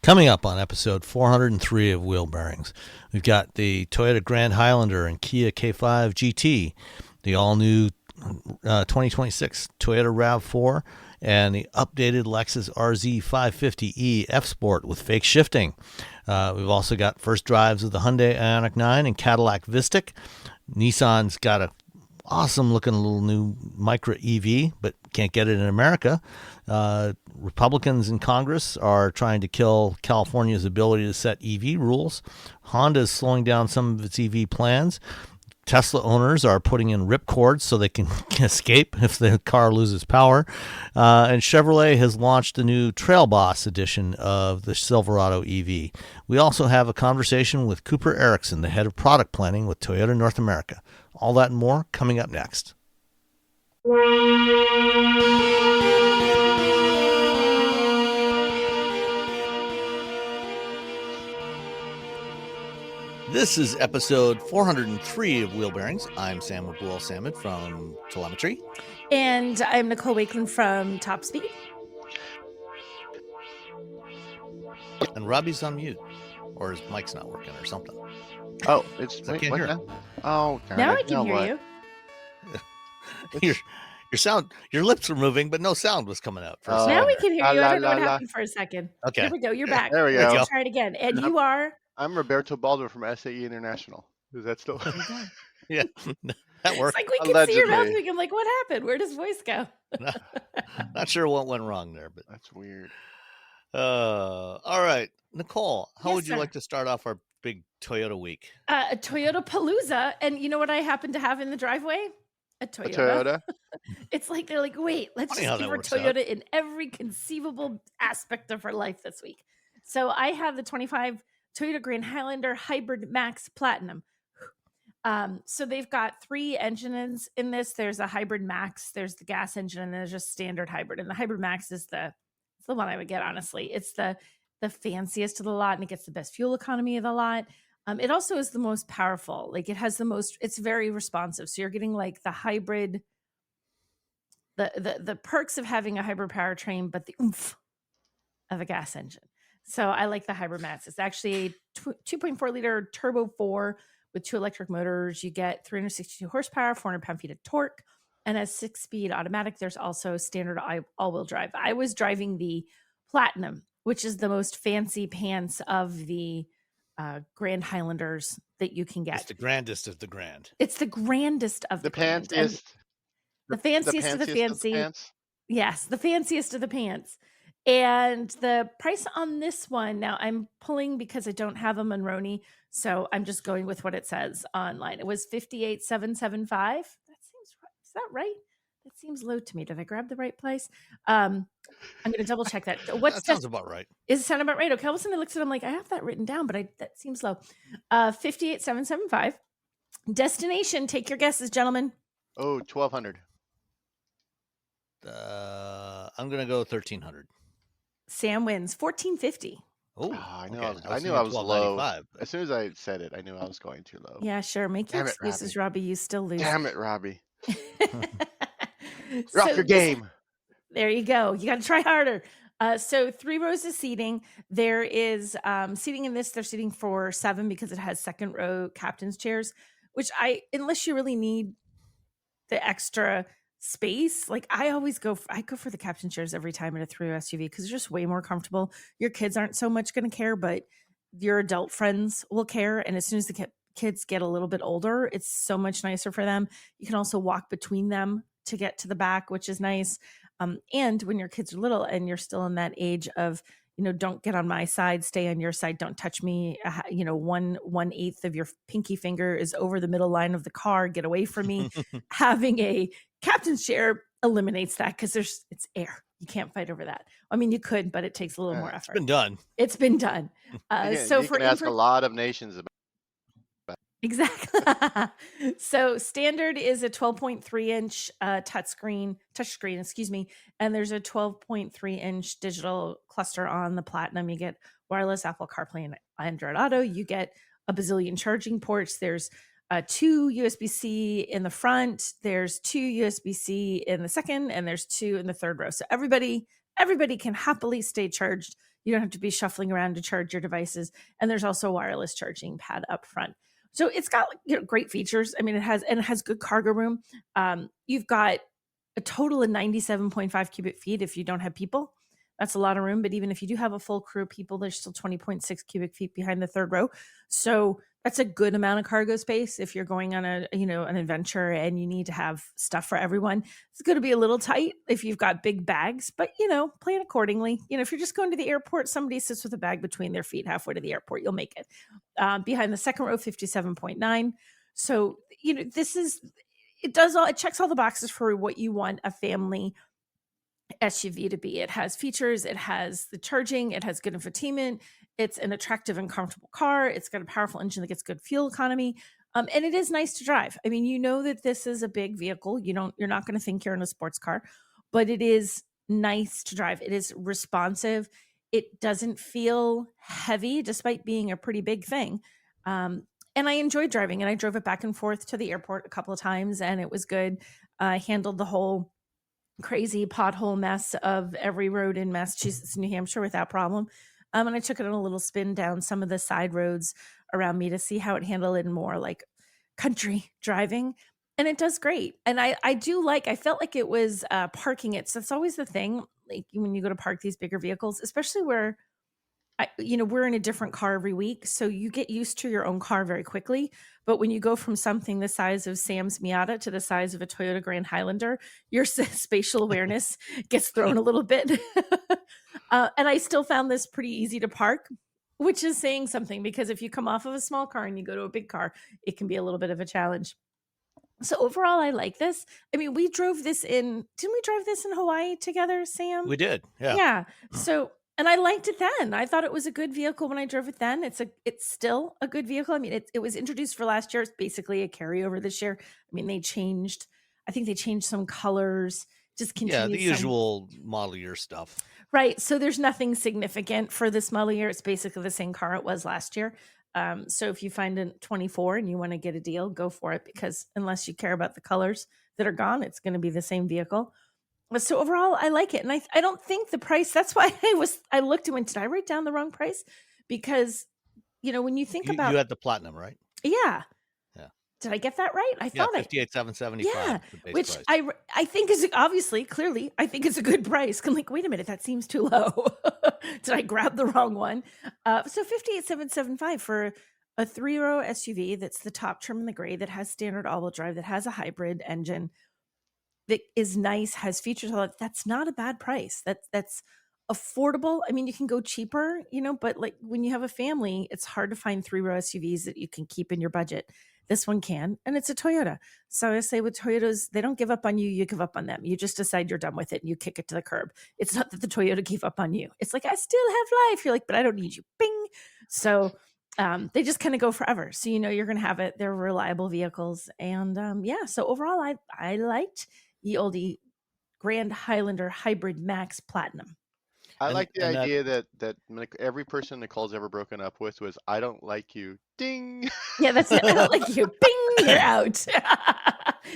Coming up on episode 403 of Wheel Bearings, we've got the Toyota Grand Highlander and Kia K5 GT, the all-new 2026 Toyota Rav4, and the updated Lexus RZ 550e F-Sport with fake shifting. We've also got first drives of the Hyundai Ioniq 9 and Cadillac Vistiq. Nissan's got a awesome-looking little new Micra EV, but can't get it in America. Republicans in Congress are trying to kill California's ability to set EV rules. Honda is slowing down some of its EV plans. Tesla owners are putting in ripcords so they can escape if the car loses power. And Chevrolet has launched the new Trail Boss edition of the Silverado EV. We also have a conversation with Cooper Erickson, the head of product planning with Toyota North America. All that and more coming up next. This is episode 403 of Wheel Bearings. I'm Sam Salmon from Telemetry. And I'm Nicole Wakeland from Top Speed. And Robbie's on mute. Or his mic's not working or something. Oh, it's I can't hear him. Oh, now I can hear you. Your lips were moving, but no sound was coming out. Now we can hear you. I don't know what happened for a second. Okay. Here we go. You're back. There we go. Let's try it again. And you are? I'm Roberto Baldwin from SAE International. Is that still? Yeah, that worked. It's like we can see your mouth. I'm like, what happened? Where does voice go? Not sure what went wrong there, but that's weird. All right, Nicole, how would you sir. like to start off our big Toyota week? A Toyota Palooza, and you know what I happen to have in the driveway? A Toyota. A Toyota? It's like they're like, wait, let's Funny just give her Toyota in every conceivable aspect of her life this week. So I have the 25 Toyota Grand Highlander Hybrid Max Platinum. So they've got 3 engines in this. There's a Hybrid Max, there's the gas engine, and there's just standard hybrid. And the Hybrid Max is the one I would get, honestly. It's the fanciest of the lot, and it gets the best fuel economy of the lot. It also is the most powerful. Like it has the most, it's very responsive. So you're getting like the hybrid, the perks of having a hybrid powertrain, but the oomph of a gas engine. So I like the Hybrid Max. It's actually a 2.4 liter turbo 4 with 2 electric motors. You get 362 horsepower, 400 pound-feet of torque, and a 6-speed automatic. There's also standard all-wheel drive. I was driving the Platinum, which is the most fancy pants of the Grand Highlanders that you can get. It's the grandest of the grand. It's the grandest of the grand. Fanciest. The fanciest of the fancy. Yes, the fanciest of the pants. And the price on this one, now I'm pulling because I don't have a Monroney, so I'm just going with what it says online. It was $58,775. That seems right. Is that right? That seems low to me. Did I grab the right price? I'm going to double check that. That sounds about right. Is it sound about right? Okay, all of a sudden I looked at it, I'm like, I have that written down, but that seems low. $58,775. Destination, take your guesses, gentlemen. Oh, 1,200. I'm going to go 1,300. Sam wins $1,450. Oh, I knew okay. I knew I was low. But As soon as I said it, I knew I was going too low. Yeah, sure. Make your excuses, Robbie. You still lose. Damn it, Robbie. So Rock your game. There you go. You got to try harder. So 3 rows of seating. There is seating in this. They're seating for 7 because it has second row captain's chairs, which unless you really need the extra space, like I go for the captain chairs every time in a 3-row SUV because they're just way more comfortable. Your kids aren't so much going to care, but your adult friends will care. And as soon as the kids get a little bit older, it's so much nicer for them. You can also walk between them to get to the back, which is nice. And when your kids are little and you're still in that age of, don't get on my side, stay on your side, don't touch me. 1/8 of your pinky finger is over the middle line of the car. Get away from me. Having a captain's chair eliminates that because it's air. You can't fight over that. I mean, you could, but it takes a little more effort. It's been done. So you can ask a lot of nations about. Exactly. So standard is a 12.3-inch touchscreen, and there's a 12.3-inch digital cluster on the Platinum. You get wireless Apple CarPlay and Android Auto. You get a bazillion charging ports. There's 2 USB-C in the front. There's 2 USB-C in the second, and there's 2 in the third row. So everybody can happily stay charged. You don't have to be shuffling around to charge your devices. And there's also a wireless charging pad up front. So it's got great features. I mean, it has good cargo room. You've got a total of 97.5 cubic feet if you don't have people. That's a lot of room. But even if you do have a full crew of people, there's still 20.6 cubic feet behind the third row. So that's a good amount of cargo space if you're going on an adventure and you need to have stuff for everyone. It's going to be a little tight if you've got big bags, but plan accordingly. If you're just going to the airport, somebody sits with a bag between their feet halfway to the airport, you'll make it. Behind the second row, 57.9. So it checks all the boxes for what you want a family SUV to be. It has features, it has the charging, it has good infotainment, it's an attractive and comfortable car, it's got a powerful engine that gets good fuel economy, and it is nice to drive. I mean, that this is a big vehicle. You're not going to think you're in a sports car, but it is nice to drive. It is responsive. It doesn't feel heavy despite being a pretty big thing. And I enjoyed driving, and I drove it back and forth to the airport a couple of times, and it was good. I handled the whole crazy pothole mess of every road in Massachusetts and New Hampshire without problem. And I took it on a little spin down some of the side roads around me to see how it handled in more like country driving. And it does great. And I felt like it was parking it. So that's always the thing. Like when you go to park these bigger vehicles, especially where we're in a different car every week. So you get used to your own car very quickly. But when you go from something the size of Sam's Miata to the size of a Toyota Grand Highlander, your spatial awareness gets thrown a little bit. And I still found this pretty easy to park, which is saying something, because if you come off of a small car and you go to a big car, it can be a little bit of a challenge. So overall, I like this. I mean, didn't we drive this in Hawaii together, Sam? We did. Yeah. Yeah. So, and I liked it then. I thought it was a good vehicle when I drove it then. It's still a good vehicle. I mean, it was introduced for last year. It's basically a carryover this year. I mean, I think they changed some colors, just continued. Yeah, the usual model year stuff. Right. So there's nothing significant for this model year. It's basically the same car it was last year. So if you find a 24 and you want to get a deal, go for it, because unless you care about the colors that are gone, it's going to be the same vehicle. So overall, I like it. And I don't think the price, that's why I looked and went, did I write down the wrong price? Because, when you think about. You had the platinum, right? Yeah. Yeah. Did I get that right? I thought 58,775. Yeah. Which price. I think is obviously, clearly, I think it's a good price. I'm like, wait a minute, that seems too low. Did I grab the wrong one? So 58,775 for a 3-row SUV that's the top trim in the gray, that has standard all-wheel drive, that has a hybrid engine, that is nice, has features. That's not a bad price. That's affordable. I mean, you can go cheaper, but like when you have a family, it's hard to find 3-row SUVs that you can keep in your budget. This one can, and it's a Toyota. So I say with Toyotas, they don't give up on you. You give up on them. You just decide you're done with it and you kick it to the curb. It's not that the Toyota gave up on you. It's like, I still have life. You're like, but I don't need you. Bing. So they just kind of go forever. So you're going to have it. They're reliable vehicles. And so overall, I liked the oldie Grand Highlander Hybrid Max Platinum. I like the idea that every person Nicole's ever broken up with was, I don't like you. Ding. Yeah, that's it. I don't like you. Bing, you're out. It's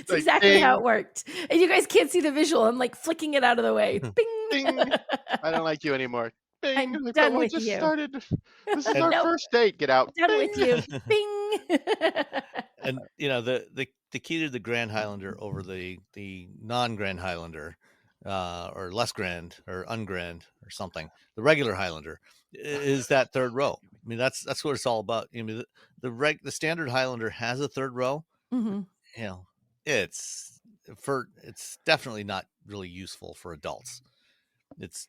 like, exactly ding. How it worked. And you guys can't see the visual. I'm like flicking it out of the way. Bing. Ding. I don't like you anymore. Bing. I'm done with you. Started. This is our first date. Get out. Done with you. Bing. And the key to the Grand Highlander over the non-Grand Highlander, or less grand or ungrand or something, the regular Highlander, is that third row. I mean, that's what it's all about. The standard Highlander has a third row. Mm-hmm. It's definitely not really useful for adults. It's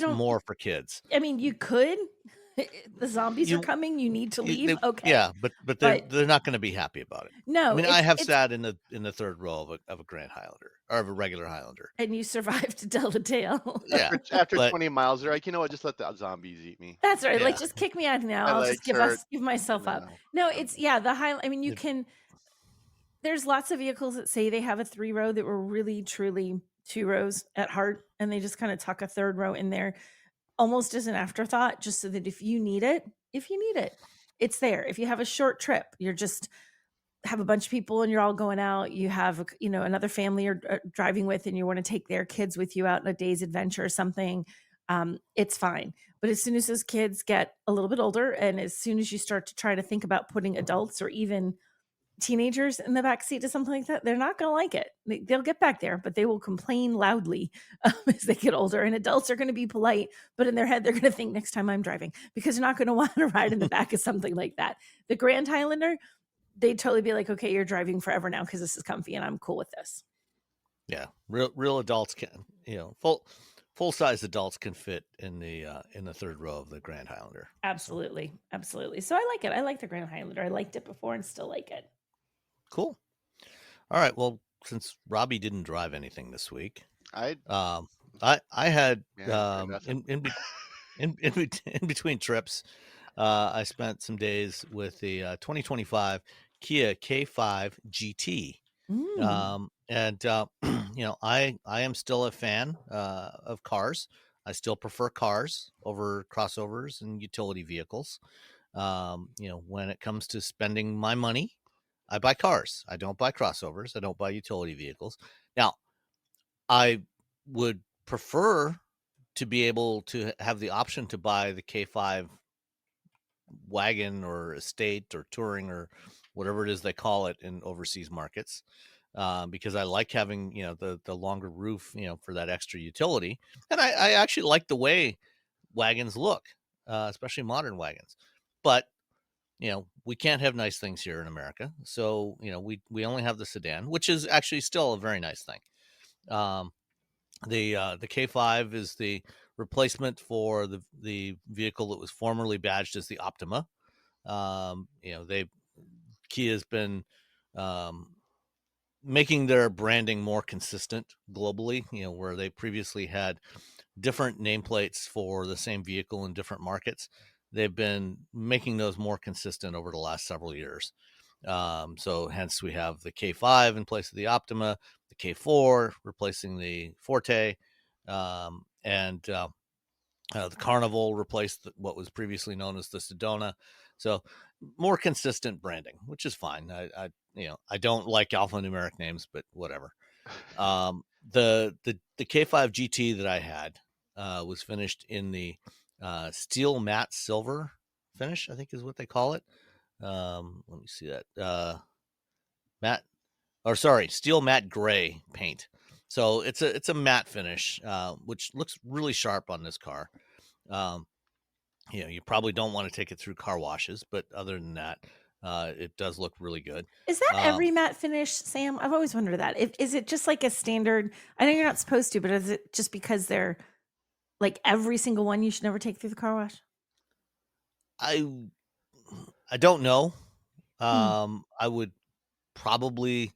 more for kids. I mean, you could. The zombies are coming. You need to leave. Okay. Yeah, but they're not going to be happy about it. No. I mean, I have sat in the third row of a Grand Highlander, or of a regular Highlander, and you survived to tell the tale. Yeah. After 20 miles, they're like, you know what? Just let the zombies eat me. That's right. Yeah. Like, just kick me out now. I'll just give myself up. No, it's the high. I mean, you can. There's lots of vehicles that say they have a 3-row that were really, truly 2 rows at heart, and they just kind of tuck a third row in there, almost as an afterthought, just so that if you need it, it's there. If you have a short trip, you're just have a bunch of people and you're all going out, you have another family you're driving with, and you want to take their kids with you out on a day's adventure or something, it's fine. But as soon as those kids get a little bit older, and as soon as you start to try to think about putting adults or even teenagers in the back seat to something like that, they're not going to like it. They'll get back there, but they will complain loudly as they get older. And adults are going to be polite, but in their head, they're going to think next time I'm driving, because they're not going to want to ride in the back of something like that. The Grand Highlander, they'd totally be like, okay, you're driving forever now because this is comfy and I'm cool with this. Yeah, real adults can, full size adults can fit in the third row of the Grand Highlander. Absolutely, absolutely. So I like it. I like the Grand Highlander. I liked it before and still like it. Cool. All right. Well, since Robbie didn't drive anything this week, I had in between trips, I spent some days with the 2025 Kia K5 GT. And I am still a fan of cars. I still prefer cars over crossovers and utility vehicles. When it comes to spending my money, I buy cars. I don't buy crossovers. I don't buy utility vehicles. Now, I would prefer to be able to have the option to buy the K5 wagon or estate or touring or whatever it is they call it in overseas markets, because I like having, the longer roof, for that extra utility. And I actually like the way wagons look, especially modern wagons. But we can't have nice things here in America. So, we only have the sedan, which is actually still a very nice thing. The K5 is the replacement for the vehicle that was formerly badged as the Optima. Kia has been making their branding more consistent globally, where they previously had different nameplates for the same vehicle in different markets. They've been making those more consistent over the last several years. So hence we have the K5 in place of the Optima, the K4 replacing the Forte, and the Carnival replaced what was previously known as the Sedona. So more consistent branding, which is fine. I don't like alphanumeric names, but whatever. The K5 GT that I had was finished in the steel matte silver finish, I think is what they call it. Let me see that. Steel matte gray paint. So it's a matte finish, which looks really sharp on this car. You probably don't want to take it through car washes, but other than that, it does look really good. Is that every matte finish, Sam? I've always wondered that. Is it just like a standard? I know you're not supposed to, but is it just because they're like every single one you should never take through the car wash? I don't know. I would probably,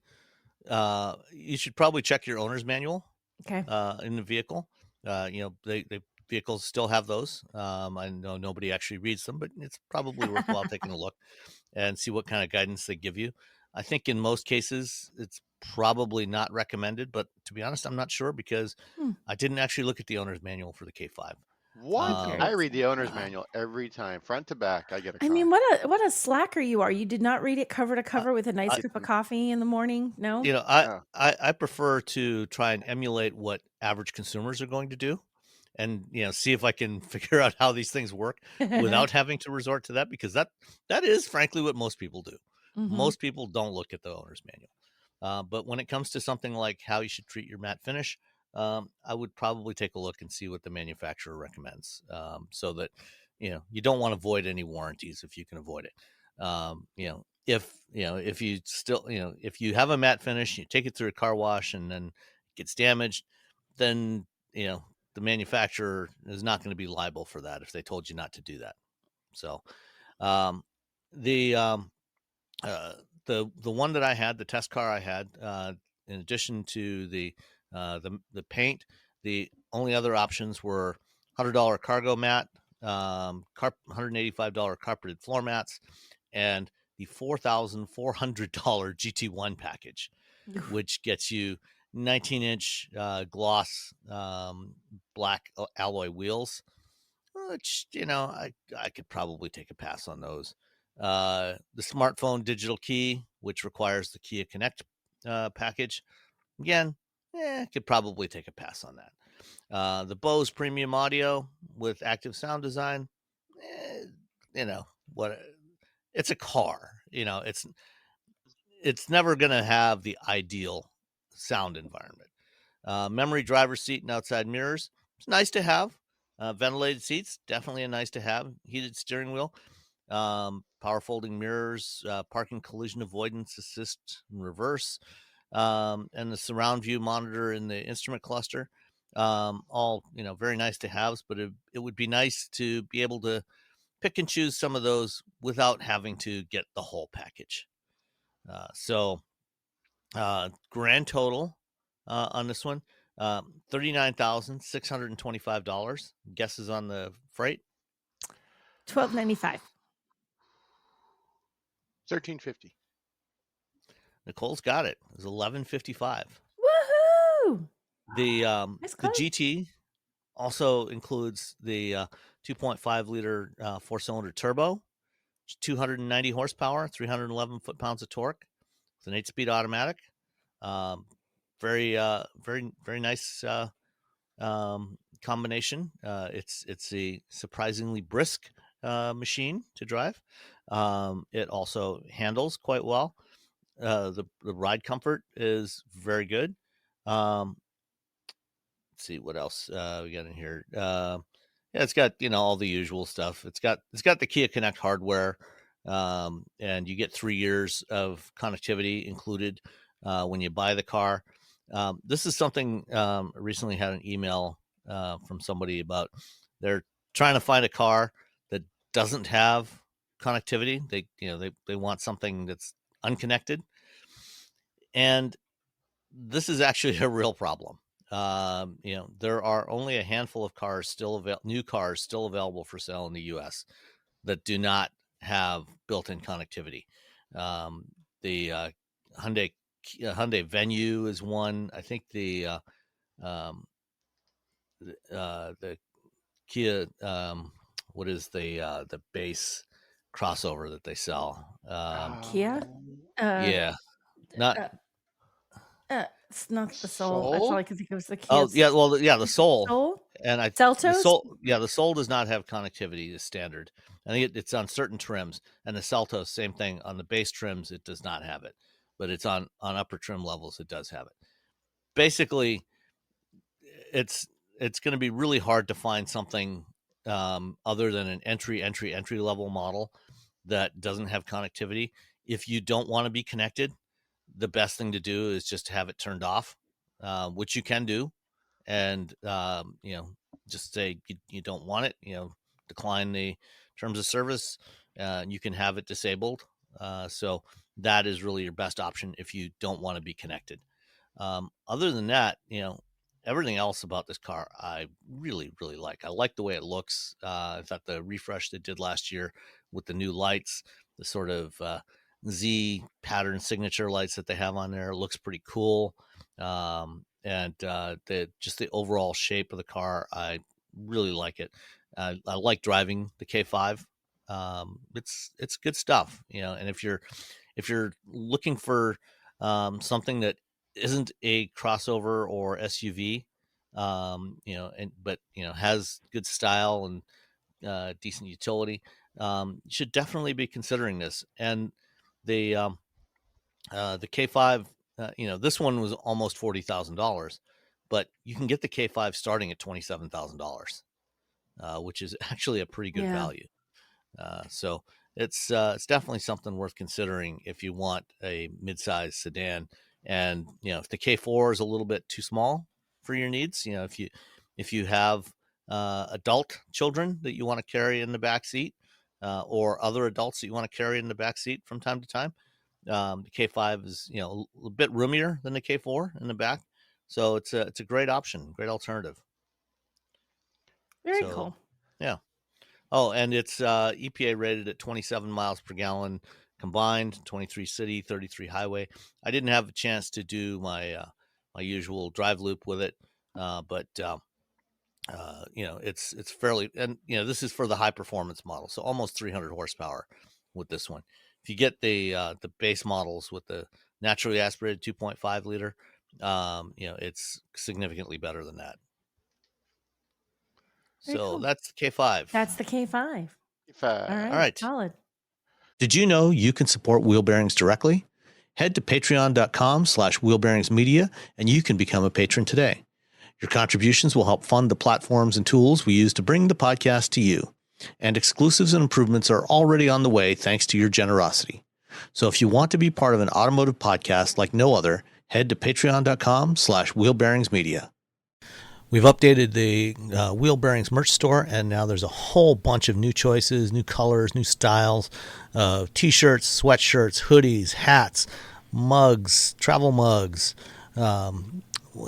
you should probably check your owner's manual. Okay. In the vehicle. They vehicles still have those. I know nobody actually reads them, but it's probably worthwhile taking a look and see what kind of guidance they give you. I think in most cases it's probably not recommended, but to be honest, I'm not sure because I didn't actually look at the owner's manual for the K5. What? I read the owner's manual every time, front to back. I get a car. I mean, what a slacker you are. You did not read it cover to cover with a nice cup of coffee in the morning? No? I prefer to try and emulate what average consumers are going to do and, see if I can figure out how these things work without having to resort to that, because that is frankly what most people do. Mm-hmm. Most people don't look at the owner's manual. But when it comes to something like how you should treat your matte finish, I would probably take a look and see what the manufacturer recommends, so that, you don't want to void any warranties if you can avoid it. If you still, if you have a matte finish, you take it through a car wash and then it gets damaged, then, the manufacturer is not going to be liable for that if they told you not to do that. So, the one that I had, the test car I had, in addition to the paint, the only other options were $100 cargo mat, $185 carpeted floor mats, and the $4,400 GT1 package, which gets you 19-inch gloss black alloy wheels, which, I could probably take a pass on those. The smartphone digital key, which requires the Kia Connect package, again, could probably take a pass on that. The Bose premium audio with active sound design, you know what? It's a car. It's never going to have the ideal sound environment. Memory driver's seat and outside mirrors. It's nice to have. Ventilated seats, definitely a nice to have. Heated steering wheel. Power folding mirrors, parking collision avoidance assist in reverse, and the surround view monitor in the instrument cluster. All very nice to haves, but it would be nice to be able to pick and choose some of those without having to get the whole package. So grand total on this one, $39,625. Guesses on the freight? $1,295. $1,350. Nicole's got it. It was $1,155. Woohoo! The Nice the car. GT also includes the 2.5 liter 4-cylinder turbo, 290 horsepower, 311 foot-pounds of torque, with an 8-speed automatic. Very nice combination. It's a surprisingly brisk machine to drive. It also handles quite well. The ride comfort is very good. Let's see what else we got in here. Yeah, it's got all the usual stuff. It's got the Kia Connect hardware, and you get 3 years of connectivity included when you buy the car. This is something I recently had an email from somebody about. They're trying to find a car that doesn't have connectivity. They want something that's unconnected, and this is actually a real problem. There are only a handful of cars new cars still available for sale in the U.S. that do not have built-in connectivity. The Hyundai Venue is one. I think the Kia, what is the base crossover that they sell? Kia? Yeah, not. It's not the Soul. That's all I can think of is the Kia. Oh yeah, well yeah, the Soul. Soul? And the Seltos? Soul, the Soul does not have connectivity as standard. I think it's on certain trims, and the Seltos, same thing. On the base trims, it does not have it, but it's on upper trim levels, it does have it. Basically, it's going to be really hard to find something other than an entry level model that doesn't have connectivity. If you don't want to be connected, the best thing to do is just have it turned off, which you can do, and just say you don't want it. Decline the terms of service. You can have it disabled. So that is really your best option if you don't want to be connected. Other than that, everything else about this car I really, really like. I like the way it looks. I thought the refresh they did last year with the new lights, the sort of Z pattern signature lights that they have on there, looks pretty cool. And the overall shape of the car, I really like it. I like driving the K5. It's good stuff, and if you're looking for something that isn't a crossover or SUV, but has good style and decent utility, you should definitely be considering this. And the K5, this one was almost $40,000, but you can get the K5 starting at $27,000, which is actually a pretty good value. So it's definitely something worth considering if you want a midsize sedan. And if the K4 is a little bit too small for your needs, if you have adult children that you want to carry in the back seat, or other adults that you want to carry in the back seat from time to time, the K5 is a bit roomier than the K4 in the back, so it's a great option, great alternative. Very cool. Yeah. Oh, and it's EPA rated at 27 miles per gallon combined, 23 city, 33 highway. I didn't have a chance to do my my usual drive loop with it, but it's fairly, and this is for the high performance model, so almost 300 horsepower with this one. If you get the base models with the naturally aspirated 2.5 liter, it's significantly better than that. Very So cool. that's the K5. That's the K5. All All right. Solid. Did you know you can support Wheel Bearings directly? Head to patreon.com/wheelbearingsmedia and you can become a patron today. Your contributions will help fund the platforms and tools we use to bring the podcast to you. And exclusives and improvements are already on the way thanks to your generosity. So if you want to be part of an automotive podcast like no other, head to patreon.com/wheelbearingsmedia. We've updated the Wheel Bearings merch store, and now there's a whole bunch of new choices, new colors, new styles, T-shirts, sweatshirts, hoodies, hats, mugs, travel mugs,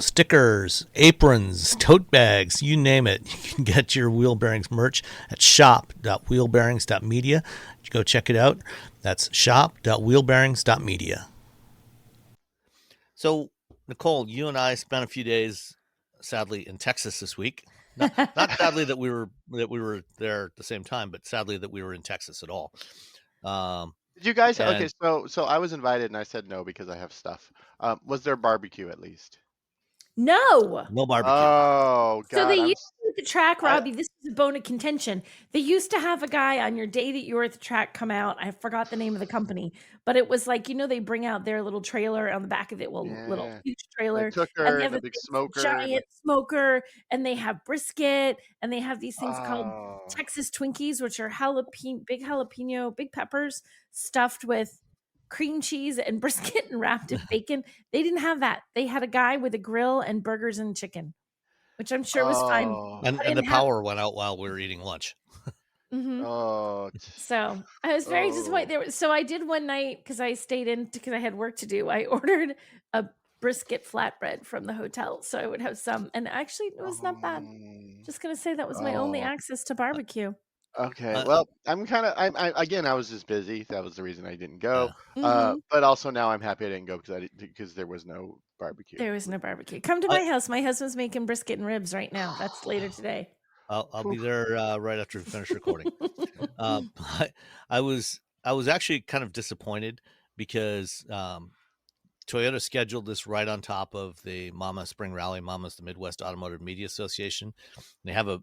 stickers, aprons, tote bags, you name it. You can get your Wheel Bearings merch at shop.wheelbearings.media. Go check it out. That's shop.wheelbearings.media. So, Nicole, you and I spent a few days, sadly, in Texas this week. Not sadly that we were there at the same time, but sadly that we were in Texas at all. Did you guys? Okay, so I was invited and I said no because I have stuff. Was there barbecue at least? No. No barbecue. Oh, God. So they used to at the track, Robbie. This is a bone of contention. They used to have a guy on your day that you were at the track come out. I forgot the name of the company, but it was like, they bring out their little trailer on the back of it, little huge trailer, and they have a a big smoker, giant smoker, and they have brisket, and they have these things called Texas Twinkies, which are big jalapeno, big peppers stuffed with cream cheese and brisket and wrapped in bacon. They didn't have that. They had a guy with a grill and burgers and chicken, which I'm sure was fine. And the power went out while we were eating lunch. So I was very disappointed. So I did one night because I stayed in because I had work to do. I ordered a brisket flatbread from the hotel, so I would have some. And actually, it was not bad. Just gonna say that was my only access to barbecue. Okay, well, I was just busy. That was the reason I didn't go. But also now I'm happy I didn't go because there was no barbecue. There was no barbecue. Come to my house. My husband's making brisket and ribs right now. That's later today. I'll be there right after we finish recording. I was actually kind of disappointed because Toyota scheduled this right on top of the MAMA Spring Rally. MAMA's the Midwest Automotive Media Association. They have a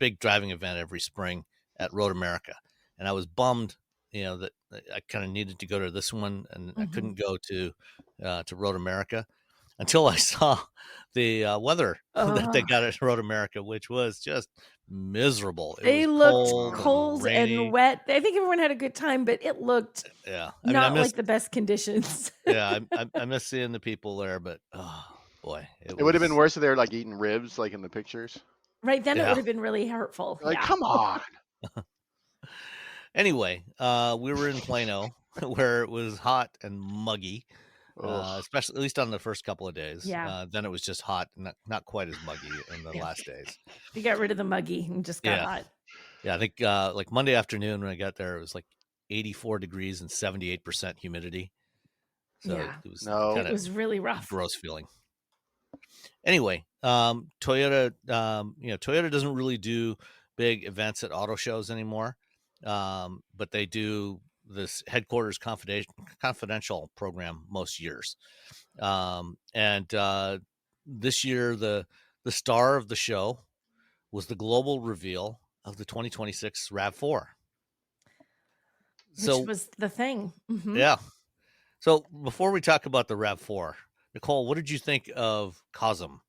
big driving event every spring at Road America, and I was bummed, that I kind of needed to go to this one, and I couldn't go to Road America until I saw the weather that they got at Road America, which was just miserable. They looked cold and wet. I think everyone had a good time, but it looked not like the best conditions. I miss seeing the people there, but oh boy, it would have been worse if they were like eating ribs, like in the pictures. Right then, it would have been really hurtful. Like, come on. Anyway, we were in Plano, where it was hot and muggy. Especially at least on the first couple of days. Then it was just hot, not quite as muggy in the last days. You got rid of the muggy and just got hot. Yeah, I think like Monday afternoon when I got there, it was like 84 degrees and 78% humidity. So it was really rough. Gross feeling. Anyway, Toyota, Toyota doesn't really do big events at auto shows anymore, but they do this headquarters confidential program most years. And this year, the star of the show was the global reveal of the 2026 RAV4. Which was the thing. Yeah. So before we talk about the RAV4, Nicole, what did you think of Cosm,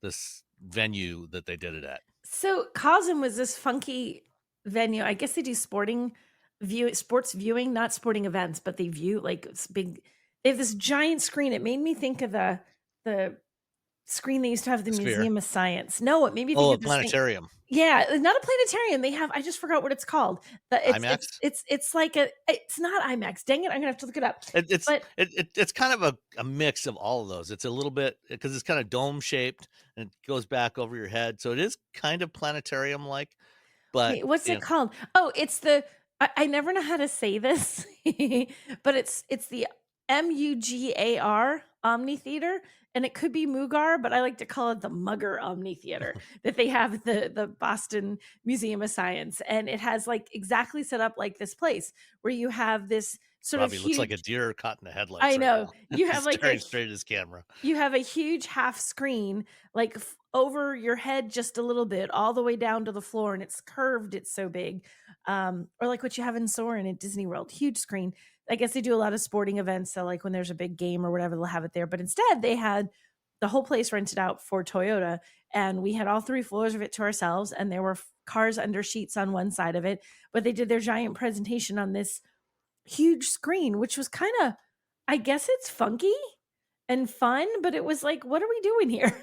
this venue that they did it at? So Cosm was this funky venue. I guess they do sports viewing, not sporting events, but they view like it's big. They have this giant screen. It made me think of the screen they used to have at the Museum of Science. No, it made me think of a planetarium. Yeah, not a planetarium. They have, I just forgot what it's called. IMAX? It's like it's not IMAX. Dang it, I'm gonna have to look it up. It's kind of a mix of all of those. It's a little bit because it's kind of dome shaped and it goes back over your head, so it is kind of planetarium like. But wait, what's it called? Oh, it's the I never know how to say this, but it's the MUGAR Omni Theater, and it could be Mugar, but I like to call it the Mugger Omni Theater that they have at the Boston Museum of Science. And it has like exactly set up like this place where you have this sort Robbie of looks huge, like a deer caught in the headlights. I know. Right now. You have like staring straight at his camera. You have a huge half screen, like over your head just a little bit, all the way down to the floor, and it's curved. It's so big, or like what you have in Soarin' at Disney World, huge screen. I guess they do a lot of sporting events, so like when there's a big game or whatever, they'll have it there. But instead, they had the whole place rented out for Toyota, and we had all 3 floors of it to ourselves, and there were cars under sheets on one side of it. But they did their giant presentation on this huge screen, which was kind of, I guess it's funky and fun, but it was like, what are we doing here? It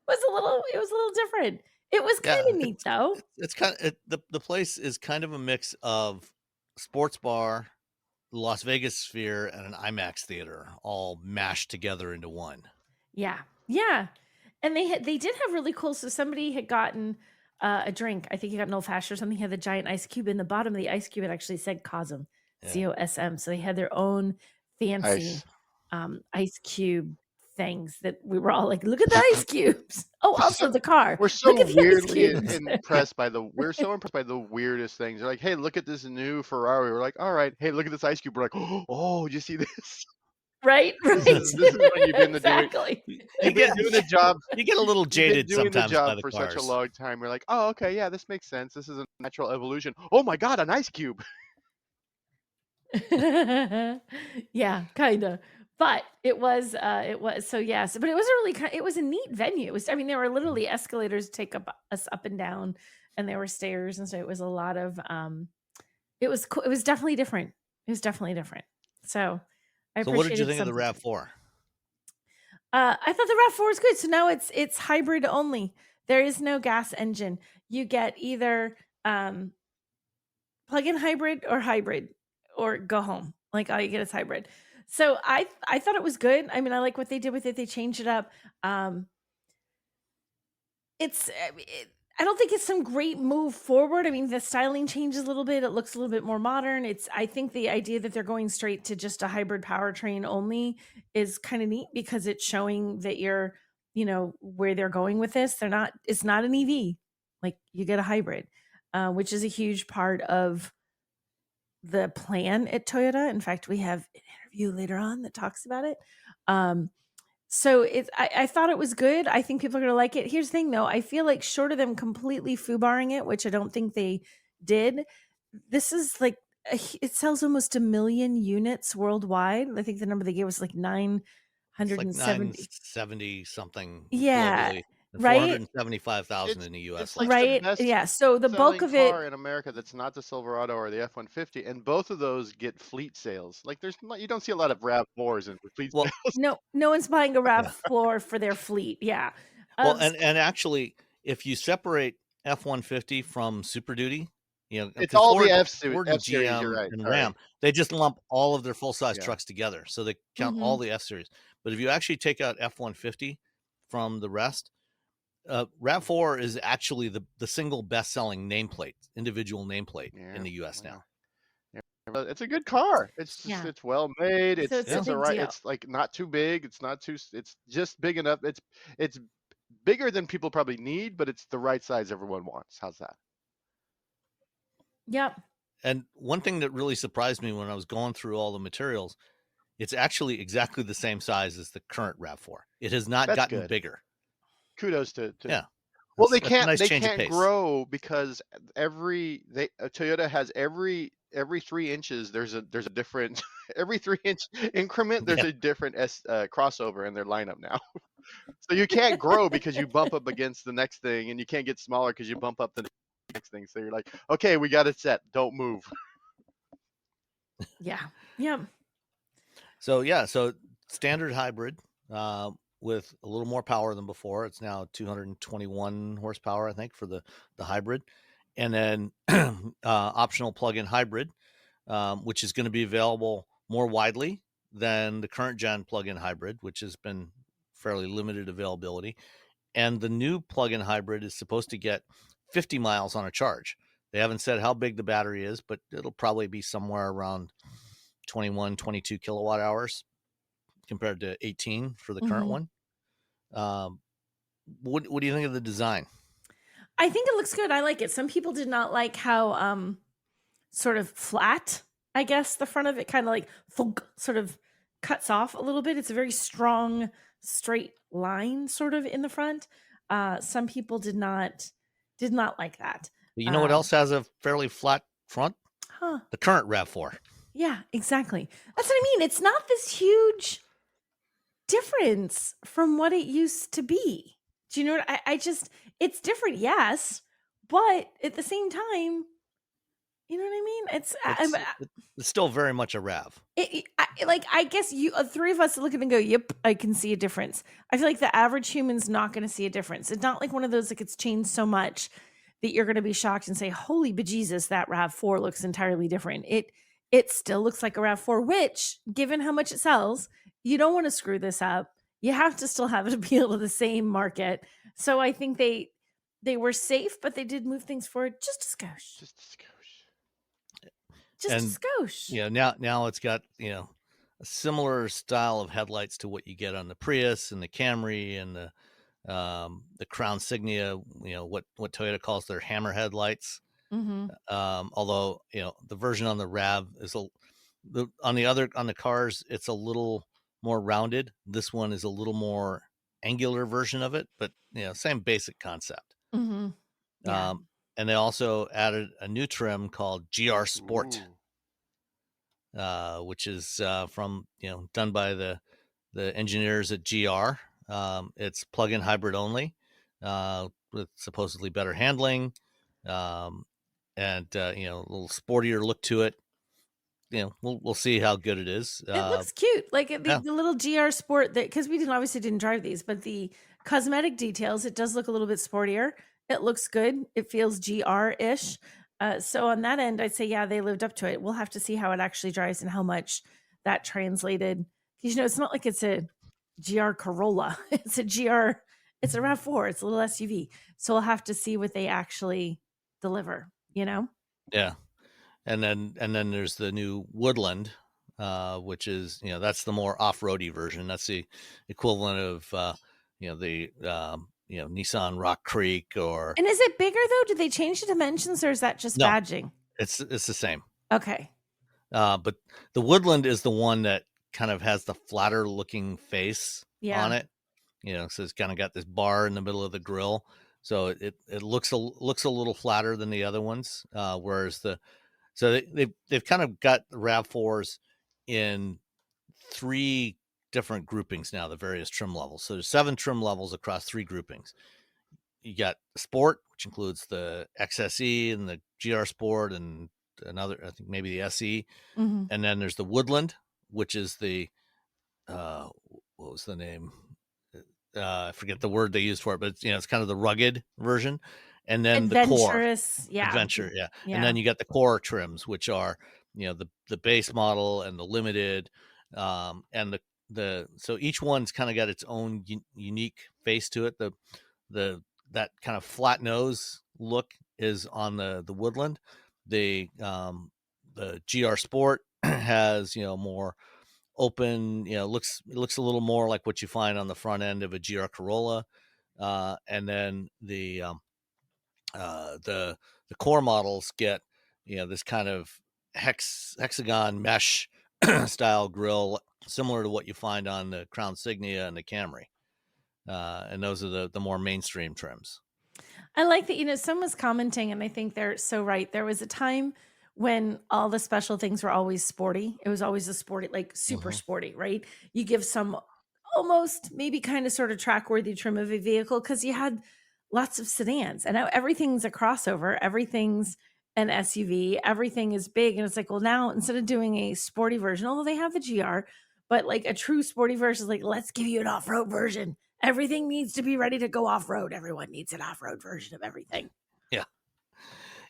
was a little different. It was kind of neat though. It's kind of the place is kind of a mix of sports bar, Las Vegas Sphere, and an IMAX theater all mashed together into one. Yeah. And they did have really cool. So somebody had gotten a drink. I think he got an old fashioned or something. He had the giant ice cube in the bottom of the ice cube. It actually said COSM, COSM. So they had their own fancy ice cube things that we were all like, look at the ice cubes. Oh, also the car. We're so weirdly impressed by the weirdest things. They're like, hey, look at this new Ferrari. We're like, all right, hey, look at this ice cube. We're like, oh, did you see this? Right. This is when you've been exactly. You've been doing the job. You get a little jaded doing sometimes the job by the for cars. such a long time. We're like, oh, okay, yeah, this makes sense. This is a natural evolution. Oh my God, an ice cube. Yeah, kind of. But it was so yes, but it was it was a neat venue. It was, I mean, there were literally escalators to take us up and down, and there were stairs, and so it was a lot of it was cool. It was definitely different. So I appreciated. So what did you think of the RAV4? I thought the RAV4 was good. So now it's hybrid only. There is no gas engine. You get either plug-in hybrid or go home. Like all you get is hybrid. So I thought it was good. I mean, I like what they did with it. They changed it up. I don't think it's some great move forward. I mean, the styling changes a little bit. It looks a little bit more modern. I think the idea that they're going straight to just a hybrid powertrain only is kind of neat because it's showing that you're, where they're going with this. It's not an EV. Like you get a hybrid, which is a huge part of the plan at Toyota. In fact, we have an interview later on that talks about it. So I thought it was good. I think people are going to like it. Here's the thing though. I feel like short of them completely foobarring it, which I don't think they did, this is like, it sells almost 1 million units worldwide. I think the number they gave was like 970 something. Yeah. Globally. Right, 475,000 in the U.S. It's like right, the best yeah. So the bulk of car it in America that's not the Silverado or the F-150, and both of those get fleet sales. Like you don't see a lot of RAV4s in fleet sales. No one's buying a RAV4 for their fleet. Yeah. Well, and actually, if you separate F-150 from Super Duty, it's all the Ford and F-series, GM you're right. and Ram, they just lump all of their full-size Yeah. trucks together, so they count all the F-series. But if you actually take out F-150 from the rest, RAV4 is actually the single best-selling individual nameplate in the U.S. now. Yeah. It's a good car. It's well made. It's deal. It's like not too big. It's just big enough. It's bigger than people probably need, but it's the right size everyone wants. How's that? Yep. And one thing that really surprised me when I was going through all the materials, it's actually exactly the same size as the current RAV4. It has not gotten bigger. Kudos to yeah. Well, they can't grow because Toyota has every 3 inches there's a different every 3-inch increment there's a different crossover in their lineup now. So you can't grow because you bump up against the next thing, and you can't get smaller because you bump up the next thing. So you're like, okay, we got it set. Don't move. Yeah. Yeah. So standard hybrid with a little more power than before. It's now 221 horsepower, I think, for the hybrid, and then optional plug-in hybrid, which is going to be available more widely than the current gen plug-in hybrid, which has been fairly limited availability. And the new plug-in hybrid is supposed to get 50 miles on a charge. They haven't said how big the battery is, but it'll probably be somewhere around 21, 22 kilowatt hours. compared to 18 for the current one. What do you think of the design? I think it looks good. I like it. Some people did not like how sort of flat, I guess, the front of it kind of like thunk, sort of cuts off a little bit. It's a very strong, straight line sort of in the front. Some people did not like that. You know what else has a fairly flat front? The current RAV4. Yeah, exactly. That's what I mean. It's not this huge difference from what it used to be. Do you know what I just, it's different, yes, but at the same time, you know what I mean? It's still very much a RAV. I guess you three of us look at it and go, yep, I can see a difference. I feel like the average human's not going to see a difference. It's not like one of those like it's changed so much that you're going to be shocked and say, holy bejesus, that RAV4 looks entirely different. It still looks like a RAV4, which, given how much it sells, you don't want to screw this up. You have to still have it appeal to the same market. So I think they were safe, but they did move things forward just a skosh. Just a skosh. Yeah, now it's got, a similar style of headlights to what you get on the Prius and the Camry and the Crown Signia, what Toyota calls their hammer headlights. Although, the version on the RAV is on the cars, it's a little more rounded. This one is a little more angular version of it, but same basic concept. Yeah. And they also added a new trim called GR Sport, which is from done by the engineers at GR. It's plug-in hybrid only, with supposedly better handling, and a little sportier look to it. We'll see how good it is. It looks cute, like the little GR Sport, that because we obviously didn't drive these, but the cosmetic details, it does look a little bit sportier. It looks good. It feels GR-ish. So on that end, I'd say, yeah, they lived up to it. We'll have to see how it actually drives and how much that translated. Because, it's not like it's a GR Corolla. It's a GR. It's a RAV4. It's a little SUV. So we'll have to see what they actually deliver, Yeah. And then there's the new Woodland, which is, that's the more off-roady version. That's the equivalent of, the Nissan Rock Creek And is it bigger though? Did they change the dimensions or is that just badging? It's the same. Okay. But the Woodland is the one that kind of has the flatter looking face on it. So it's kind of got this bar in the middle of the grill. So it looks a little flatter than the other ones. Whereas they've kind of got the RAV4s in 3 different groupings now, the various trim levels. So there's 7 trim levels across 3 groupings. You got Sport, which includes the XSE and the GR Sport and another, I think maybe the SE. And then there's the Woodland, which is the, what was the name? I forget the word they used for it, but it's kind of the rugged version. And then the core, adventure, yeah. And then you got the core trims, which are the base model and the limited, and so each one's kind of got its own unique face to it. That kind of flat nose look is on the Woodland. The GR Sport has more open, looks a little more like what you find on the front end of a GR Corolla, and then the core models get this kind of hexagon mesh style grill, similar to what you find on the Crown Signia and the Camry, and those are the more mainstream trims. I like that. Someone's commenting, and I think they're so right. There was a time when all the special things were always sporty. It was always a sporty, like super sporty, right? You give some almost maybe kind of sort of track worthy trim of a vehicle because you had lots of sedans, and now everything's a crossover, everything's an SUV, everything is big. And it's like, well, now instead of doing a sporty version, although they have the GR, but like a true sporty version is like, let's give you an off-road version. Everything needs to be ready to go off-road. Everyone needs an off-road version of everything. Yeah.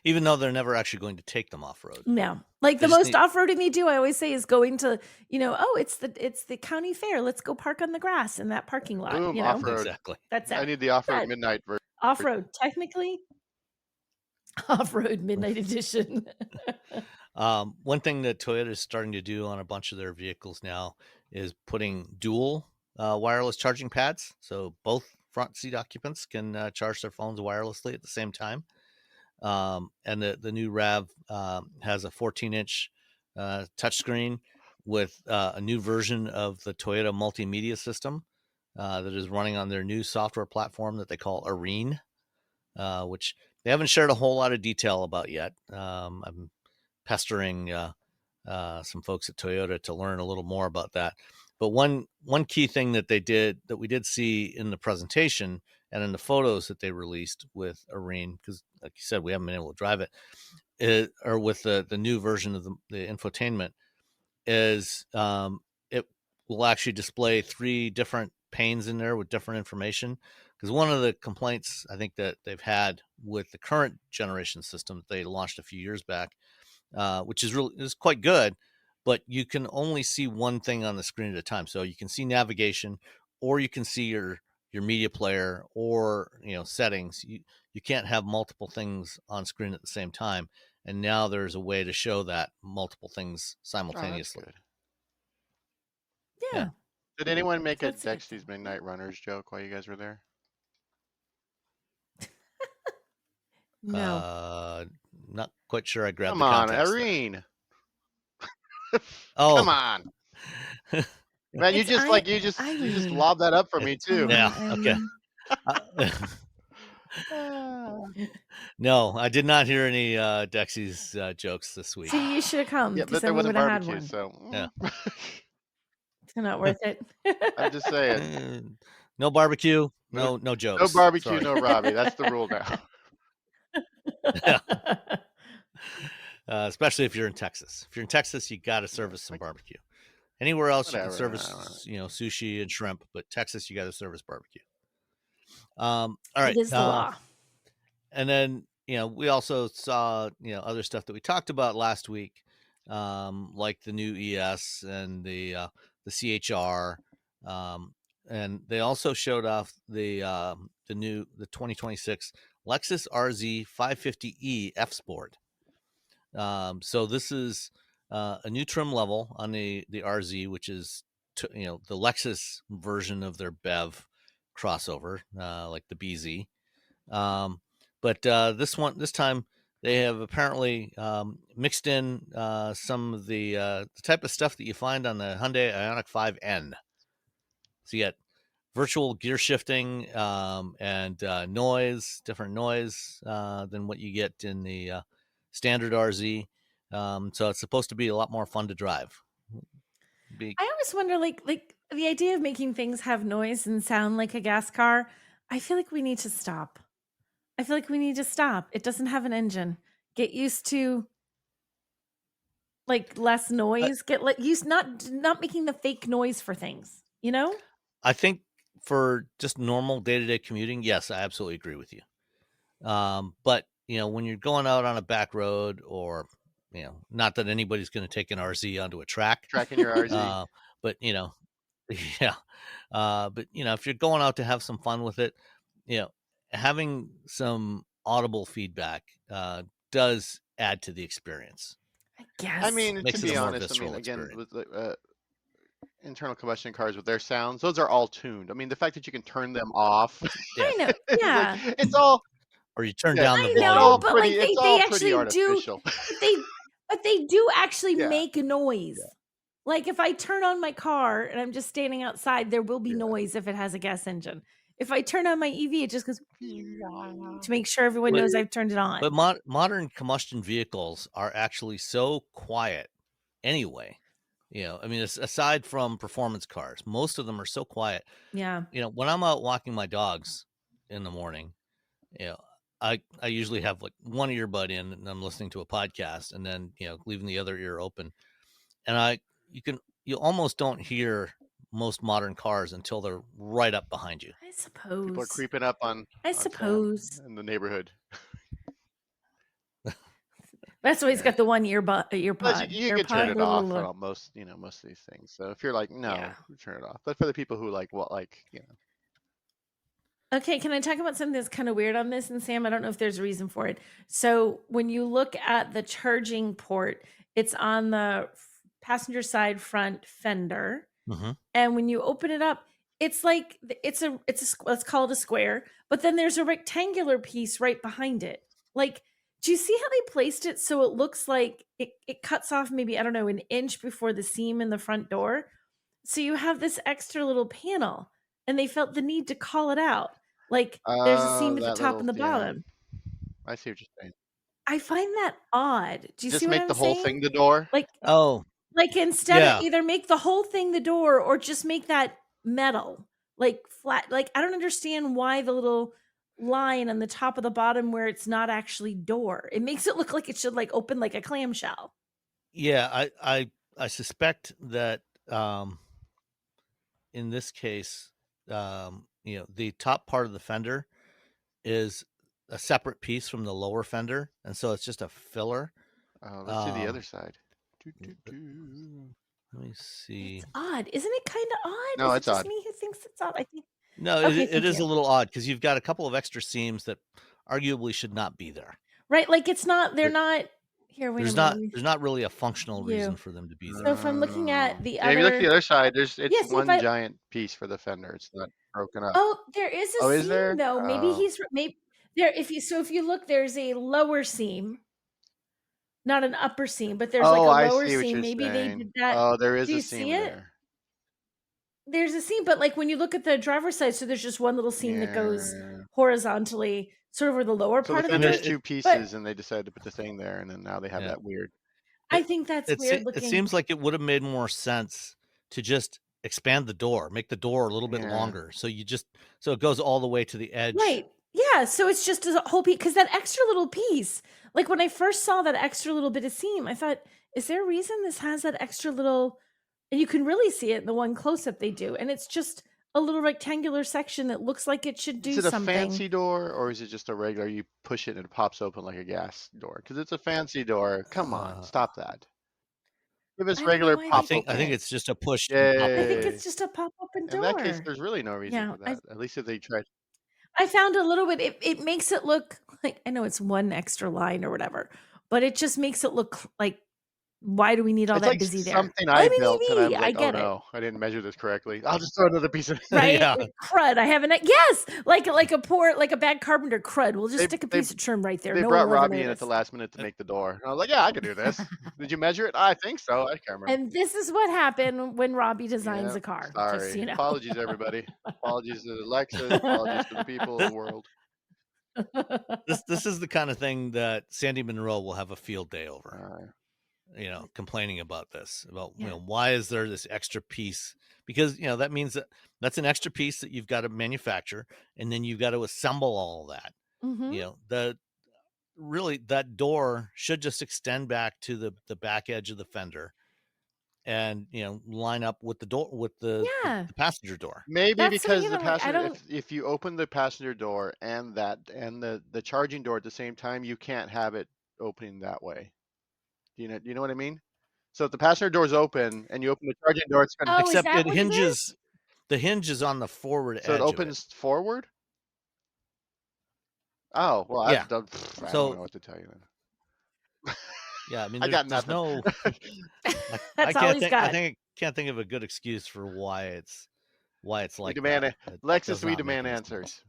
Even though they're never actually going to take them off-road. No. Like the most off-roading they do, I always say, is going to, it's the county fair. Let's go park on the grass in that parking lot. Boom, off-road. Exactly. That's it. I need the off-road midnight version. Off-road, technically. Off-road midnight edition. One thing that Toyota is starting to do on a bunch of their vehicles now is putting dual wireless charging pads, so both front seat occupants can charge their phones wirelessly at the same time. And the new Rav has a 14-inch touchscreen with a new version of the Toyota multimedia system that is running on their new software platform that they call Arene, which they haven't shared a whole lot of detail about yet. I'm pestering some folks at Toyota to learn a little more about that. But one key thing that we did see in the presentation and in the photos that they released with Arene, because like you said, we haven't been able to drive it, or with the new version of the infotainment, is it will actually display 3 different panes in there with different information. Because one of the complaints I think that they've had with the current generation system that they launched a few years back, which is quite good, but you can only see one thing on the screen at a time. So you can see navigation, or you can see your media player, or settings. You can't have multiple things on screen at the same time. And now there's a way to show that multiple things simultaneously. Oh, yeah. Did anyone make a Dexy's Midnight Runners joke while you guys were there? No. Not quite sure I grabbed Come the on, context. Irene. Oh, come on. Man, you just lobbed that up for me too. Yeah. Okay. No, I did not hear any Dexy's jokes this week. See, you should have come. Yeah, but there wasn't barbecue, so yeah. It's not worth it. I'm just saying. No barbecue, no jokes. No barbecue, Sorry. No Robbie. That's the rule now. Yeah. Especially if you're in Texas. If you're in Texas, you got to service some barbecue. Anywhere else you can service, sushi and shrimp, but Texas, you got to service barbecue. All right. It is the law. And then, we also saw, other stuff that we talked about last week, like the new ES and the CHR. And they also showed off the 2026 Lexus RZ 550e F Sport. So this is a new trim level on the RZ, which is the Lexus version of their BEV crossover, like the BZ. But this time they have apparently mixed in some of the type of stuff that you find on the Hyundai Ioniq 5N. So you got virtual gear shifting and different noise than what you get in the standard RZ. So it's supposed to be a lot more fun to drive. I always wonder, like the idea of making things have noise and sound like a gas car. I feel like we need to stop. It doesn't have an engine. Get used to less noise. Get used not making the fake noise for things. I think for just normal day-to-day commuting, yes, I absolutely agree with you. But when you're going out on a back road, or not that anybody's going to take an RZ onto a track. Tracking your RZ. But yeah. But if you're going out to have some fun with it, having some audible feedback does add to the experience. I guess. I mean, to be honest, again, with internal combustion cars with their sounds, those are all tuned. I mean, the fact that you can turn them off. I know. Yeah. It's all. Or you turn down the volume. I know, but they actually do. But they do actually make noise. Yeah. Like if I turn on my car and I'm just standing outside, there will be noise if it has a gas engine. If I turn on my EV, it just goes to make sure everyone knows I've turned it on. But modern combustion vehicles are actually so quiet anyway. Aside from performance cars, most of them are so quiet. Yeah. When I'm out walking my dogs in the morning, I usually have one earbud in and I'm listening to a podcast, and then, leaving the other ear open. And you almost don't hear most modern cars until they're right up behind you. I suppose. People are creeping up on suppose in the neighborhood. That's why he's got the one earpod. You can turn it off on most of these things. So if you're like, no, turn it off. But for the people who Okay, can I talk about something that's kind of weird on this? And Sam, I don't know if there's a reason for it. So when you look at the charging port, it's on the passenger side front fender. And when you open it up, it's like it's a let's call it a square, but then there's a rectangular piece right behind it. Like, do you see how they placed it so it looks like it cuts off maybe, I don't know, an inch before the seam in the front door? So you have this extra little panel, and they felt the need to call it out. Like, there's a seam at the top and the bottom. I see what you're saying. I find that odd. Do you Just see what make I'm the whole saying? thing the door? Like, like instead of either make the whole thing the door or just make that metal, like flat. Like, I don't understand why the little line on the top of the bottom where it's not actually door. It makes it look like it should like open like a clamshell. Yeah, I suspect that in this case, the top part of the fender is a separate piece from the lower fender, and so it's just a filler. Let's see the other side. Let me see. It's odd, isn't it? Kind of odd. No, is it's it just odd. me who thinks it's odd? I think. No, it is a little odd because you've got a couple of extra seams that arguably should not be there. Right, like it's not. They're not. Here, wait there's a minute. There's not really a functional reason for them to be there. So if I'm looking at the other, if you look at the other side, it's one giant piece for the fender. It's not broken up. Oh, there is a seam is there? though. Maybe maybe there. If you look, there's a lower seam, not an upper seam, but there's like a lower seam. Maybe they did that. Oh, there is Do a you seam see it? there. There's a seam, but like when you look at the driver's side, so there's just one little seam that goes horizontally, sort of where the lower part of the there's two pieces, and they decided to put the thing there, and then now they have that weird. I think that's weird looking. It seems like it would have made more sense to just expand the door, make the door a little bit longer, so it goes all the way to the edge. Right. Yeah. So it's just a whole piece, because that extra little piece, like when I first saw that extra little bit of seam, I thought, is there a reason this has that extra little? And you can really see it in the one close-up they do, and it's just a little rectangular section that looks like it should do something. Is it a fancy door, or is it just a regular, you push it and it pops open like a gas door? Because it's a fancy door. Come on, stop that. Give us regular pop open. I think it's just a push. I think it's just a pop open door. In that case, there's really no reason for that. At least if they tried. I found a little bit, it makes it look like, I know it's one extra line or whatever, but it just makes it look like, why do we need all that busy there? Something I built, and I'm like, oh no, I didn't measure this correctly. I'll just throw another piece of right. Crud. I haven't. Yes, like a bad carpenter crud. We'll just stick a piece of trim right there. They brought Robbie in at the last minute to make the door. And I was like, yeah, I can do this. Did you measure it? I think so. I can't remember. And this is what happened when Robbie designs a car. Sorry. Just, Apologies, everybody. Apologies to Lexus. Apologies to the people of the world. This is the kind of thing that Sandy Monroe will have a field day over. Complaining about this, about why is there this extra piece? Because that means that's an extra piece that you've got to manufacture, and then you've got to assemble all of that. That door should just extend back to the back edge of the fender, and line up with the door, with the passenger door. Maybe that's because the passenger, if you open the passenger door and the charging door at the same time, you can't have it opening that way. Do you know what I mean? So if the passenger door is open and you open the charging door, it's going to. Except it hinges. The hinge is on the forward edge. So it opens forward. Oh well, yeah. I don't know what to tell you then. Yeah, I mean, I got nothing. No. That's all he's got. I can't think of a good excuse for why it's like. We demand Lexus. We demand answers.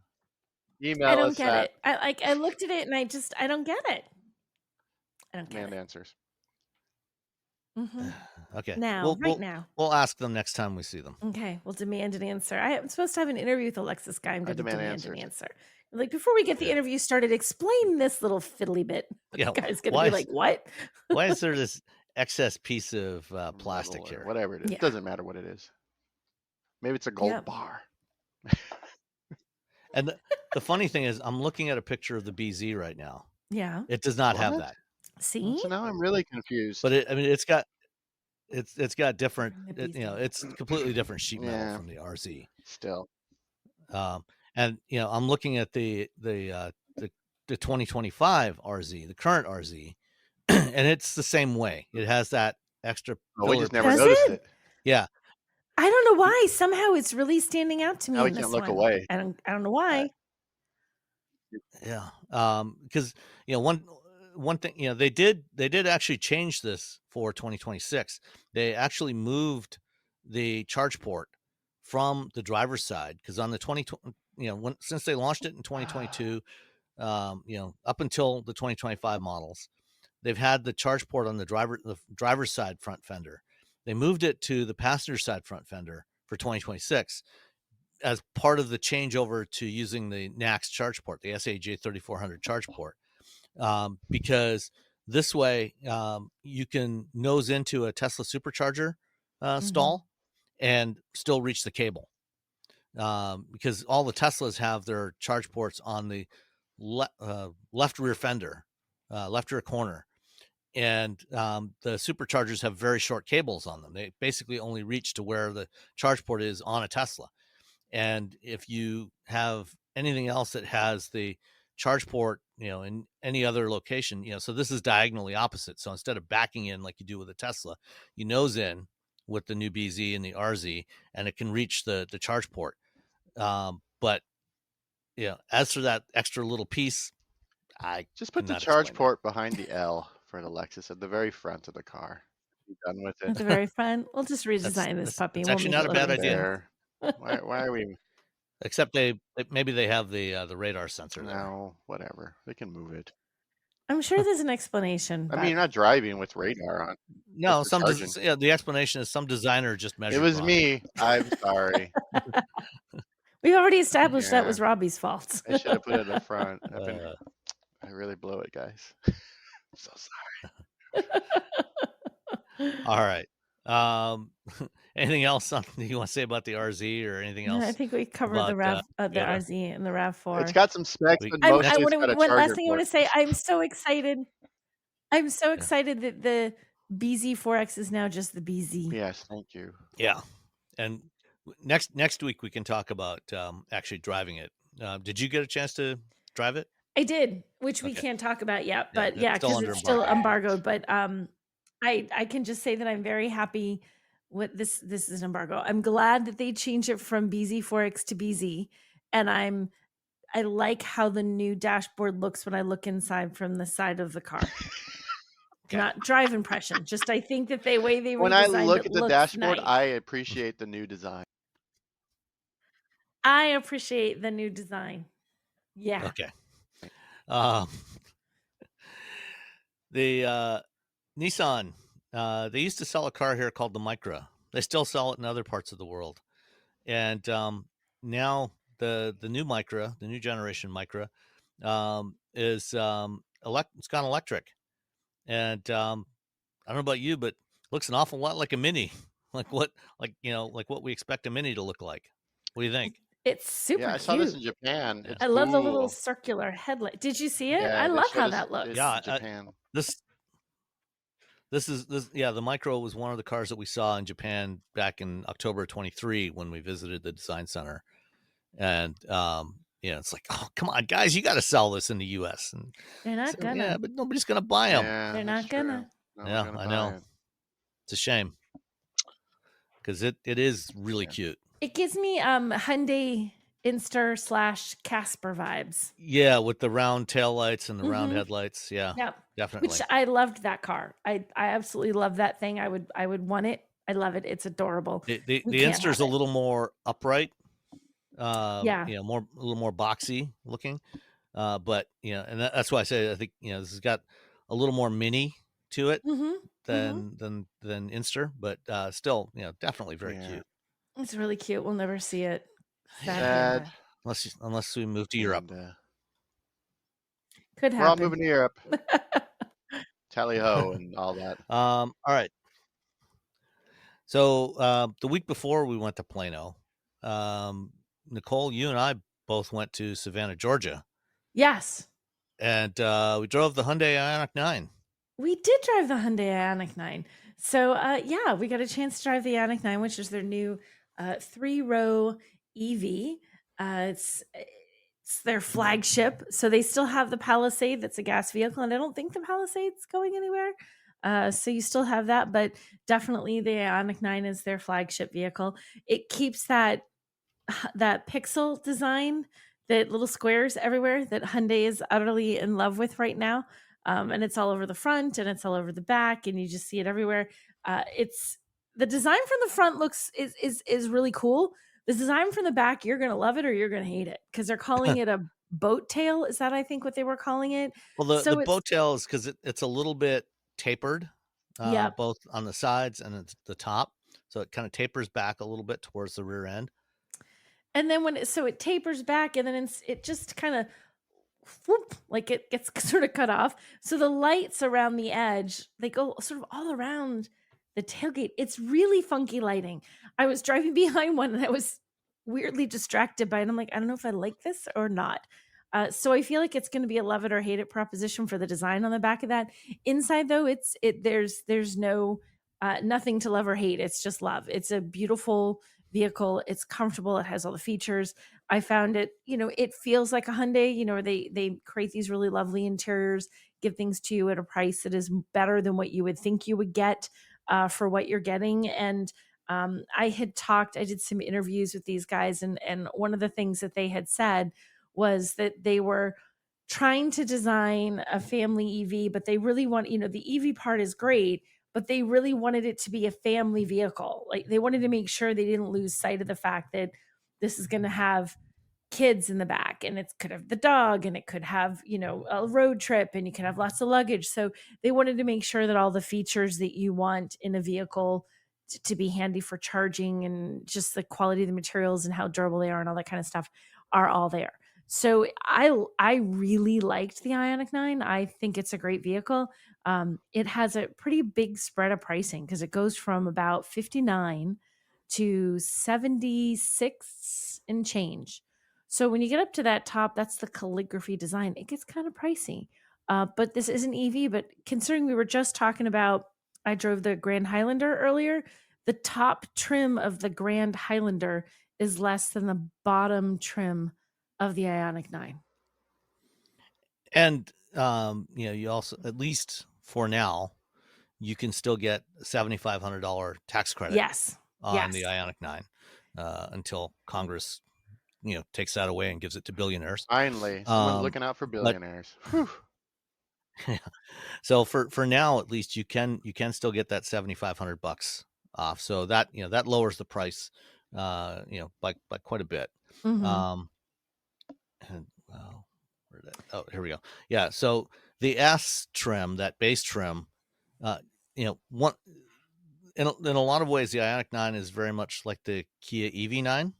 Email us. I don't get it. I looked at it and I don't get it. I don't get it. Answers. Mm-hmm. Okay. Now, we'll ask them next time we see them. Okay, we'll demand an answer. I'm supposed to have an interview with a Lexus guy. I'm going to demand an answer. Like, before we get the interview started, explain this little fiddly bit. The guy's going to be like, "What? Why is there this excess piece of plastic here? Whatever it is, it doesn't matter what it is. Maybe it's a gold bar." And the funny thing is, I'm looking at a picture of the BZ right now. Yeah, it does not have that. See? So now I'm really confused. But it's got different. It's completely different sheet metal from the RZ. Still. And I'm looking at the 2025 RZ, the current RZ, and it's the same way. It has that extra. Oh, we just never noticed it. Yeah. I don't know why. Somehow it's really standing out to me. Now we can't look away. I don't know why. Yeah. Because one thing, they did actually change this for 2026. They actually moved the charge port from the driver's side, because on the 2020, since they launched it in 2022, up until the 2025 models, they've had the charge port on the driver's side front fender. They moved it to the passenger side front fender for 2026 as part of the changeover to using the NACS charge port, the SAJ 3400 charge port, because this way you can nose into a Tesla supercharger stall and still reach the cable, because all the Teslas have their charge ports on the left rear fender, left rear corner. And the superchargers have very short cables on them. They basically only reach to where the charge port is on a Tesla. And if you have anything else that has the charge port, in any other location, so this is diagonally opposite. So instead of backing in like you do with a Tesla, you nose in with the new BZ and the RZ, and it can reach the charge port. But as for that extra little piece, I just put the charge port behind the L for the Lexus at the very front of the car. Be done with it. At the very front. We'll just redesign this puppy. It's actually not a bad idea. Why are we? Except maybe they have the radar sensor there. No, whatever. They can move it. I'm sure there's an explanation. I mean, you're not driving with radar on. No, the explanation is some designer just measured. It was me. I'm sorry. We've already established that was Robbie's fault. I should have put it in the front. I really blew it, guys. I'm so sorry. All right. Anything else you want to say about the RZ or anything else? I think we covered the RZ and the Rav4. It's got some specs, but one last thing I want to say. I'm so excited. I'm so excited that the BZ4X is now just the BZ. Yes, thank you. Yeah, and next week we can talk about actually driving it. Did you get a chance to drive it? I did, which we can't talk about yet. But because it's still embargoed. But I can just say that I'm very happy with this. This is an embargo. I'm glad that they changed it from BZ4X to BZ, and I like how the new dashboard looks when I look inside from the side of the car. Not drive impression. Just I think that when I look at the dashboard, nice. I appreciate the new design. I appreciate the new design. Yeah. Okay. The Nissan, they used to sell a car here called the Micra. They still sell it in other parts of the world. And now the new Micra, the new generation Micra, is it's gone electric. And I don't know about you, but it looks an awful lot like a Mini, like what we expect a Mini to look like. What do you think? It's super cute. I saw this in Japan. It's cool. Love the little circular headlight. Did you see it? Yeah, I love how that looks. Yeah, Japan. The Micra was one of the cars that we saw in Japan back in October 23 when we visited the design center. And it's like, oh, come on, guys, you got to sell this in the U.S. And they're not gonna. Yeah, but nobody's gonna buy them. Yeah, they're not gonna. Yeah, I know. It's a shame because it is really cute. It gives me Hyundai Inster / Casper vibes. Yeah, with the round taillights and the round headlights. Yeah, definitely. Which I loved that car. I absolutely love that thing. I would want it. I love it. It's adorable. The Inster's a little more upright. A little more boxy looking. But and that's why I say I think this has got a little more mini to it than Inster, but still definitely very cute. It's really cute. We'll never see it. Sad. Unless we move to Europe. Could happen. We're all moving to Europe. Tally ho and all that. All right. So the week before we went to Plano, Nicole, you and I both went to Savannah, Georgia. Yes. And we drove the Hyundai Ioniq 9. We did drive the Hyundai Ioniq 9. So we got a chance to drive the Ioniq 9, which is their new 3-row EV. It's their flagship. So they still have the Palisade that's a gas vehicle, and I don't think the Palisade's going anywhere. So you still have that, but definitely the Ioniq 9 is their flagship vehicle. It keeps that pixel design, that little squares everywhere that Hyundai is utterly in love with right now. And it's all over the front and it's all over the back, and you just see it everywhere. It's the design from the front is really cool. The design from the back, you're gonna love it or you're gonna hate it because they're calling it a boat tail. Is that I think what they were calling it? Well, the boat tail is because it's a little bit tapered, both on the sides and at the top, so it kind of tapers back a little bit towards the rear end. And then it tapers back, and then it just kind of whoop, like it gets sort of cut off. So the lights around the edge, they go sort of all around the tailgate. It's really funky lighting. I was driving behind one and I was weirdly distracted by it. I'm like, I don't know if I like this or not. So I feel like it's going to be a love it or hate it proposition for the design on the back of that. Inside though, there's no nothing to love or hate. It's just love. It's a beautiful vehicle. It's comfortable. It has all the features. I found it, it feels like a Hyundai. They create these really lovely interiors, give things to you at a price that is better than what you would think you would get for what you're getting. And I did some interviews with these guys, and one of the things that they had said was that they were trying to design a family EV, but they really want, the EV part is great, but they really wanted it to be a family vehicle. Like they wanted to make sure they didn't lose sight of the fact that this is going to have kids in the back, and it could have the dog, and it could have, a road trip, and you can have lots of luggage. So they wanted to make sure that all the features that you want in a vehicle to be handy for charging, and just the quality of the materials and how durable they are and all that kind of stuff are all there. So I really liked the Ioniq 9. I think it's a great vehicle. It has a pretty big spread of pricing because it goes from about 59 to 76 and change. So when you get up to that top, that's the calligraphy design. It gets kind of pricey. But this is an EV. But considering we were just talking about, I drove the Grand Highlander earlier, the top trim of the Grand Highlander is less than the bottom trim of the Ioniq 9. And you also, at least for now, you can still get $7,500 tax credit. On the Ioniq 9 until Congress, takes that away and gives it to billionaires. Finally, someone's looking out for billionaires. Yeah. So for now, at least you can still get that $7,500 off. So that that lowers the price, by quite a bit. Mm-hmm. Here we go. Yeah. So the S trim, that base trim, one. In a lot of ways, the Ioniq 9 is very much like the Kia EV9,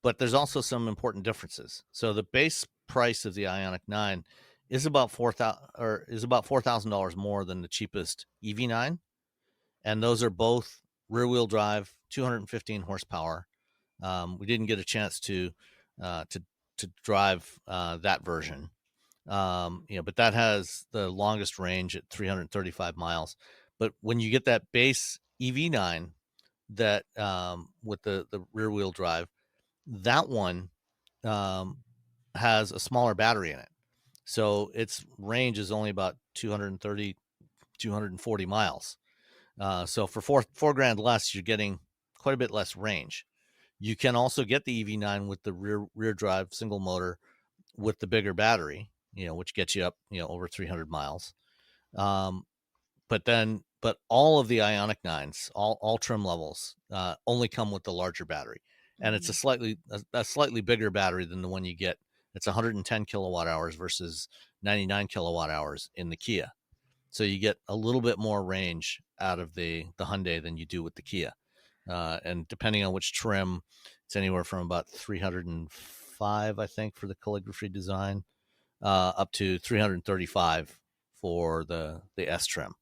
but there's also some important differences. So the base price of the Ioniq 9 is about $4,000 more than the cheapest EV9, and those are both rear-wheel drive, 215 horsepower. We didn't get a chance to drive that version, but that has the longest range at 335 miles. But when you get that base EV9 that with the rear wheel drive, that one has a smaller battery in it. So its range is only about 240 miles. So for $4,000 less, you're getting quite a bit less range. You can also get the EV9 with the rear drive single motor with the bigger battery, which gets you up, over 300 miles. But all of the Ioniq 9s, all trim levels, only come with the larger battery, and it's a slightly bigger battery than the one you get. It's 110 kilowatt hours versus 99 kilowatt hours in the Kia. So you get a little bit more range out of the Hyundai than you do with the Kia. And depending on which trim, it's anywhere from about 305, I think, for the calligraphy design, up to 335 for the S trim.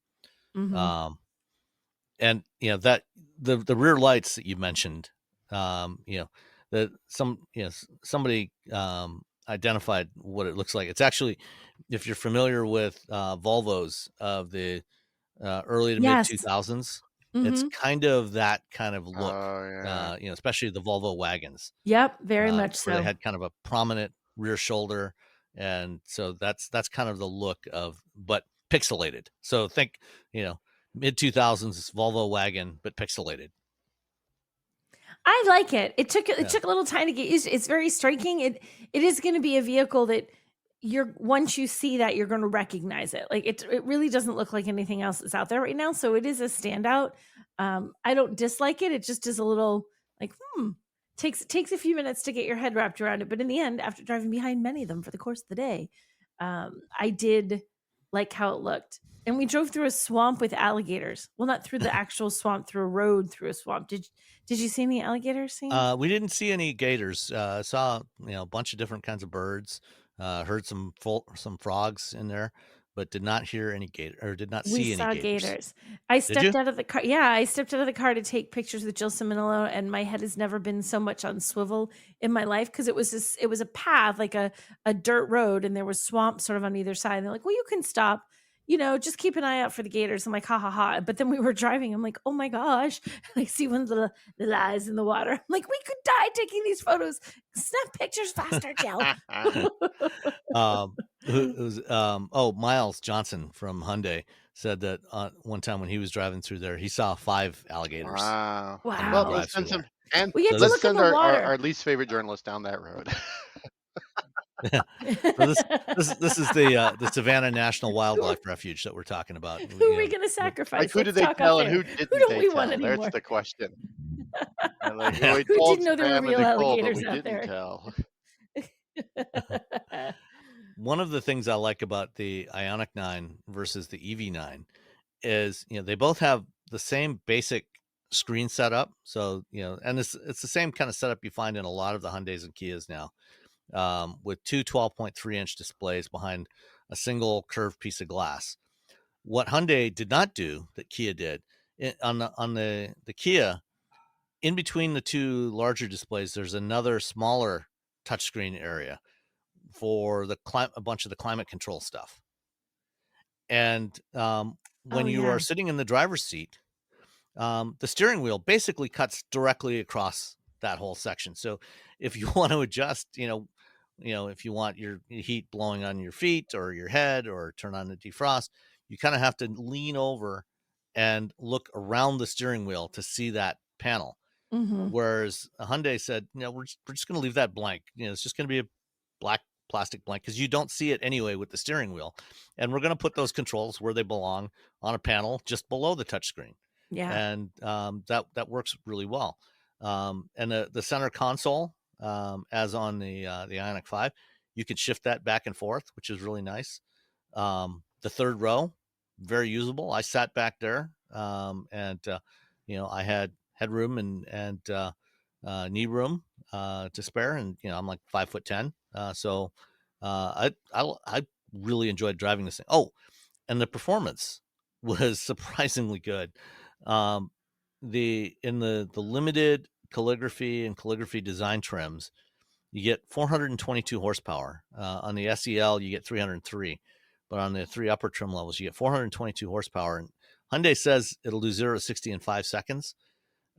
Mm-hmm. And that the rear lights that you mentioned, somebody identified what it looks like. It's actually, if you're familiar with Volvos of the early to mid 2000s, it's kind of that kind of look. Especially the Volvo wagons. Yep, very much so. Where they had kind of a prominent rear shoulder, and so that's kind of the look of, but pixelated. So think, mid 2000s Volvo wagon, but pixelated. I like it. It took a little time to get used to. It's very striking. It is going to be a vehicle that once you see that, you're going to recognize it. Like it really doesn't look like anything else that's out there right now. So it is a standout. I don't dislike it. It just is a little like, takes a few minutes to get your head wrapped around it. But in the end, after driving behind many of them for the course of the day, I did like how it looked. And we drove through a swamp with alligators. Well, not through the actual swamp, through a road through a swamp. Did you see any alligators? We didn't see any gators. Saw a bunch of different kinds of birds. Heard some frogs in there, but did not hear any gator or did not see any gators. I stepped out of the car. Yeah, I stepped out of the car to take pictures with Jill Simonillo, and my head has never been so much on swivel in my life because it was a path, like a dirt road, and there was swamp sort of on either side. And they're like, well, you can stop. Just keep an eye out for the gators. I'm like, ha ha ha. But then we were driving. I'm like, oh my gosh. I see one of the eyes in the water. I'm like, we could die taking these photos. Snap pictures faster, Jill. Miles Johnson from Hyundai said that one time when he was driving through there, he saw 5 alligators. Wow. Well, let's send some, and let's send our least favorite journalist down that road. So this is the Savannah National Wildlife Refuge that we're talking about. Who are we going to sacrifice? Like, who did they tell and who didn't they tell? That's the question. Like, we didn't know there were real alligators out there. Tell. One of the things I like about the Ioniq 9 versus the EV9 is, they both have the same basic screen setup. So, and it's the same kind of setup you find in a lot of the Hyundais and Kias now. With two 12.3-inch displays behind a single curved piece of glass. What Hyundai did not do that Kia did on the Kia, in between the two larger displays, there's another smaller touchscreen area for a bunch of the climate control stuff. And when you are sitting in the driver's seat, the steering wheel basically cuts directly across that whole section. So if you want to adjust, if you want your heat blowing on your feet or your head or turn on the defrost, you kind of have to lean over and look around the steering wheel to see that panel. Mm-hmm. Whereas Hyundai said, we're just going to leave that blank. It's just going to be a black plastic blank because you don't see it anyway with the steering wheel. And we're going to put those controls where they belong on a panel just below the touchscreen. Yeah. And that works really well. And the center console, as on the Ioniq 5, you could shift that back and forth, which is really nice. The third row, very usable. I sat back there, and I had headroom and knee room to spare, and I'm like 5'10", so I really enjoyed driving this thing. Oh, and the performance was surprisingly good. In the limited calligraphy and calligraphy design trims, you get 422 horsepower. On the SEL, you get 303, but on the 3 upper trim levels, you get 422 horsepower. And Hyundai says it'll do 0 to 60 in 5 seconds.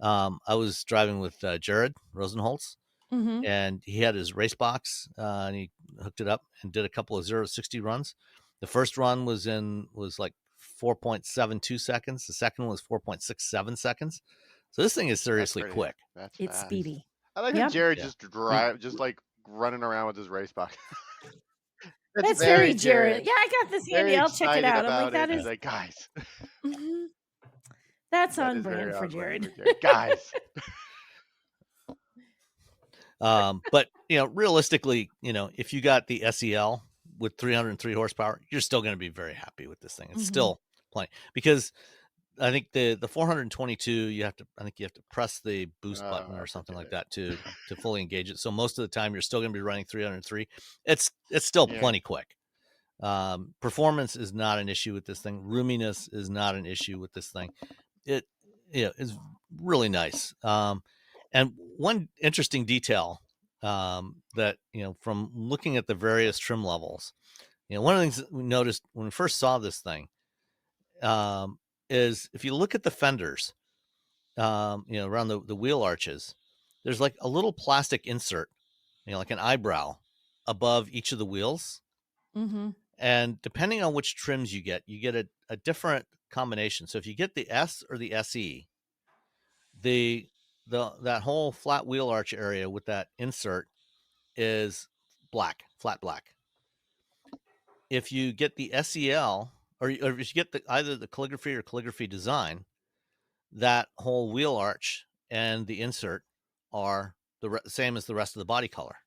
I was driving with Jared Rosenholtz, mm-hmm. and he had his race box, and he hooked it up and did a couple of 0 to 60 runs. The first run was like 4.72 seconds. The second one was 4.67 seconds. So this thing is seriously quick. It's speedy. I like how Jared just like running around with his race box. That's very Jared. Yeah, I got this handy. I'll check it out. I'm like, that is like, guys. Mm-hmm. That's on brand for Jared. Guys. But realistically, if you got the SEL with 303 horsepower, you're still going to be very happy with this thing. It's still plenty, because I think the 422, you have to press the boost button or something like that to fully engage it. So most of the time you're still going to be running 303. It's still plenty quick. Performance is not an issue with this thing. Roominess is not an issue with this thing. It is really nice. And one interesting detail that, from looking at the various trim levels, one of the things that we noticed when we first saw this thing, is if you look at the fenders, around the wheel arches, there's like a little plastic insert, like an eyebrow above each of the wheels. Mm-hmm. And depending on which trims you get a different combination. So if you get the S or the SE, that whole flat wheel arch area with that insert is black, flat black. If you get the SEL, or if you get either the calligraphy or calligraphy design, that whole wheel arch and the insert are the same as the rest of the body color.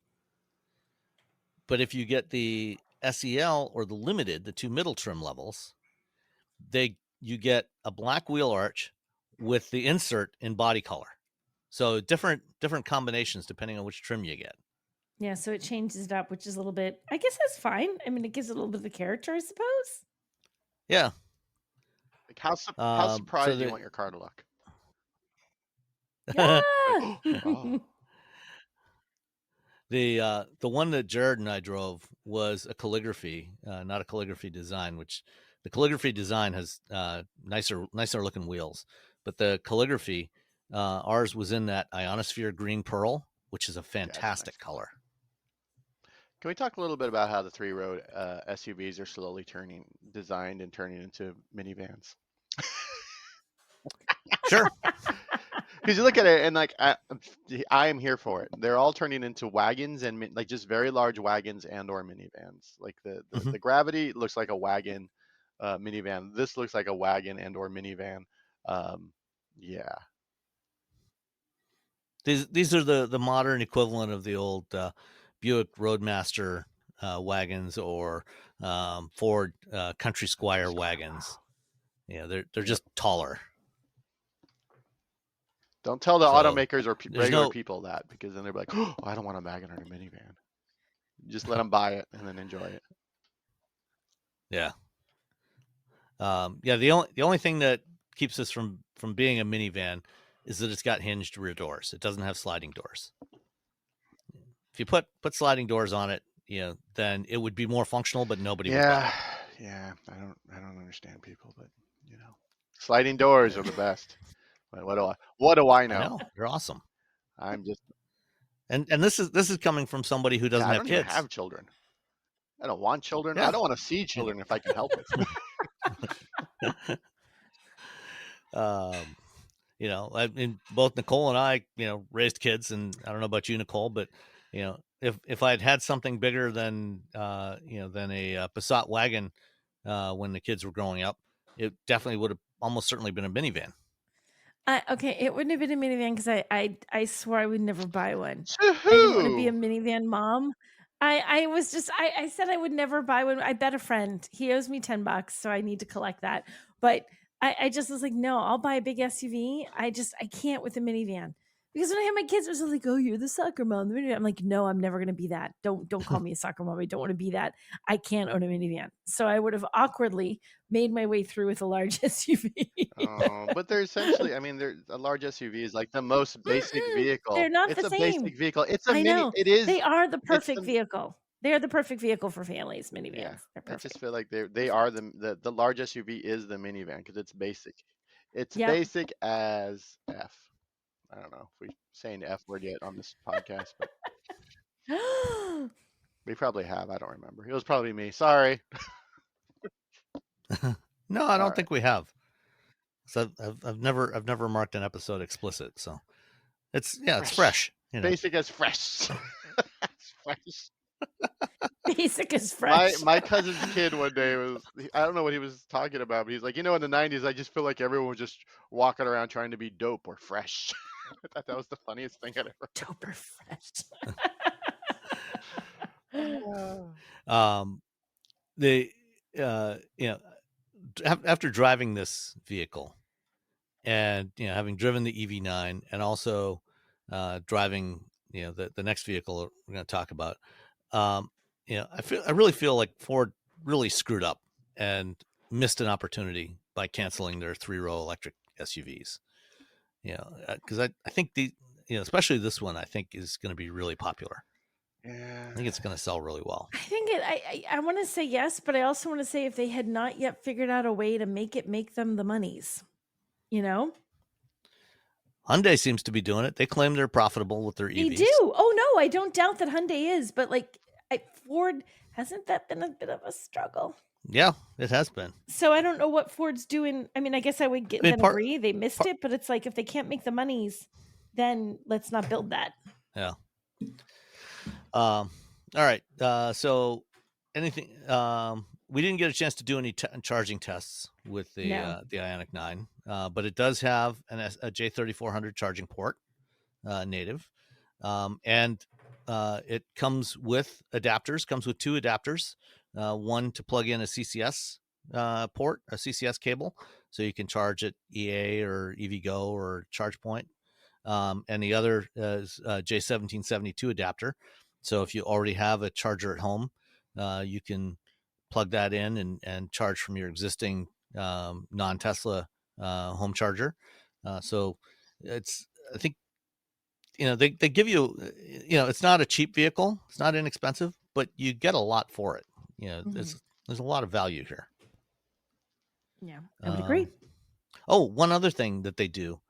But if you get the SEL or the Limited, the two middle trim levels, you get a black wheel arch with the insert in body color. So different combinations depending on which trim you get. Yeah, so it changes it up, which is a little bit, I guess that's fine. I mean, it gives it a little bit of the character, I suppose. Yeah. Like how surprised do you want your car to look? Yeah. Oh. The one that Jared and I drove was a calligraphy, not a calligraphy design, which the calligraphy design has nicer looking wheels. But the calligraphy, ours was in that ionosphere green pearl, which is a fantastic color. Can we talk a little bit about how the 3-row SUVs are slowly designed and turning into minivans? Sure. Because you look at it and like I am here for it. They're all turning into wagons and like just very large wagons and or minivans. Like the Gravity looks like a wagon minivan. This looks like a wagon and or minivan. Yeah. These are the modern equivalent of the old Buick Roadmaster wagons or Ford Country Squire wagons. Yeah, they're just taller. Don't tell the automakers or regular people that, because then they're like, oh, I don't want a wagon or a minivan. Just let them buy it and then enjoy it. Yeah. The only thing that keeps us from being a minivan is that it's got hinged rear doors. It doesn't have sliding doors. If you put sliding doors on it, then it would be more functional, but nobody would buy it. Yeah. I don't understand people, but sliding doors are the best. What do I know? I know. You're awesome. I'm just and this is coming from somebody who doesn't have kids. I don't even have children. I don't want children. Yeah. I don't want to see children if I can help it. I mean, both Nicole and I, raised kids, and I don't know about you, Nicole, but if I'd had something bigger than than a Passat wagon when the kids were growing up, it definitely would have almost certainly been a minivan. Okay, it wouldn't have been a minivan because I swore I would never buy one. I didn't want to be a minivan mom. I said I would never buy one. I bet a friend. He owes me $10, so I need to collect that. But I just was like, no, I'll buy a big SUV. I can't with a minivan. Because when I had my kids, it was like, oh, you're the soccer mom. I'm like, no, I'm never going to be that. Don't call me a soccer mom. I don't want to be that. I can't own a minivan. So I would have awkwardly made my way through with a large SUV. But they're essentially, I mean, a large SUV is like the most basic vehicle. They're not the same. Basic vehicle. It's a I mini. know. It is. They are the perfect vehicle. They are the perfect vehicle for families, minivans. Yeah, they're perfect. I just feel like they are the large SUV is the minivan because it's basic. It's basic as F. I don't know if we're saying the F word yet on this podcast, but we probably have. I don't remember. It was probably me. Sorry. No, I don't think we have. So I've never marked an episode explicit. So it's fresh. Basic as fresh. It's fresh. Basic as fresh. My cousin's kid one day I don't know what he was talking about, but he's like, in the 90s, I just feel like everyone was just walking around trying to be dope or fresh. I thought that was the funniest thing I'd ever heard. Dope or fresh. After driving this vehicle and having driven the EV9 and also driving the next vehicle we're going to talk about, I really feel like Ford really screwed up and missed an opportunity by canceling their 3-row electric SUVs. Because I think especially this one, I think is going to be really popular. Yeah. I think it's going to sell really well. I think I want to say yes, but I also want to say if they had not yet figured out a way to make them the monies, Hyundai seems to be doing it. They claim they're profitable with their EVs. They do. Oh no, I don't doubt that Hyundai is, but Ford, hasn't that been a bit of a struggle? Yeah, it has been. So I don't know what Ford's doing. I mean, I guess I would agree they missed it, but it's like if they can't make the monies, then let's not build that. Yeah. All right. So anything we didn't get a chance to do any charging tests with the Ioniq 9, but it does have a J3400 charging port, native, and it comes with adapters. Comes with two adapters, one to plug in a CCS port, a CCS cable, so you can charge at EA or EVgo or ChargePoint, and the other is a J1772 adapter. So if you already have a charger at home, you can plug that in and charge from your existing non-Tesla home charger. So it's, I think, they give you, it's not a cheap vehicle. It's not inexpensive, but you get a lot for it. There's a lot of value here. Yeah, I would agree. Oh, one other thing that they do,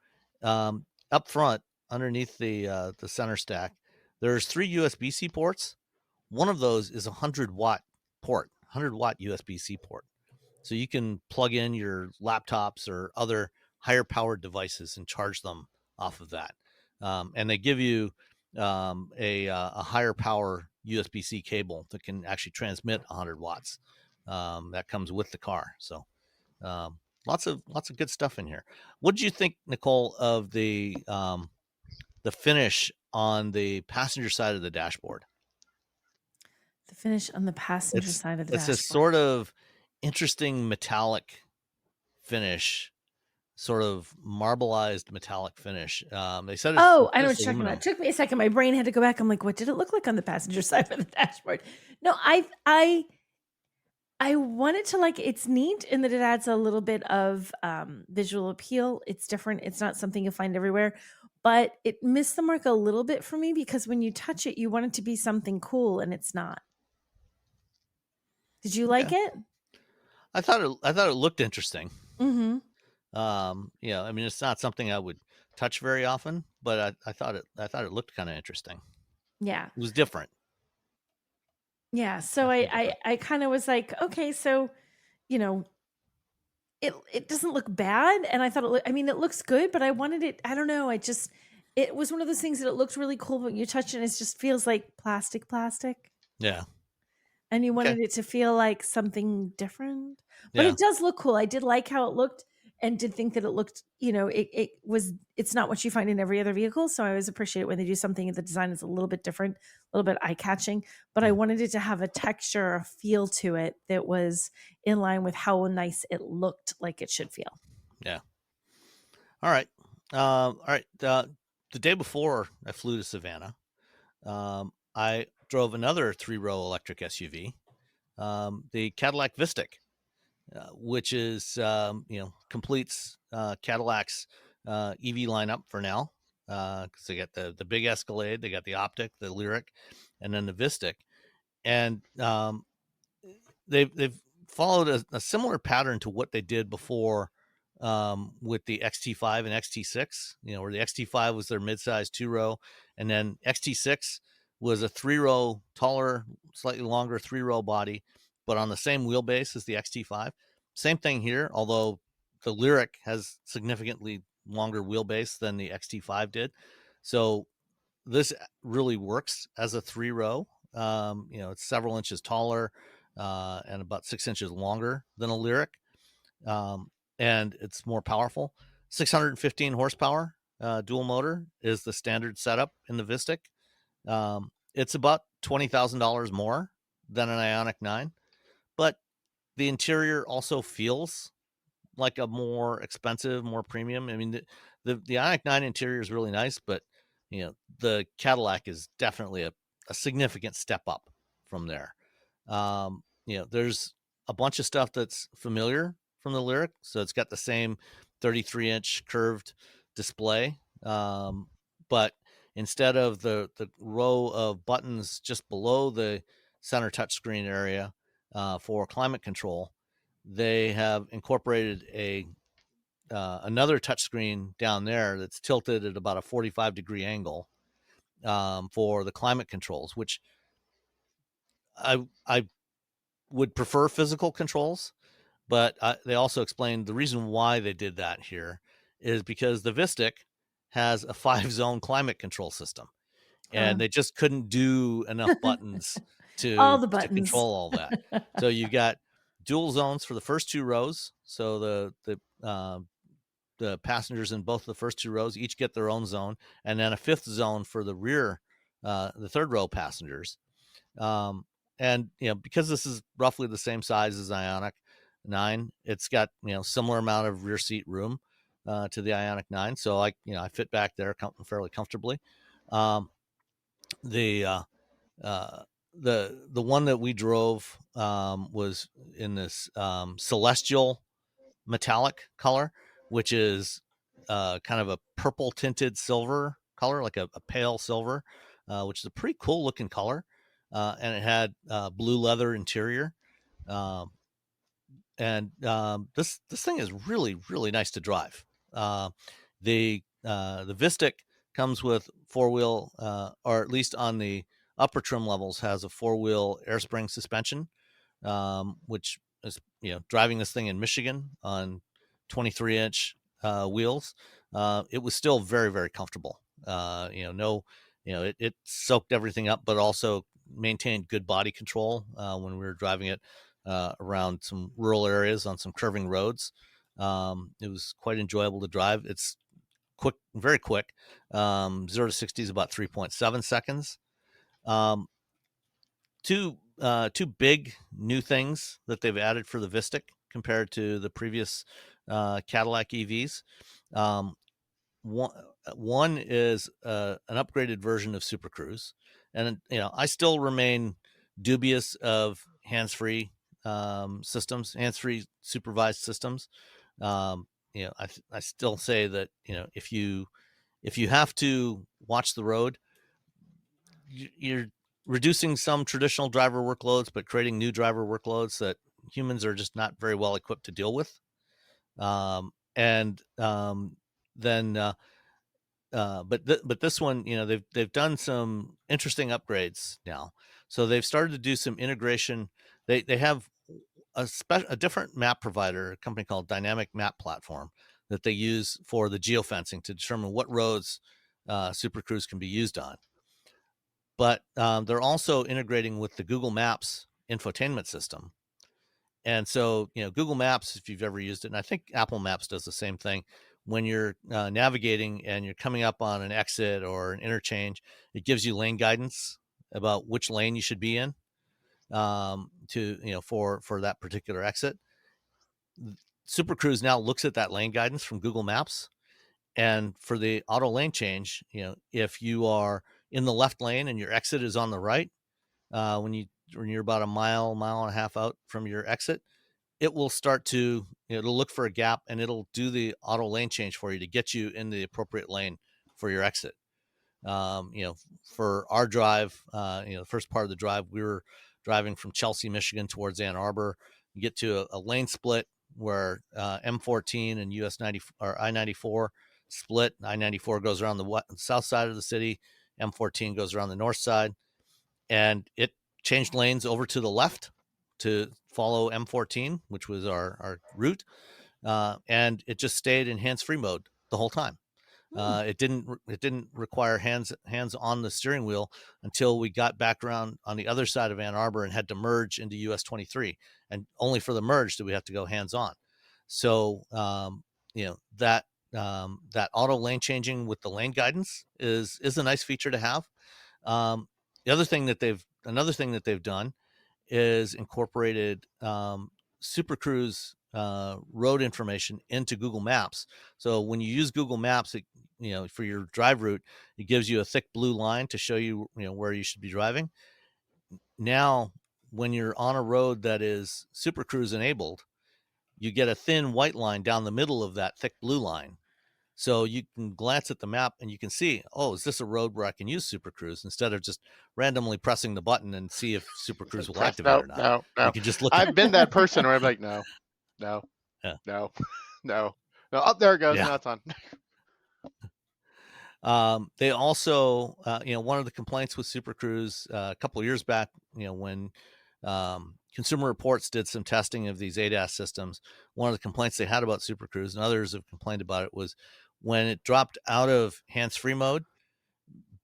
up front, underneath the center stack, there's 3 USB-C ports. One of those is a 100-watt port, 100-watt USB-C port. So you can plug in your laptops or other higher-powered devices and charge them off of that. And they give you a higher power USB-C cable that can actually transmit 100 watts. That comes with the car. So lots of good stuff in here. What did you think, Nicole, of the finish on the passenger side of the dashboard? The finish on the passenger side of the dashboard. It's a sort of interesting metallic finish, sort of marbleized metallic finish. They said it's, I know what you're talking about. It took me a second. My brain had to go back. I'm like, what did it look like on the passenger side of the dashboard? No, I wanted to, like, it's neat in that it adds a little bit of visual appeal. It's different. It's not something you'll find everywhere, but it missed the mark a little bit for me because when you touch it, you want it to be something cool, and it's not. Did you like it? I thought it looked interesting. Mm-hmm. I mean, it's not something I would touch very often, but I thought it looked kind of interesting. Yeah, it was different. Yeah, so I kind of was like, okay, so it doesn't look bad, and I thought it looks good, but I wanted it. I don't know. It was one of those things that it looked really cool, but you touch it, and it just feels like plastic. Yeah. And you wanted it to feel like something different, but it does look cool. I did like how it looked, and did think that it looked, it's not what you find in every other vehicle. So I always appreciate when they do something, the design is a little bit different, a little bit eye catching, but I wanted it to have a texture, a feel to it that was in line with how nice it looked like it should feel. Yeah. All right. The day before I flew to Savannah, I drove another 3-row electric SUV, the Cadillac Vistiq, which is, completes Cadillac's EV lineup for now, because they got the big Escalade, they got the Optic, the Lyriq, and then the Vistiq. And they've followed a similar pattern to what they did before with the XT5 and XT6, where the XT5 was their midsize 2-row, and then XT6 was a 3-row, taller, slightly longer 3-row body, but on the same wheelbase as the XT5. Same thing here, although the Lyriq has significantly longer wheelbase than the XT5 did. So this really works as a 3-row. It's several inches taller and about 6 inches longer than a Lyriq. And it's more powerful. 615 horsepower, dual motor is the standard setup in the Vistiq. It's about $20,000 more than an Ioniq 9, but the interior also feels like a more expensive, more premium. I mean, the Ioniq 9 interior is really nice, but the Cadillac is definitely a significant step up from there. There's a bunch of stuff that's familiar from the Lyriq, so it's got the same 33-inch curved display, but instead of the row of buttons just below the center touchscreen area for climate control, they have incorporated another touchscreen down there that's tilted at about a 45-degree angle for the climate controls, which I would prefer physical controls, but they also explained the reason why they did that here is because the Vistiq has a 5-zone climate control system, and they just couldn't do enough buttons to all the buttons to control all that. So you got dual zones for the first 2 rows. So the passengers in both the first 2 rows each get their own zone, and then a 5th zone for the rear, the 3rd row passengers. And because this is roughly the same size as Ioniq 9, it's got similar amount of rear seat room to the Ioniq 9, so I fit back there fairly comfortably. The one that we drove was in this celestial metallic color, which is kind of a purple tinted silver color, like a pale silver, which is a pretty cool looking color. And it had blue leather interior. This thing is really, really nice to drive. The Vistiq comes with 4-wheel, or at least on the upper trim levels, has a 4-wheel air spring suspension, which is driving this thing in Michigan on 23-inch wheels. It was still very, very comfortable. It soaked everything up, but also maintained good body control when we were driving it around some rural areas on some curving roads. It was quite enjoyable to drive. It's quick, very quick. 0 to 60 is about 3.7 seconds. Two big new things that they've added for the Vistiq compared to the previous Cadillac EVs. One is an upgraded version of Super Cruise, and I still remain dubious of hands-free systems, hands-free supervised systems. I still say that if you have to watch the road, you're reducing some traditional driver workloads, but creating new driver workloads that humans are just not very well equipped to deal with. But this one, they've done some interesting upgrades now. So they've started to do some integration. They have a different map provider, a company called Dynamic Map Platform, that they use for the geofencing to determine what roads Super Cruise can be used on. But they're also integrating with the Google Maps infotainment system. And so, Google Maps, if you've ever used it, and I think Apple Maps does the same thing, when you're navigating and you're coming up on an exit or an interchange, it gives you lane guidance about which lane you should be in for that particular exit. Super Cruise now looks at that lane guidance from Google Maps, and for the auto lane change, if you are in the left lane and your exit is on the right, when you're about a mile and a half out from your exit, it will start to it'll look for a gap and it'll do the auto lane change for you to get you in the appropriate lane for your exit. For our drive, the first part of the drive, we were driving from Chelsea, Michigan towards Ann Arbor. You get to a lane split where M14 and US 90 or I-94 split. I-94 goes around the south side of the city. M14 goes around the north side, and it changed lanes over to the left to follow M14, which was our route, and it just stayed in hands-free mode the whole time. It didn't require hands on the steering wheel until we got back around on the other side of Ann Arbor and had to merge into US 23, and only for the merge did we have to go hands on. So that auto lane changing with the lane guidance is a nice feature to have. Another thing that they've done is incorporated Super Cruise road information into Google Maps. So when you use Google Maps, for your drive route, it gives you a thick blue line to show you, where you should be driving. Now, when you're on a road that is Super Cruise enabled, you get a thin white line down the middle of that thick blue line. So you can glance at the map and you can see, is this a road where I can use Super Cruise, instead of just randomly pressing the button and see if Super Cruise will activate or not. No. You can just look. I've been that person where I'm like, no. Yeah. No. Oh, there it goes. Yeah. Now it's on. They also, one of the complaints with Super Cruise a couple of years back, when Consumer Reports did some testing of these ADAS systems, one of the complaints they had about Super Cruise, and others have complained about it, was when it dropped out of hands-free mode,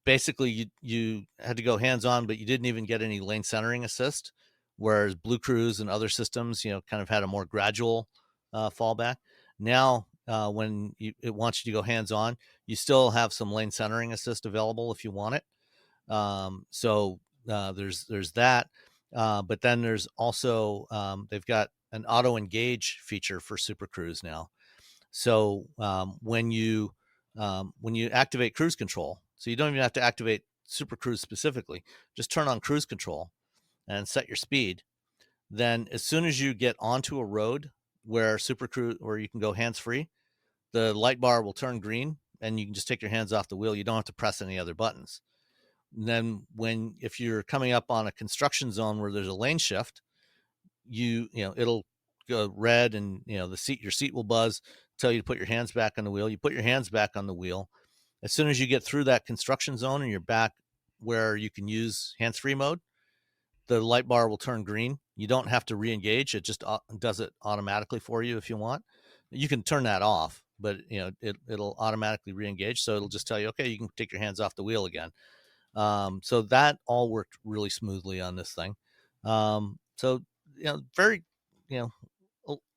basically you had to go hands-on, but you didn't even get any lane centering assist, whereas Blue Cruise and other systems, kind of had a more gradual fallback. Now, when it wants you to go hands-on, you still have some lane centering assist available if you want it. So there's that. But then there's also they've got an auto engage feature for Super Cruise now. So when you activate cruise control, so you don't even have to activate Super Cruise specifically, just turn on cruise control and set your speed. Then as soon as you get onto a road where Super Cruise, where you can go hands-free, the light bar will turn green and you can just take your hands off the wheel. You don't have to press any other buttons. And then if you're coming up on a construction zone where there's a lane shift, it'll go red and your seat will buzz, tell you to put your hands back on the wheel. You put your hands back on the wheel. As soon as you get through that construction zone and you're back where you can use hands-free mode, the light bar will turn green. You don't have to re-engage. It just does it automatically for you if you want. You can turn that off, but it'll automatically re-engage. So it'll just tell you, okay, you can take your hands off the wheel again. So that all worked really smoothly on this thing. So very, a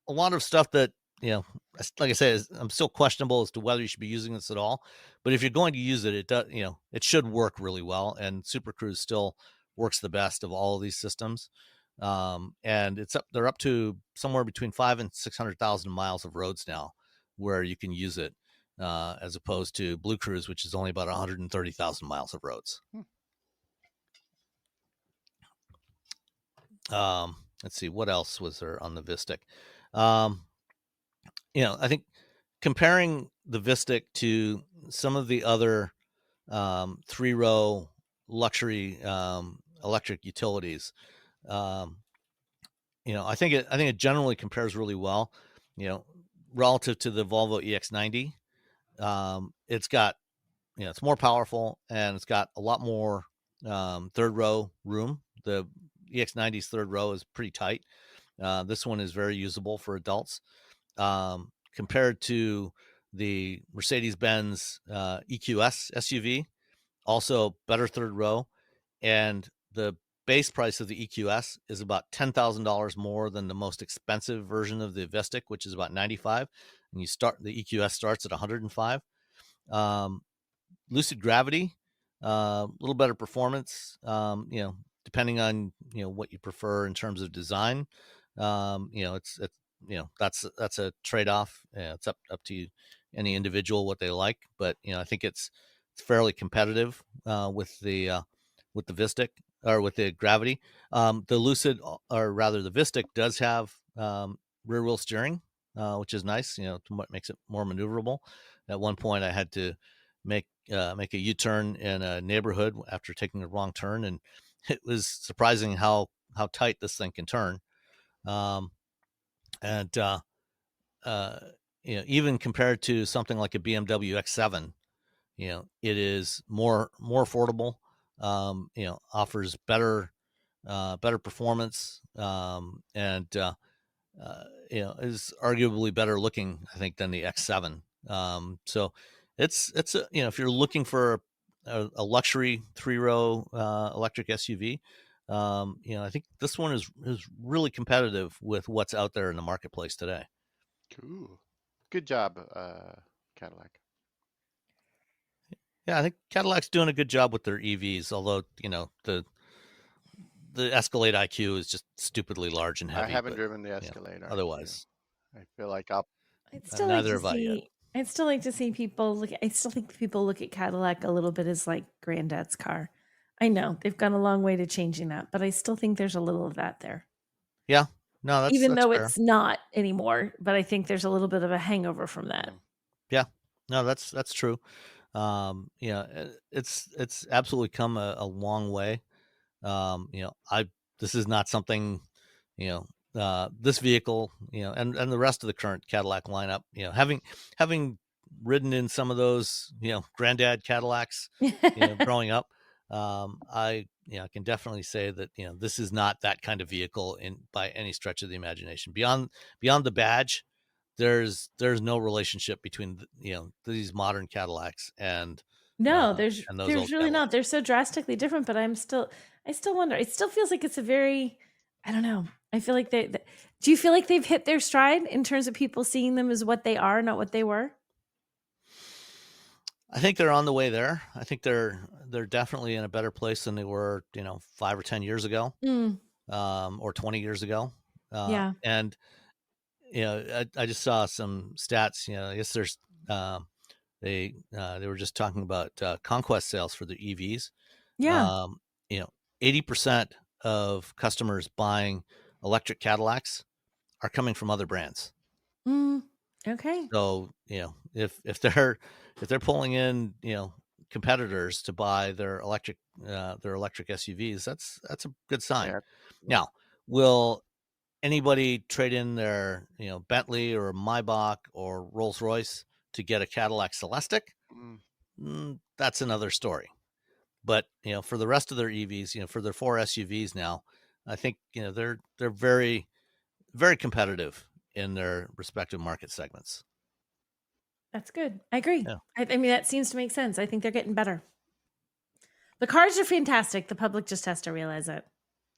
lot of stuff that, like I said, I'm still questionable as to whether you should be using this at all. But if you're going to use it, it does, it should work really well. And Super Cruise still works the best of all of these systems. And they're up to somewhere between 500,000 and 600,000 miles of roads now where you can use it, as opposed to Blue Cruise, which is only about 130,000 miles of roads. Let's see, what else was there on the Vistiq? I think comparing the Vistiq to some of the other 3-row luxury electric utilities, I think it generally compares really well, relative to the Volvo EX90. It's got, it's more powerful and it's got a lot more third row room. The EX90's third row is pretty tight. This one is very usable for adults. Compared to the Mercedes-Benz EQS SUV, also better third row, and the base price of the EQS is about $10,000 more than the most expensive version of the Vistiq, which is about $95,000, and the EQS starts at $105,000. Lucid Gravity, a little better performance, depending on what you prefer in terms of design. It's that's a trade-off. It's up to any individual what they like, but I think it's fairly competitive with the Vistiq or with the Gravity. The Lucid, or rather the Vistiq, does have rear wheel steering, which is nice. What makes it more maneuverable. At one point, I had to make a U-turn in a neighborhood after taking a wrong turn, and it was surprising how tight this thing can turn. Even compared to something like a BMW X7, it is more affordable. Offers better performance, and is arguably better looking, I think, than the X7. So it's if you're looking for a luxury 3-row electric SUV, I think this one is really competitive with what's out there in the marketplace today. Cool. Good job, Cadillac. Yeah, I think Cadillac's doing a good job with their EVs, although, the Escalade IQ is just stupidly large and heavy. I haven't driven the Escalade. Otherwise, I feel like I'd still like to see people look. I still think people look at Cadillac a little bit as like granddad's car. I know they've gone a long way to changing that, but I still think there's a little of that there. Yeah, no, that's even though fair. It's not anymore. But I think there's a little bit of a hangover from that. Yeah, no, that's true. It's absolutely come a long way. This is not something, this vehicle, and the rest of the current Cadillac lineup, having ridden in some of those, granddad Cadillacs, growing up, I can definitely say that, this is not that kind of vehicle by any stretch of the imagination. Beyond the badge, there's no relationship between, these modern Cadillacs and there's really not. They're so drastically different, but I still wonder. It still feels like it's a very I don't know. I feel like do you feel like they've hit their stride in terms of people seeing them as what they are, not what they were? I think they're on the way there. I think they're definitely in a better place than they were, 5 or 10 years ago, or 20 years ago. Yeah. And I just saw some stats. I guess there's they were just talking about conquest sales for the EVs. Yeah. 80% of customers buying electric Cadillacs are coming from other brands. Okay. So, if they're pulling in, competitors to buy their electric SUVs, that's a good sign. Yeah. Now, will anybody trade in their, Bentley or Maybach or Rolls-Royce to get a Cadillac Celestiq? That's another story. But, for the rest of their EVs, for their 4 SUVs now, I think, they're very, very competitive in their respective market segments. That's good. I agree. Yeah. I mean, that seems to make sense. I think they're getting better. The cars are fantastic. The public just has to realize it.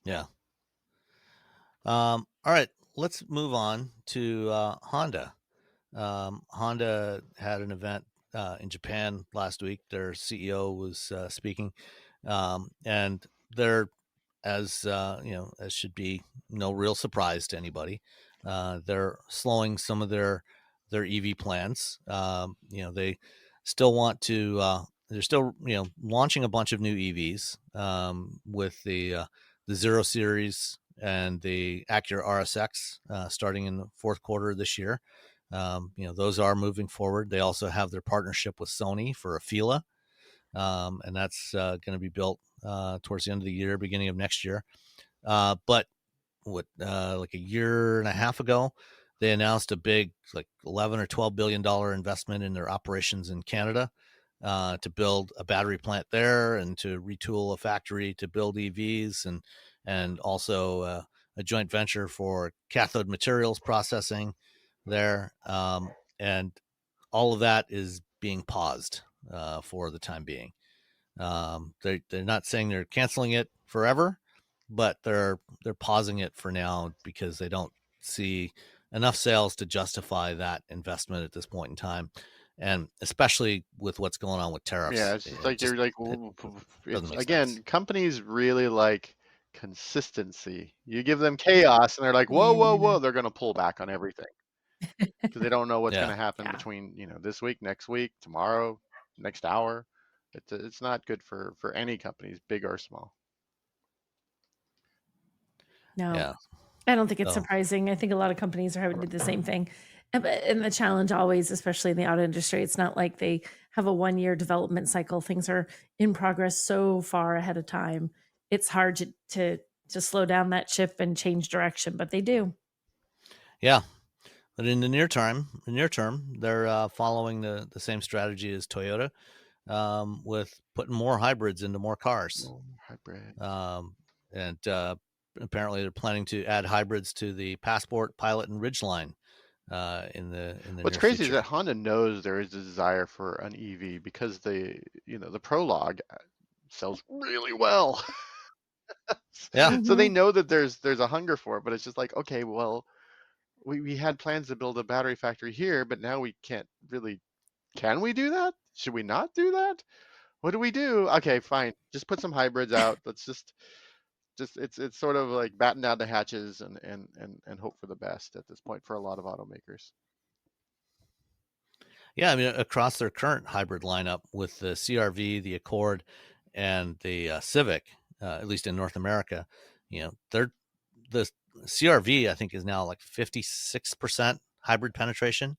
Yeah. All right. Let's move on to Honda. Honda had an event in Japan last week. Their CEO was speaking, and they're, as as should be no real surprise to anybody, they're slowing some of their EV plans. They still want to. They're still launching a bunch of new EVs with the 0 Series and the Acura RSX starting in the fourth quarter of this year. Those are moving forward. They also have their partnership with Sony for a Fila, and that's going to be built towards the end of the year, beginning of next year. But like a year and a half ago, they announced a big, like $11 or $12 billion investment in their operations in Canada to build a battery plant there and to retool a factory to build EVs, and also a joint venture for cathode materials processing there. And all of that is being paused for the time being. They're not saying they're canceling it forever, but they're pausing it for now because they don't see enough sales to justify that investment at this point in time, and especially with what's going on with tariffs. Yeah, it's like you're like, it's, again, companies really like consistency. You give them chaos, and they're like, whoa, whoa, whoa, they're going to pull back on everything because they don't know what's going to happen between this week, next week, tomorrow, next hour. It's not good for any companies, big or small. No. Yeah. I don't think it's surprising. I think a lot of companies are having to do the same thing. And the challenge always, especially in the auto industry, it's not like they have a 1-year development cycle. Things are in progress so far ahead of time. It's hard to slow down that ship and change direction, but they do. Yeah. But in the near term, they're following the same strategy as Toyota, with putting more hybrids into more cars. And apparently they're planning to add hybrids to the Passport, Pilot, and Ridgeline in the What's near crazy future. is that Honda knows there is a desire for an EV because the Prologue sells really well. Yeah. So they know that there's a hunger for it, but it's just like, okay, well, we had plans to build a battery factory here, but now we can't really. Can we do that? Should we not do that? What do we do? Okay, fine. Just put some hybrids out. Let's just it's sort of like batten down the hatches and hope for the best at this point for a lot of automakers. Yeah, I mean, across their current hybrid lineup with the CR-V, the Accord, and the Civic, at least in North America, the CR-V, I think, is now like 56% hybrid penetration.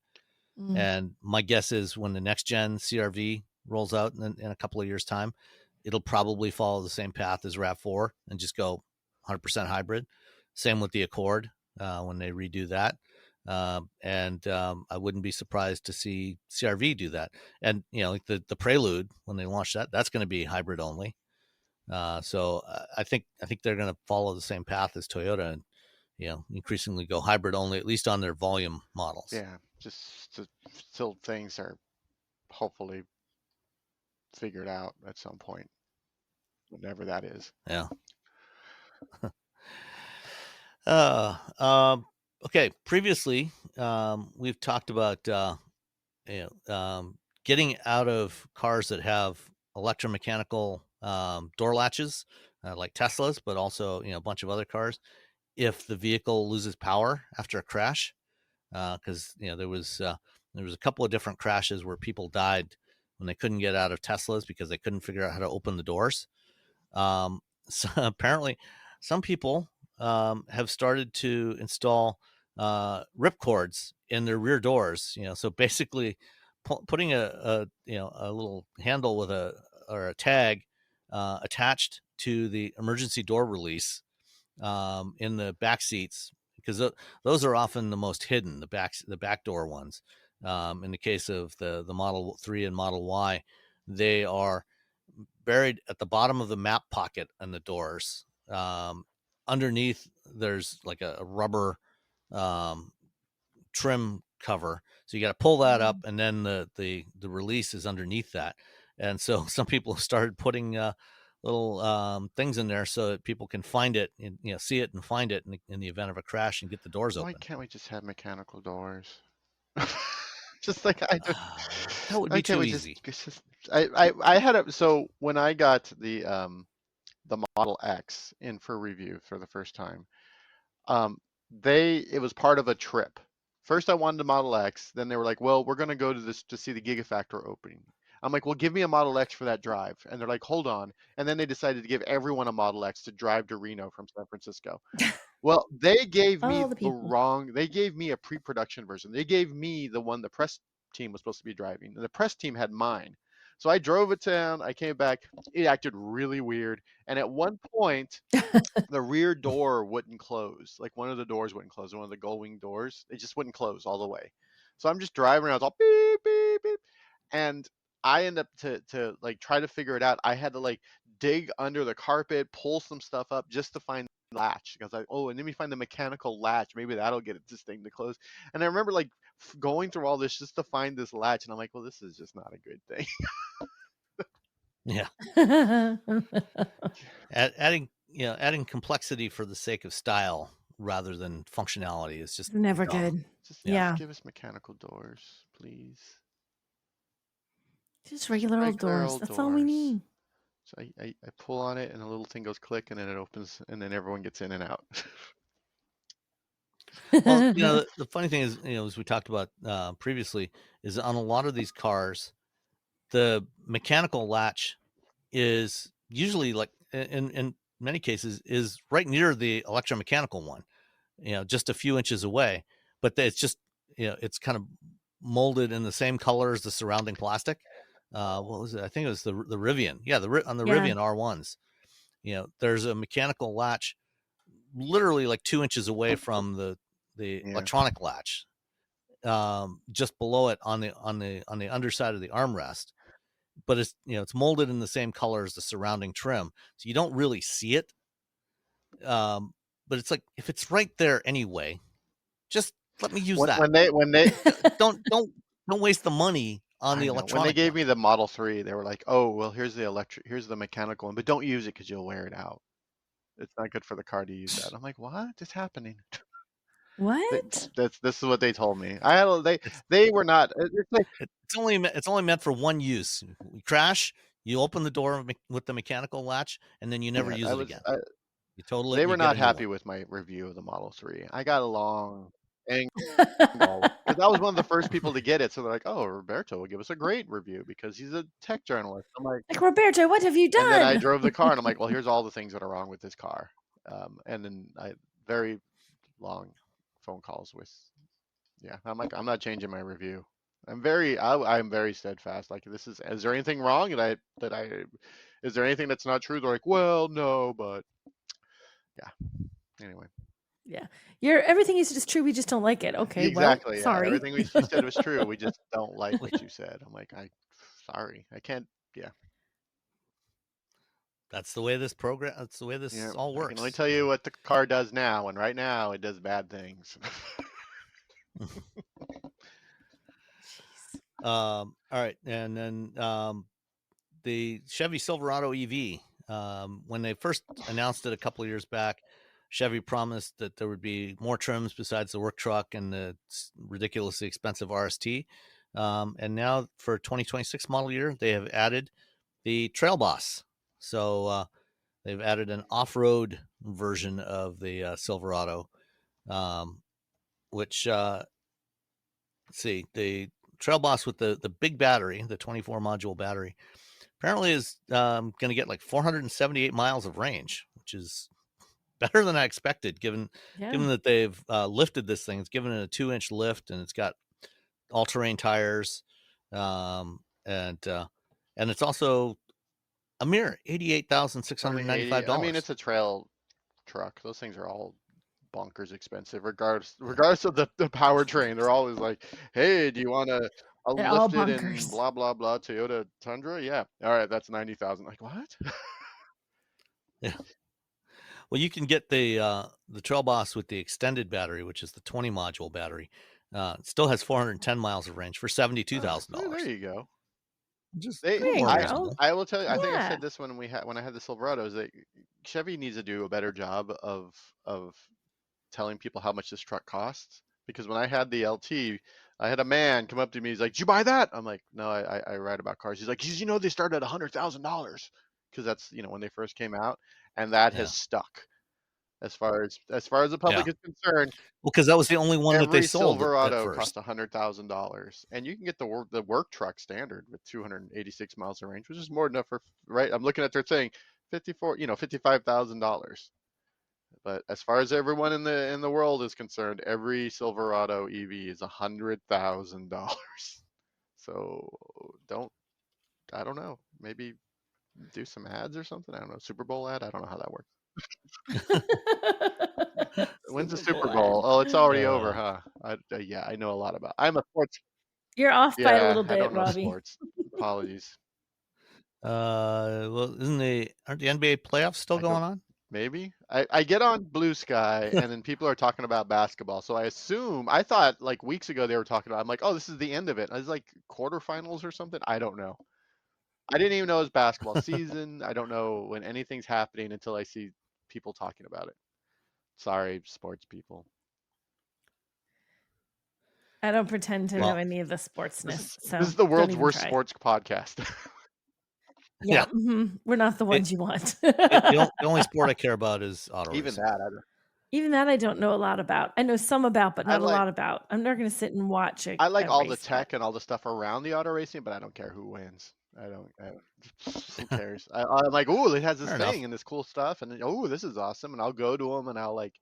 And my guess is when the next gen CR-V rolls out in a couple of years' time, it'll probably follow the same path as RAV4 and just go 100% hybrid. Same with the Accord when they redo that. And I wouldn't be surprised to see CR-V do that. And, like the Prelude, when they launch that, that's going to be hybrid only. So I think they're going to follow the same path as Toyota and, increasingly go hybrid only, at least on their volume models. Yeah, just till things are hopefully figured out at some point, whenever that is. Yeah. Okay. Previously, we've talked about getting out of cars that have electromechanical door latches, like Teslas, but also a bunch of other cars. If the vehicle loses power after a crash, because there was a couple of different crashes where people died when they couldn't get out of Teslas because they couldn't figure out how to open the doors. So apparently, some people have started to install ripcords in their rear doors. So basically, putting a little handle with a tag attached to the emergency door release in the back seats, because those are often the most hidden, the back door ones. In the case of the Model 3 and Model Y, they are buried at the bottom of the map pocket on the doors. Underneath, there's like a rubber trim cover, so you got to pull that up, and then the release is underneath that. And so some people have started putting little things in there so that people can find it and see it and find it in the event of a crash and get the doors open. Why can't we just have mechanical doors? Just like I do. That would be too easy. I had a, so when I got the Model X in for review for the first time, it was part of a trip. First I wanted a Model X, then they were like, well, we're gonna go to see the Gigafactory opening. I'm like, well, give me a Model X for that drive. And they're like, hold on. And then they decided to give everyone a Model X to drive to Reno from San Francisco. Well, they gave me they gave me a pre-production version. They gave me the one the press team was supposed to be driving. And the press team had mine. So I drove it down, I came back, it acted really weird. And at one point, the rear door wouldn't close. Like one of the doors wouldn't close, one of the gull-wing doors. It just wouldn't close all the way. So I'm just driving around, I was all beep, beep, beep. And I end up to like try to figure it out. I had to like dig under the carpet, pull some stuff up just to find the latch. Because and let me find the mechanical latch. Maybe that'll get this thing to close. And I remember like going through all this just to find this latch. And I'm like, well, this is just not a good thing. Yeah. Adding complexity for the sake of style rather than functionality is just never good. Just give us mechanical doors, please. Just regular old doors. That's all we need. So I pull on it and a little thing goes click and then it opens and then everyone gets in and out. Well, the funny thing is, as we talked about previously, is on a lot of these cars, the mechanical latch is usually like in many cases is right near the electromechanical one, just a few inches away, but it's just, it's kind of molded in the same color as the surrounding plastic. What was it? I think it was the Rivian. Yeah. On the Rivian R1s, there's a mechanical latch literally like 2 inches away from the electronic latch, just below it on the underside of the armrest. But it's it's molded in the same color as the surrounding trim, so you don't really see it. But it's like, if it's right there anyway, just let me use that. When they don't waste the money on the electronic. When they gave me the Model 3, they were like, oh, well, here's the mechanical one, but don't use it because you'll wear it out. It's not good for the car to use that. I'm like, what is happening? What? This is what they told me. They were not. It's only meant for one use. You crash, you open the door with the mechanical latch, and then you never use it again. They were not happy with my review of the Model 3. I got along because I was one of the first people to get it. So they're like, oh, Roberto will give us a great review because he's a tech journalist. I'm like Roberto, what have you done? And then I drove the car and I'm like, well, here's all the things that are wrong with this car. And then very long phone calls with, I'm like, I'm not changing my review. I'm very steadfast. Like, is there anything wrong? Is there anything that's not true? They're like, well, no, but anyway. Yeah, everything is just true. We just don't like it. Okay, exactly. Well, sorry. Everything you said was true. We just don't like what you said. I'm like, sorry, I can't. Yeah. That's the way this program. That's the way this all works. I can only tell you what the car does now, and right now it does bad things. All right, and then the Chevy Silverado EV. When they first announced it a couple of years back, Chevy promised that there would be more trims besides the work truck and the ridiculously expensive RST. And now for 2026 model year, they have added the Trail Boss. So they've added an off-road version of the Silverado, which let's see, the Trail Boss with the big battery, the 24 module battery, apparently is going to get like 478 miles of range, which is better than I expected, given that they've lifted this thing. It's given it a 2-inch lift, and it's got all-terrain tires, and it's also a mere $88,695. I mean, it's a trail truck. Those things are all bonkers expensive, regardless of the powertrain. They're always like, hey, do you want a lifted and blah blah blah Toyota Tundra? Yeah, all right, that's 90,000. Like, what? Yeah. Well, you can get the Trail Boss with the extended battery, which is the 20 module battery. It still has 410 miles of range for $72,000. There you go. Just I will tell you. I think I said this when I had the Silverado, is that Chevy needs to do a better job of telling people how much this truck costs. Because when I had the LT, I had a man come up to me. He's like, "Did you buy that?" I'm like, "No, I write about cars." He's like, "You know, they start at $100,000 because that's when they first came out, and that has stuck." As far as the public is concerned, well, because that was the only one that they sold. Silverado cost $100,000, and you can get the work truck standard with 286 miles of range, which is more than enough for I'm looking at their thing, $55,000. But as far as everyone in the world is concerned, every Silverado EV is $100,000. So I don't know, maybe do some ads or something. I don't know, Super Bowl ad. I don't know how that works. When's the Super Bowl? Oh, it's already over, huh? Yeah, I know a lot about. I'm a sports. You're off by a little bit, I don't know Robbie. sports. Apologies. Well, aren't the NBA playoffs still going on? Maybe. I get on Blue Sky and then people are talking about basketball. So I thought like weeks ago they were talking about, I'm like, oh, this is the end of it. I was like quarterfinals or something. I don't know. I didn't even know it was basketball season. I don't know when anything's happening until I see people talking about it. Sorry, sports people. I don't pretend to know any of the sportsness. This is the world's worst sports podcast. Yeah. Mm-hmm. We're not the ones you want. The only sport I care about is auto Even racing. Even that I don't know a lot about. I know some about, but not a lot about. I'm not going to sit and watch it. I like all the tech and all the stuff around the auto racing, but I don't care who wins. I don't who cares? I'm like, oh, it has this thing and this cool stuff, and oh, this is awesome, and I'll go to them, and I'll like,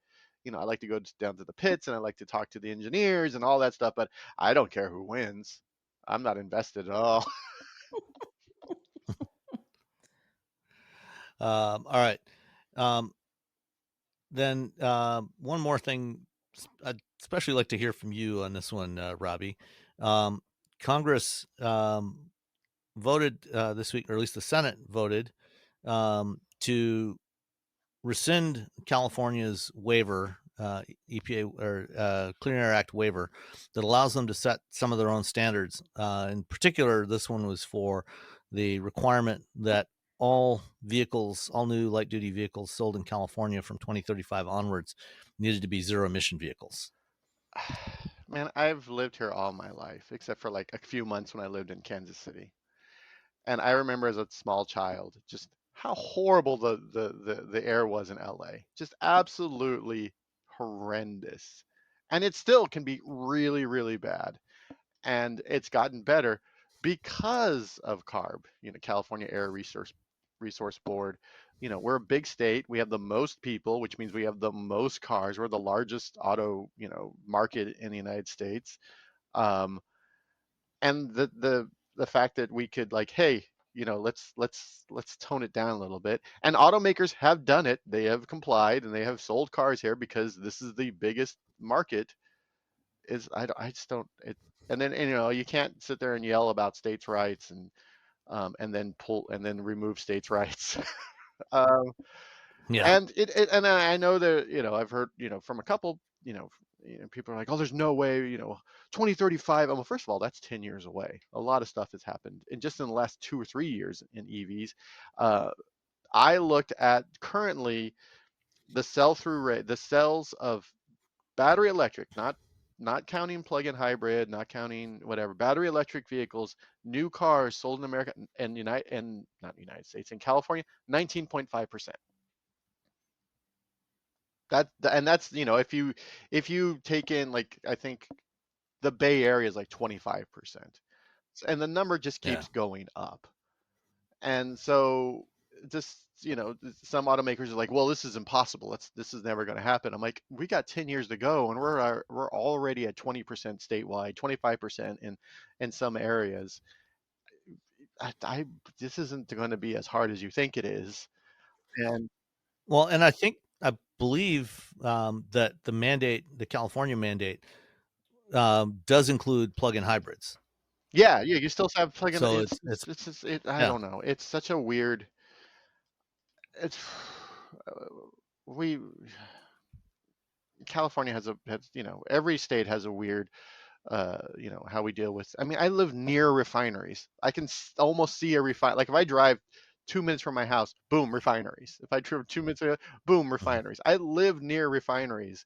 I like to go down to the pits, and I like to talk to the engineers and all that stuff, but I don't care who wins. I'm not invested at all. All right. Then one more thing, I'd especially like to hear from you on this one, Robbie. Congress voted this week, or at least the Senate voted to rescind California's waiver, EPA or Clean Air Act waiver, that allows them to set some of their own standards. In particular, this one was for the requirement that all new light duty vehicles sold in California from 2035 onwards needed to be zero emission vehicles. Man, I've lived here all my life, except for like a few months when I lived in Kansas City. And I remember as a small child, just how horrible the air was in LA. Just absolutely horrendous. And it still can be really, really bad. And it's gotten better because of CARB, California Air Resource Board. We're a big state. We have the most people, which means we have the most cars. We're the largest auto, market in the United States. And the fact that we could like, hey, let's tone it down a little bit. And automakers have done it. They have complied and they have sold cars here because this is the biggest market. I just don't. And then you can't sit there and yell about states' rights and then remove states' rights. Yeah. And I know that I've heard from a couple people are like, oh, there's no way 2035. Well, first of all, that's 10 years away. A lot of stuff has happened in the last 2 or 3 years in EVs. I looked at currently the sell-through rate, the sales of battery electric, not counting plug-in hybrid, not counting whatever, battery electric vehicles, new cars sold in America and not United States, in California, 19.5%. That's, if you take in, like, I think the Bay Area is like 25%. And the number just keeps going up. And so just, some automakers are like, well, this is impossible. This is never going to happen. I'm like, we got 10 years to go, and we're already at 20% statewide, 25% in some areas. This isn't going to be as hard as you think it is. And well, and I believe that the California mandate, does include plug-in hybrids. Yeah, you still have plug-in. So I don't know. It's such a weird. It's California has every state has a weird, how we deal with. I mean, I live near refineries. I can almost see a refine. Like if I drive 2 minutes from my house, boom, refineries. If I drive 2 minutes, boom, refineries. I live near refineries,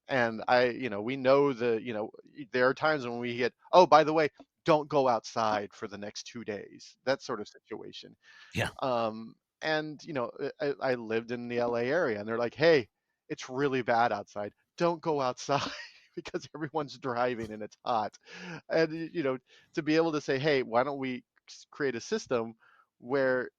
and we know there are times when we get, oh, by the way, don't go outside for the next 2 days. That sort of situation. Yeah. And I lived in the LA area, and they're like, hey, it's really bad outside. Don't go outside because everyone's driving and it's hot. And to be able to say, hey, why don't we create a system where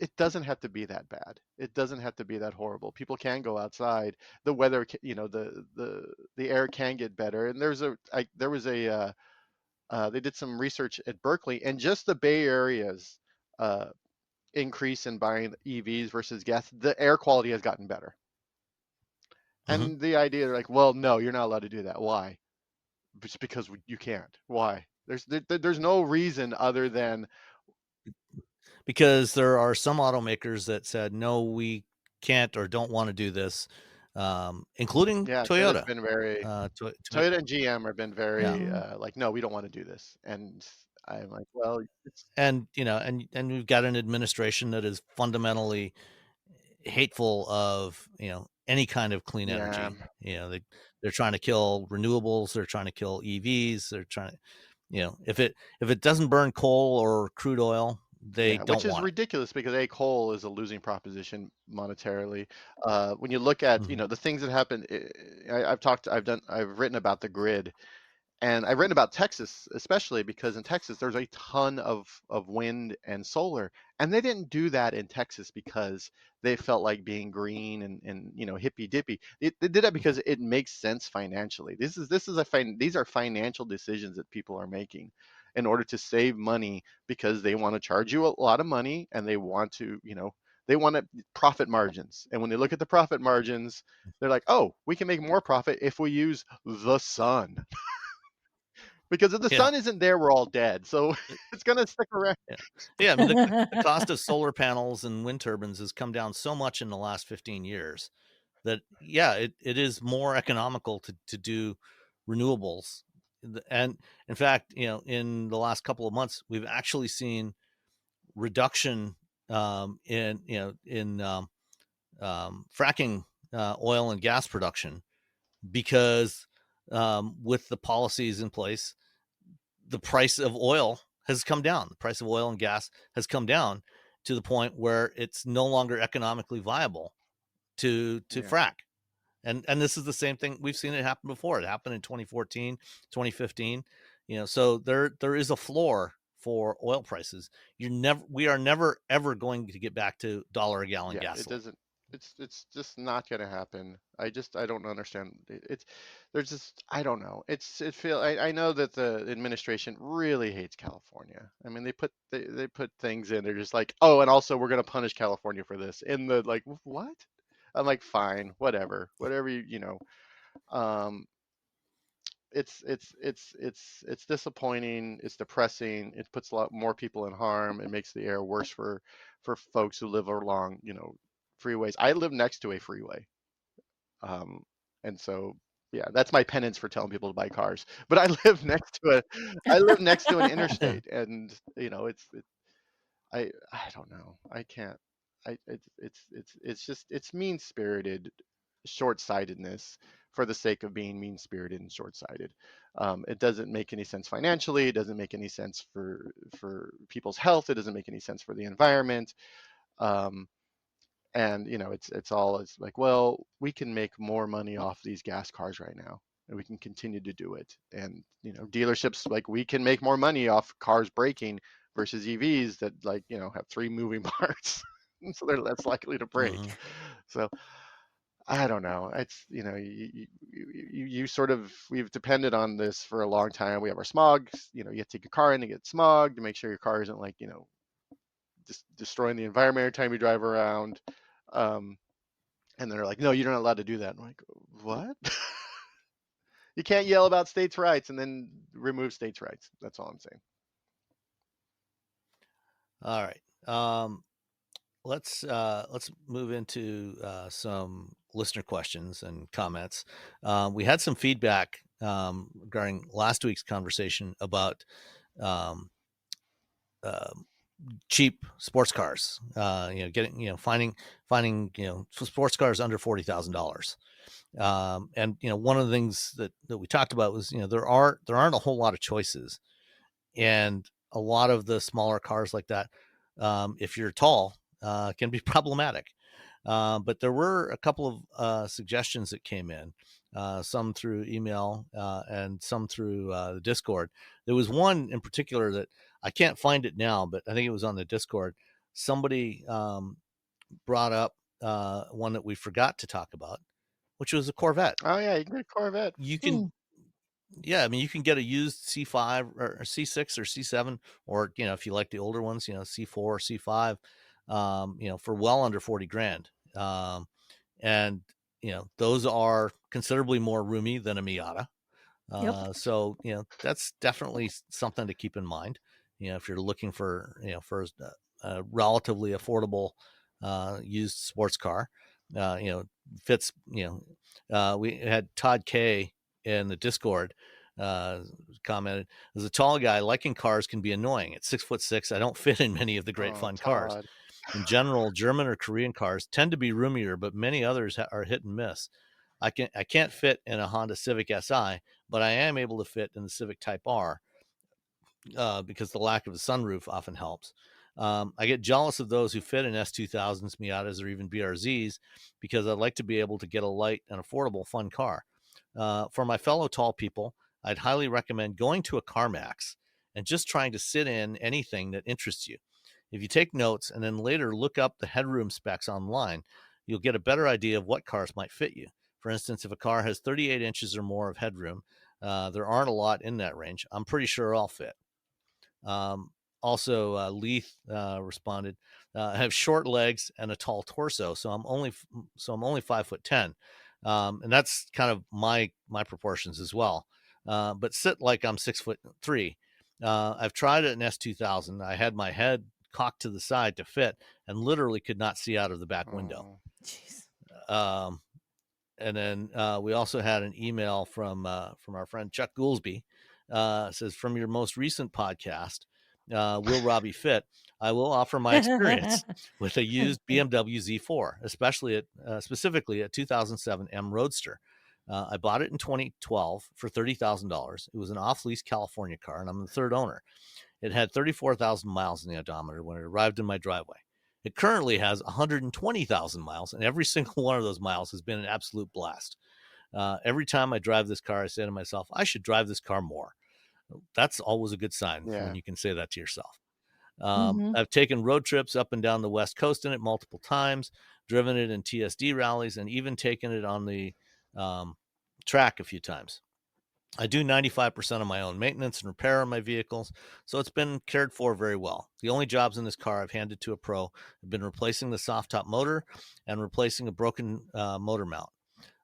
it doesn't have to be that bad. It doesn't have to be that horrible. People can go outside. The weather, the air can get better. And they did some research at Berkeley, and just the Bay Area's increase in buying EVs versus gas, the air quality has gotten better. And the idea, they're like, well, no, you're not allowed to do that. Why? Just because you can't. Why? There's no reason other than because there are some automakers that said, no, we can't or don't want to do this, including Toyota. Been very, Toyota and GM have been very like, no, we don't want to do this. And I'm like, well, and we've got an administration that is fundamentally hateful of any kind of clean energy. They're trying to kill renewables. They're trying to kill EVs. They're trying to, if it doesn't burn coal or crude oil, they don't want it. Which is ridiculous because coal is a losing proposition monetarily. When you look at the things that happen, I've written about the grid. And I've written about Texas, especially because in Texas, there's a ton of wind and solar. And they didn't do that in Texas because they felt like being green and hippy dippy. They did that because it makes sense financially. These are financial decisions that people are making in order to save money because they want to charge you a lot of money, and they want to, profit margins. And when they look at the profit margins, they're like, oh, we can make more profit if we use the sun. Because if the sun isn't there, we're all dead. So it's going to stick around. I mean, the cost of solar panels and wind turbines has come down so much in the last 15 years that, it is more economical to do renewables. And in fact, in the last couple of months, we've actually seen reduction in fracking oil and gas production because with the policies in place, the price of oil has come down. The price of oil and gas has come down to the point where it's no longer economically viable to frack. And this is the same thing. We've seen it happen before. It happened in 2014, 2015. So there is a floor for oil prices. We are never ever going to get back to $1 a gallon gas. It doesn't. It's just not going to happen. I don't understand. I don't know. I know that the administration really hates California. I mean, they put things in. They're just like, oh, and also we're going to punish California for this. In the like, what? I'm like, fine, whatever it's disappointing. It's depressing. It puts a lot more people in harm. It makes the air worse for folks who live along, freeways. I live next to a freeway. And so, that's my penance for telling people to buy cars. But I live next to an interstate, and I don't know. I can't. It's just mean spirited short-sightedness for the sake of being mean-spirited and short-sighted. It doesn't make any sense financially. It doesn't make any sense for people's health. It doesn't make any sense for the environment. And it's like, well, we can make more money off these gas cars right now, and we can continue to do it. And dealerships, like, we can make more money off cars breaking versus EVs that, like, have 3 moving parts, so they're less likely to break. Mm-hmm. So I don't know. It's you sort of, we've depended on this for a long time. We have our smog. You have to take your car in to get smogged to make sure your car isn't, like, just destroying the environment every time you drive around. And they're like, no, you're not allowed to do that. I'm like, what? You can't yell about states' rights and then remove states' rights. That's all I'm saying. All right. Let's move into some listener questions and comments. We had some feedback regarding last week's conversation about cheap sports cars. Finding sports cars under $40,000. And one of the things that we talked about was there aren't a whole lot of choices, and a lot of the smaller cars like that, if you're tall, can be problematic. But there were a couple of suggestions that came in, some through email and some through the Discord. There was one in particular that I can't find it now, but I think it was on the Discord. Somebody brought up one that we forgot to talk about, which was a Corvette. Oh yeah, you can get a Corvette. You can, yeah, I mean, you can get a used C5 or C6 or C7, or if you like the older ones, C4 or C5, for well under 40 grand. And those are considerably more roomy than a Miata. Yep. So that's definitely something to keep in mind. If you're looking for for a relatively affordable used sports car, fits. We had Todd K in the Discord commented, as a tall guy, liking cars can be annoying. At 6'6", I don't fit in many of the great fun cars. In general, German or Korean cars tend to be roomier, but many others are hit and miss. I can't fit in a Honda Civic Si, but I am able to fit in the Civic Type R because the lack of a sunroof often helps. I get jealous of those who fit in S2000s, Miatas, or even BRZs because I'd like to be able to get a light and affordable fun car. For my fellow tall people, I'd highly recommend going to a CarMax and just trying to sit in anything that interests you. If you take notes and then later look up the headroom specs online, you'll get a better idea of what cars might fit you. For instance, if a car has 38 inches or more of headroom, there aren't a lot in that range. I'm pretty sure I'll fit. Also, Leith responded, I have short legs and a tall torso, so I'm only 5'10", and that's kind of my proportions as well. But sit like I'm 6'3". I've tried it in S2000. I had my head cocked to the side to fit, and literally could not see out of the back window. Jeez. And then we also had an email from our friend Chuck Goolsby. Says, from your most recent podcast, Will Robbie Fit? I will offer my experience with a used BMW Z4, specifically a 2007 M Roadster. I bought it in 2012 for $30,000. It was an off-lease California car, and I'm the third owner. It had 34,000 miles in the odometer when it arrived in my driveway. It currently has 120,000 miles, and every single one of those miles has been an absolute blast. Every time I drive this car, I say to myself, I should drive this car more. That's always a good sign when you can say that to yourself. I've taken road trips up and down the West Coast in it multiple times, driven it in TSD rallies, and even taken it on the track a few times. I do 95% of my own maintenance and repair on my vehicles, so it's been cared for very well. The only jobs in this car I've handed to a pro have been replacing the soft top motor and replacing a broken motor mount.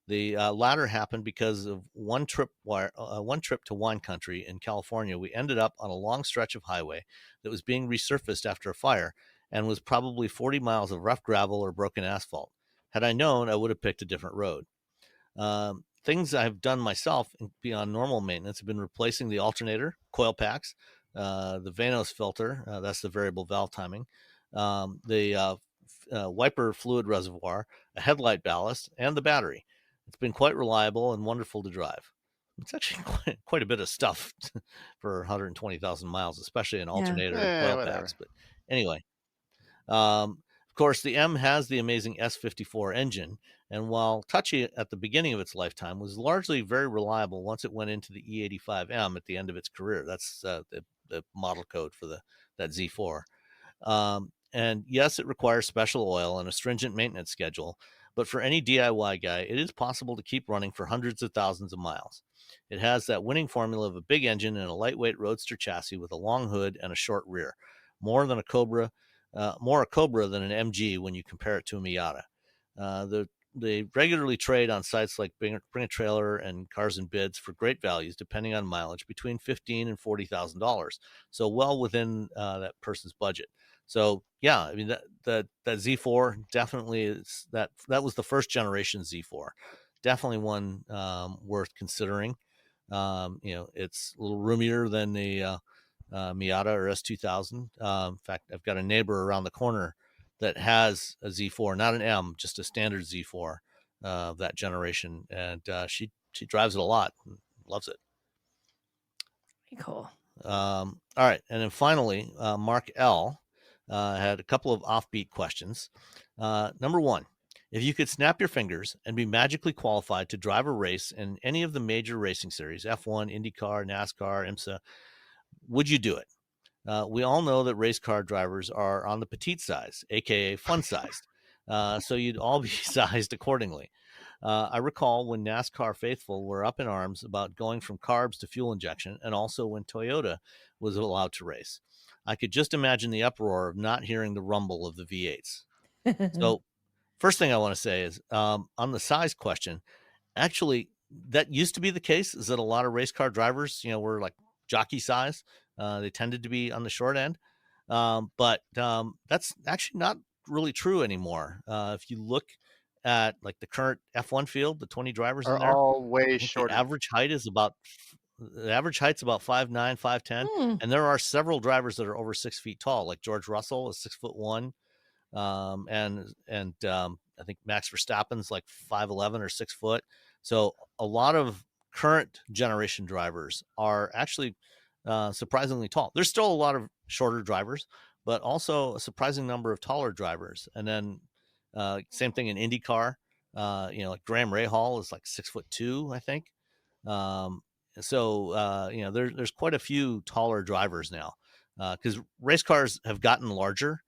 The latter happened because of one trip to wine country in California. We ended up on a long stretch of highway that was being resurfaced after a fire and was probably 40 miles of rough gravel or broken asphalt. Had I known, I would have picked a different road. Things I've done myself beyond normal maintenance have been replacing the alternator, coil packs, the Vanos filter, that's the variable valve timing, the wiper fluid reservoir, a headlight ballast, and the battery. It's been quite reliable and wonderful to drive. It's actually quite a bit of stuff for 120,000 miles, especially an alternator and oil packs. But anyway, of course, the M has the amazing S54 engine, and while touchy at the beginning of its lifetime, was largely very reliable once it went into the E85M at the end of its career. That's the model code for that Z4. And yes, it requires special oil and a stringent maintenance schedule, but for any DIY guy, it is possible to keep running for hundreds of thousands of miles. It has that winning formula of a big engine and a lightweight roadster chassis with a long hood and a short rear, more a Cobra than an MG when you compare it to a Miata. They regularly trade on sites like Bring a Trailer and Cars and Bids for great values, depending on mileage, between $15,000 and $40,000. So well within that person's budget. So yeah, I mean that Z4 definitely is that was the first generation Z4. Definitely one worth considering. It's a little roomier than the Miata or S2000. In fact, I've got a neighbor around the corner that has a Z4, not an M, just a standard Z4 of that generation, and she drives it a lot, and loves it. Cool. All right, and then finally, Mark L had a couple of offbeat questions. Number one, if you could snap your fingers and be magically qualified to drive a race in any of the major racing series, F1, IndyCar, NASCAR, IMSA, would you do it? We all know that race car drivers are on the petite size, aka fun sized. So you'd all be sized accordingly. I recall when NASCAR faithful were up in arms about going from carbs to fuel injection, and also when Toyota was allowed to race. I could just imagine the uproar of not hearing the rumble of the V8s. So first thing I want to say is on the size question, actually, that used to be the case, is that a lot of race car drivers, were like jockey size. They tended to be on the short end. But that's actually not really true anymore. If you look at like the current F1 field, the 20 drivers are in there, all way shorter. The average height's about 5'9", 5'10", and there are several drivers that are over 6 feet tall. Like George Russell is 6'1", and I think Max Verstappen's like 5'11" or 6 foot. So a lot of current generation drivers are actually surprisingly tall. There's still a lot of shorter drivers, but also a surprising number of taller drivers. And then same thing in IndyCar. Like Graham Rahal is like 6'2", I think. There's quite a few taller drivers now because race cars have gotten larger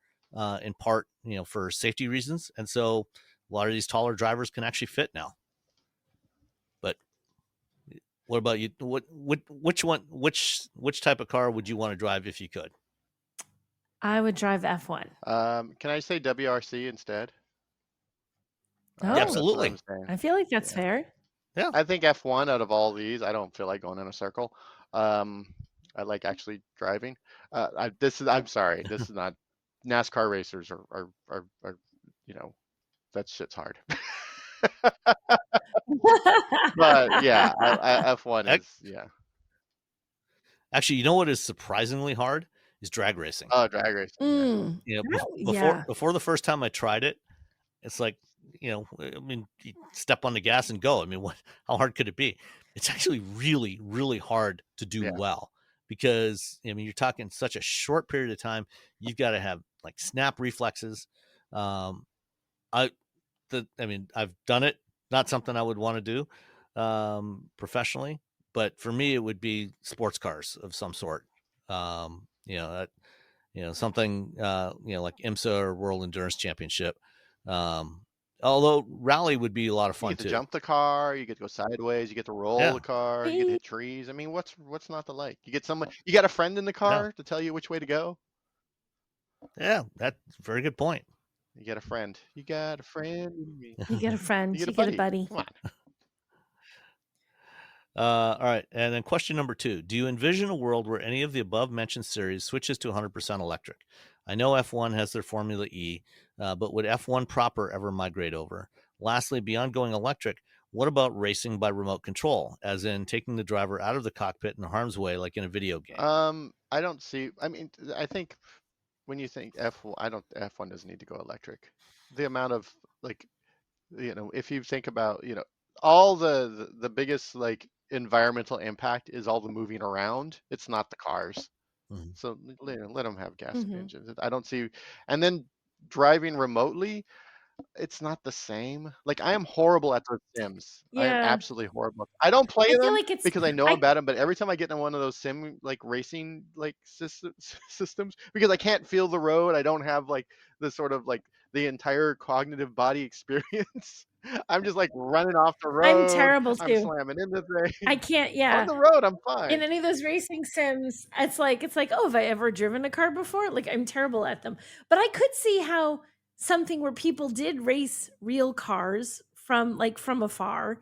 in part, for safety reasons. And so a lot of these taller drivers can actually fit now. But what about you? Which type of car would you want to drive if you could? I would drive F1. Can I say WRC instead? Oh, absolutely. I feel like that's fair. Yeah. I think F1 out of all these, I don't feel like going in a circle. I like actually driving. I'm sorry. This is not NASCAR racers are that shit's hard. But yeah, F1 is, yeah. Actually, you know what is surprisingly hard is drag racing. Oh, drag racing. Before the first time I tried it, it's like, you step on the gas and go. I mean, how hard could it be? It's actually really, really hard to do well because, you're talking such a short period of time. You've got to have like snap reflexes. I've done it. Not something I would want to do professionally, but for me, it would be sports cars of some sort. Something like IMSA or World Endurance Championship. Although rally would be a lot of fun too. You get to jump the car, you get to go sideways, you get to roll the car, you get to hit trees. I mean, what's not to like? You got a friend in the car to tell you which way to go. Yeah, that's a very good point. You get a friend. You got a friend. You get a friend. You get a buddy. Come on. All right. And then question number 2. Do you envision a world where any of the above mentioned series switches to 100% electric? I know F1 has their Formula E, but would F1 proper ever migrate over? Lastly, beyond going electric, what about racing by remote control, as in taking the driver out of the cockpit in harm's way like in a video game? I don't see. I think when you think F1 doesn't need to go electric. The amount of like, if you think about, all the biggest like environmental impact is all the moving around. It's not the cars. Mm-hmm. So let them have gas Mm-hmm. engines. I don't see, and then driving remotely, it's not the same. Like I am horrible at those sims. I am Yeah. absolutely horrible. I don't play I feel them like it's because I know I'm bad at them, but every time I get in one of those sim like racing like systems, because I can't feel the road, I don't have like the sort of like the entire cognitive body experience. I'm just like running off the I'm road. terrible I'm too. slamming into things. I can't, On yeah. the road, I'm In fine. any of those racing sims, it's like, oh, have I ever driven a car before? Like I'm terrible at them. But I could see how something where people did race real cars from afar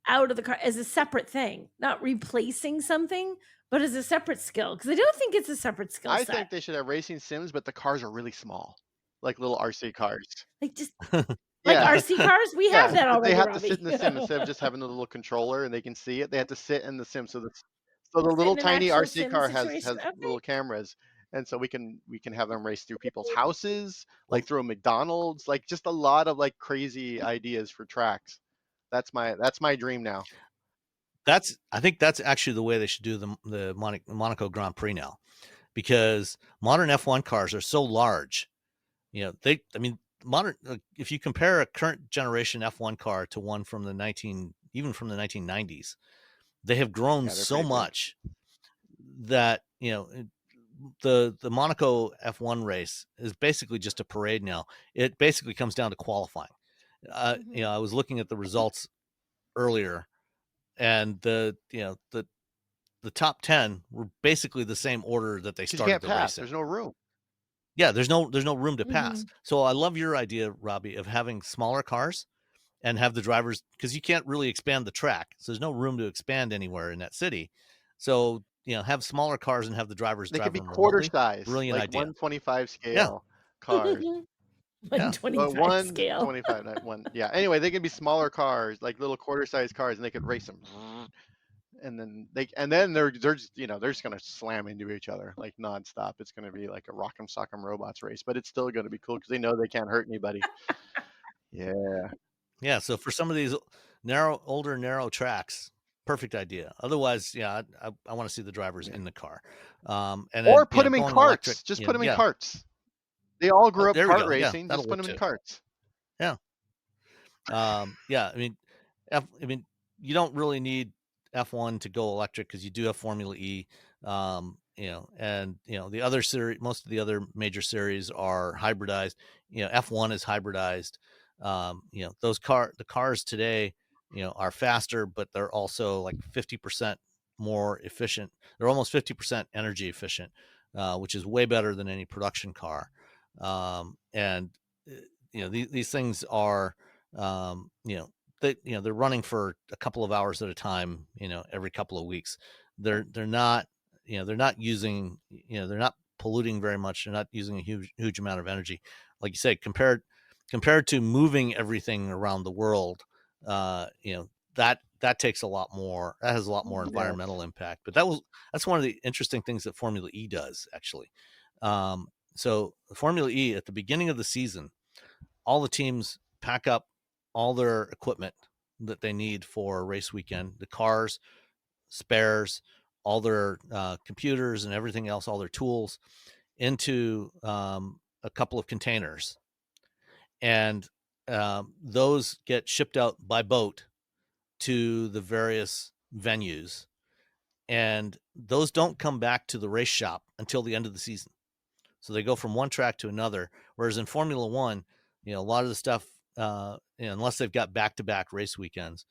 out of the car as a separate thing, not replacing something, but as a separate skill. Because I don't think it's a separate skill I set. think they should have racing sims, but the cars are really small, like little RC cars. Like just like RC cars, we have that already. They have Robbie. to sit in the sim instead of just having a little controller and they can see it. They have to sit in the sim, so the little tiny RC car has little cameras, and so we can have them race through people's houses, like through a McDonald's, like just a lot of like crazy ideas for tracks. That's my dream now. I think that's actually the way they should do the Monaco Grand Prix now, because modern F1 cars are so large. Modern, if you compare a current generation F1 car to one from the 1990s, they have grown so much that, the Monaco F1 race is basically just a parade now. It basically comes down to qualifying. I was looking at the results earlier, and the top 10 were basically the same order that they started the race in. There's no room. Yeah, there's no room to pass. So I love your idea, Robbie, of having smaller cars and have the drivers, because you can't really expand the track. So there's no room to expand anywhere in that city. So, have smaller cars and have the drivers drive them remotely. They could be quarter size, Brilliant like idea. 125 scale cars. 125 scale. 125, not one. Yeah. Anyway, they can be smaller cars, like little quarter-sized cars, and they could race them. And then they're just they're just gonna slam into each other like nonstop. It's gonna be like a Rock'em Sock'em Robots race, but it's still gonna be cool because they know they can't hurt anybody. Yeah. So for some of these older narrow tracks, perfect idea. Otherwise, I want to see the drivers in the car, and or put them in carts. Just put them in carts. They all grew up kart racing. Just put them in carts. Yeah. You don't really need F1 to go electric because you do have Formula E, and the other series, most of the other major series are hybridized. F1 is hybridized. The cars today, are faster, but they're also like 50% more efficient. They're almost 50% energy efficient, which is way better than any production car. These things are, they're running for a couple of hours at a time, every couple of weeks. They're not using, they're not polluting very much. They're not using a huge amount of energy. Like you said, compared to moving everything around the world, that takes a lot more. That has a lot more environmental impact. But that's one of the interesting things that Formula E does, actually. So Formula E, at the beginning of the season, all the teams pack up all their equipment that they need for a race weekend, the cars, spares, all their computers and everything else, all their tools, into a couple of containers. And those get shipped out by boat to the various venues. And those don't come back to the race shop until the end of the season. So they go from one track to another. Whereas in Formula One, a lot of the stuff, unless they've got back-to-back race weekends,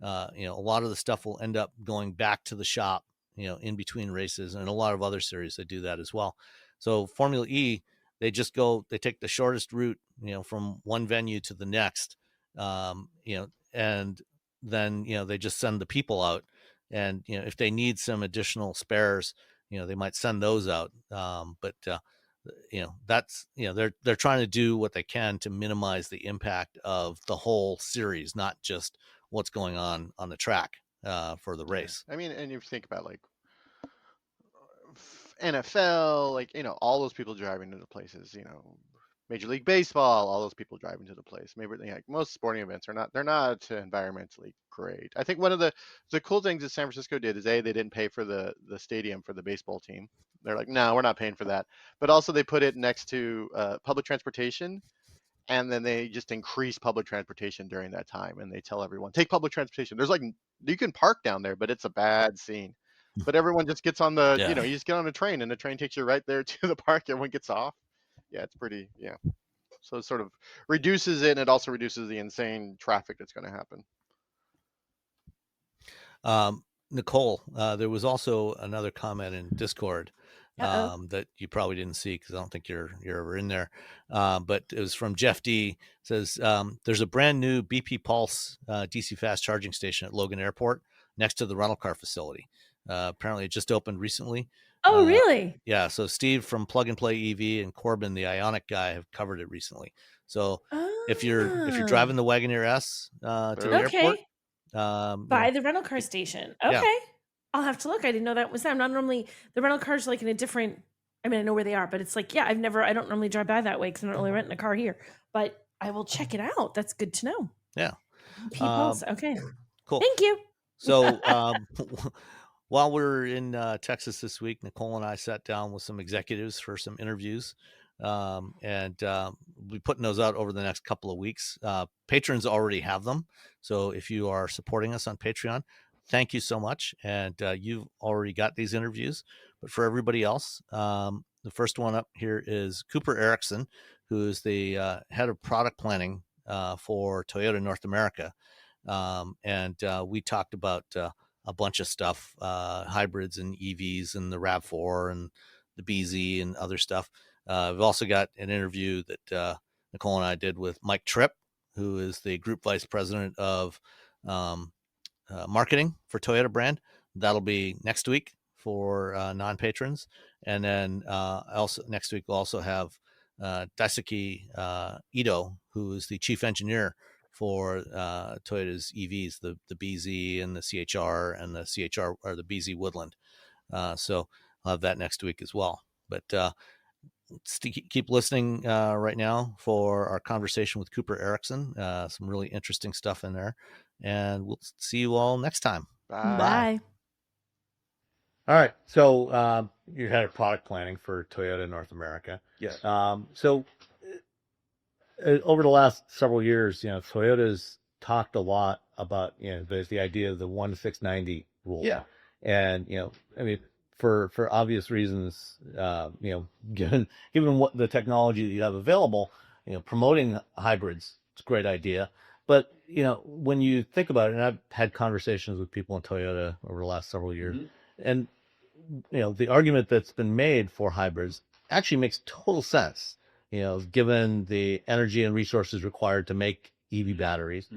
a lot of the stuff will end up going back to the shop, in between races. And a lot of other series, they do that as well. So Formula E, they take the shortest route, from one venue to the next, and then, they just send the people out. And, if they need some additional spares, they might send those out. But that's, they're trying to do what they can to minimize the impact of the whole series, not just what's going on the track for the race. I mean, and you think about like NFL, like, all those people driving to the places, Major League Baseball, all those people driving to the place. Maybe like most sporting events they're not environmentally great. I think one of the cool things that San Francisco did is they didn't pay for the stadium for the baseball team. They're like, no, we're not paying for that. But also they put it next to public transportation, and then they just increase public transportation during that time, and they tell everyone, take public transportation. There's like, you can park down there, but it's a bad scene. But everyone just gets on the, you just get on a train, and the train takes you right there to the park. Everyone gets off. Yeah, it's pretty, So it sort of reduces it, and it also reduces the insane traffic that's going to happen. Nicole, there was also another comment in Discord that you probably didn't see because I don't think you're ever in there. But it was from Jeff D. It says there's a brand new BP Pulse DC fast charging station at Logan Airport next to the rental car facility. Apparently, it just opened recently. Oh, really? Yeah. So Steve from Plug and Play EV and Corbin, the Ioniq guy, have covered it recently. So if you're driving the Wagoneer S to the airport, by the rental car station. Okay. Yeah. I'll have to look. I didn't know that was them. Not normally the rental cars like in a different, I mean, I know where they are, but it's like, I don't normally drive by that way because I'm not really renting a car here, but I will check it out. That's good to know. Yeah. Okay. Cool. Thank you. So, while we're in Texas this week, Nicole and I sat down with some executives for some interviews, and we'll be putting those out over the next couple of weeks. Patrons already have them. So if you are supporting us on Patreon, thank you so much. And you've already got these interviews. But for everybody else, the first one up here is Cooper Erickson, who is the head of product planning for Toyota North America. And we talked about a bunch of stuff, hybrids and EVs and the RAV4 and the BZ and other stuff. We've also got an interview that Nicole and I did with Mike Tripp, who is the group vice president of marketing for Toyota brand. That'll be next week for non-patrons. And then also next week, we'll also have Daisuke Ito, who is the chief engineer for Toyota's EVs, the BZ and the CHR and the CHR or the BZ Woodland. So I'll have that next week as well. But keep listening right now for our conversation with Cooper Erickson. Some really interesting stuff in there. And we'll see you all next time. Bye. All right. So you had a product planning for Toyota North America. Yes. So over the last several years, Toyota's talked a lot about, there's the idea of the 1-690 rule. Yeah. And, I mean, for obvious reasons, given what the technology that you have available, promoting hybrids, it's a great idea. But, when you think about it, and I've had conversations with people in Toyota over the last several years, and, the argument that's been made for hybrids actually makes total sense, given the energy and resources required to make EV batteries.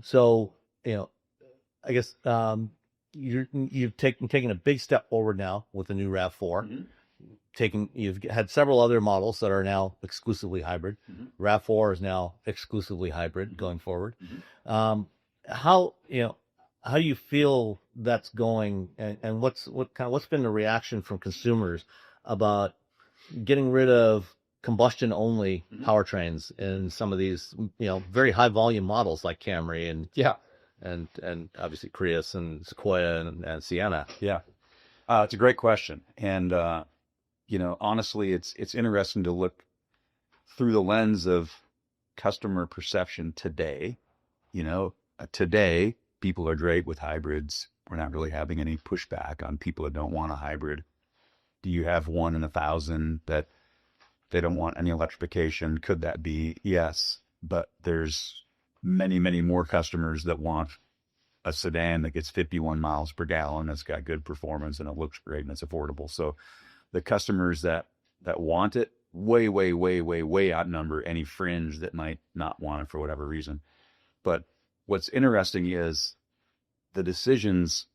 So, I guess you've taken a big step forward now with the new RAV4. You've had several other models that are now exclusively hybrid. RAV4 is now exclusively hybrid going forward. How do you feel that's going, and what's been the reaction from consumers about getting rid of combustion only powertrains in some of these very high volume models like Camry and obviously Prius and Sequoia and Sienna? It's a great question, and honestly, it's interesting to look through the lens of customer perception today. Today people are great with hybrids. We're not really having any pushback on people that don't want a hybrid. Do you have 1 in 1,000 that they don't want any electrification? Could that be? Yes, but there's many, many more customers that want a sedan that gets 51 miles per gallon, that's got good performance and it looks great and it's affordable. So the customers that want it way outnumber any fringe that might not want it for whatever reason. But what's interesting is the decisions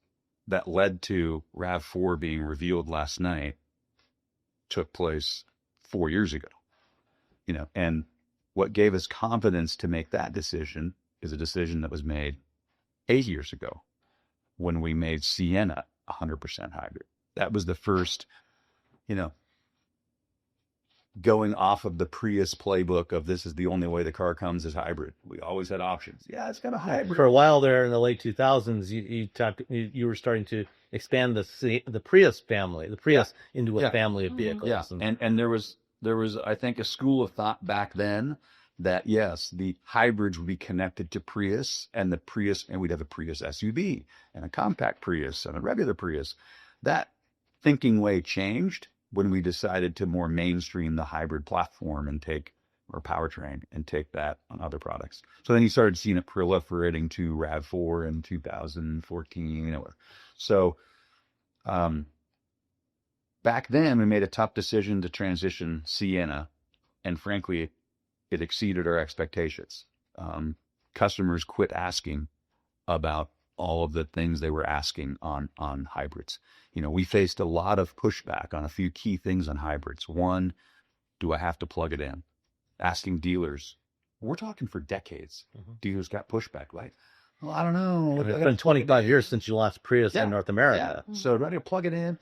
that led to RAV4 being revealed last night took place 4 years ago, and what gave us confidence to make that decision is a decision that was made 8 years ago when we made Sienna 100% hybrid. That was the first you know, going off of the Prius playbook of this is the only way the car comes is hybrid. We always had options. Yeah, it's got a hybrid. For a while there in the late 2000s, you were starting to expand the Prius family, into a family of vehicles. Yeah, and there was I think a school of thought back then that yes, the hybrids would be connected to Prius, and we'd have a Prius SUV and a compact Prius and a regular Prius. That thinking way changed when we decided to more mainstream the hybrid platform or powertrain and take that on other products. So then you started seeing it proliferating to RAV4 in 2014. So back then we made a tough decision to transition Sienna, and frankly, it exceeded our expectations. Customers quit asking about all of the things they were asking on hybrids. We faced a lot of pushback on a few key things on hybrids. One, do I have to plug it in? Asking dealers. We're talking for decades. Dealers got pushback, right? Well, I don't know. It's been 25 years since you launched Prius in North America. Yeah. So do I need to plug it in?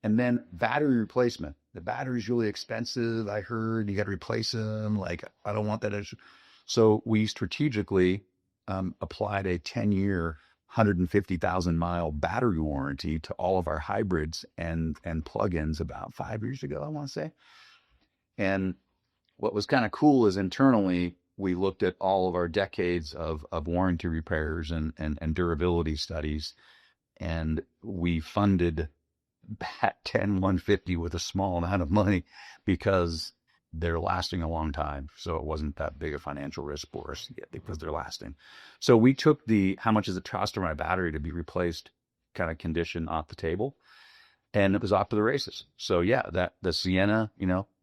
And then battery replacement. The battery's really expensive. I heard you got to replace them. Like, I don't want that issue. So we strategically applied a 10-year, 150,000-mile battery warranty to all of our hybrids and plug-ins about 5 years ago, I want to say. And what was kind of cool is internally, we looked at all of our decades of warranty repairs and durability studies, and we funded that 150 with a small amount of money because they're lasting a long time. So it wasn't that big a financial risk for us yet because they're lasting. So we took the how much does it cost for my battery to be replaced kind of condition off the table, and it was off to the races. So yeah, the Sienna,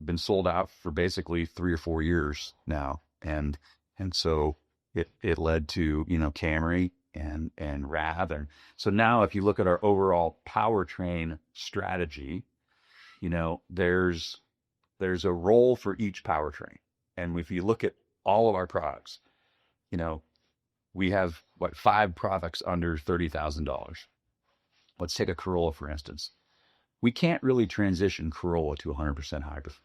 been sold out for basically 3 or 4 years now. And so it led to, Camry and RAV. And so now if you look at our overall powertrain strategy, there's a role for each powertrain. And if you look at all of our products, we have 5 products under $30,000. Let's take a Corolla, for instance. We can't really transition Corolla to 100% hybrid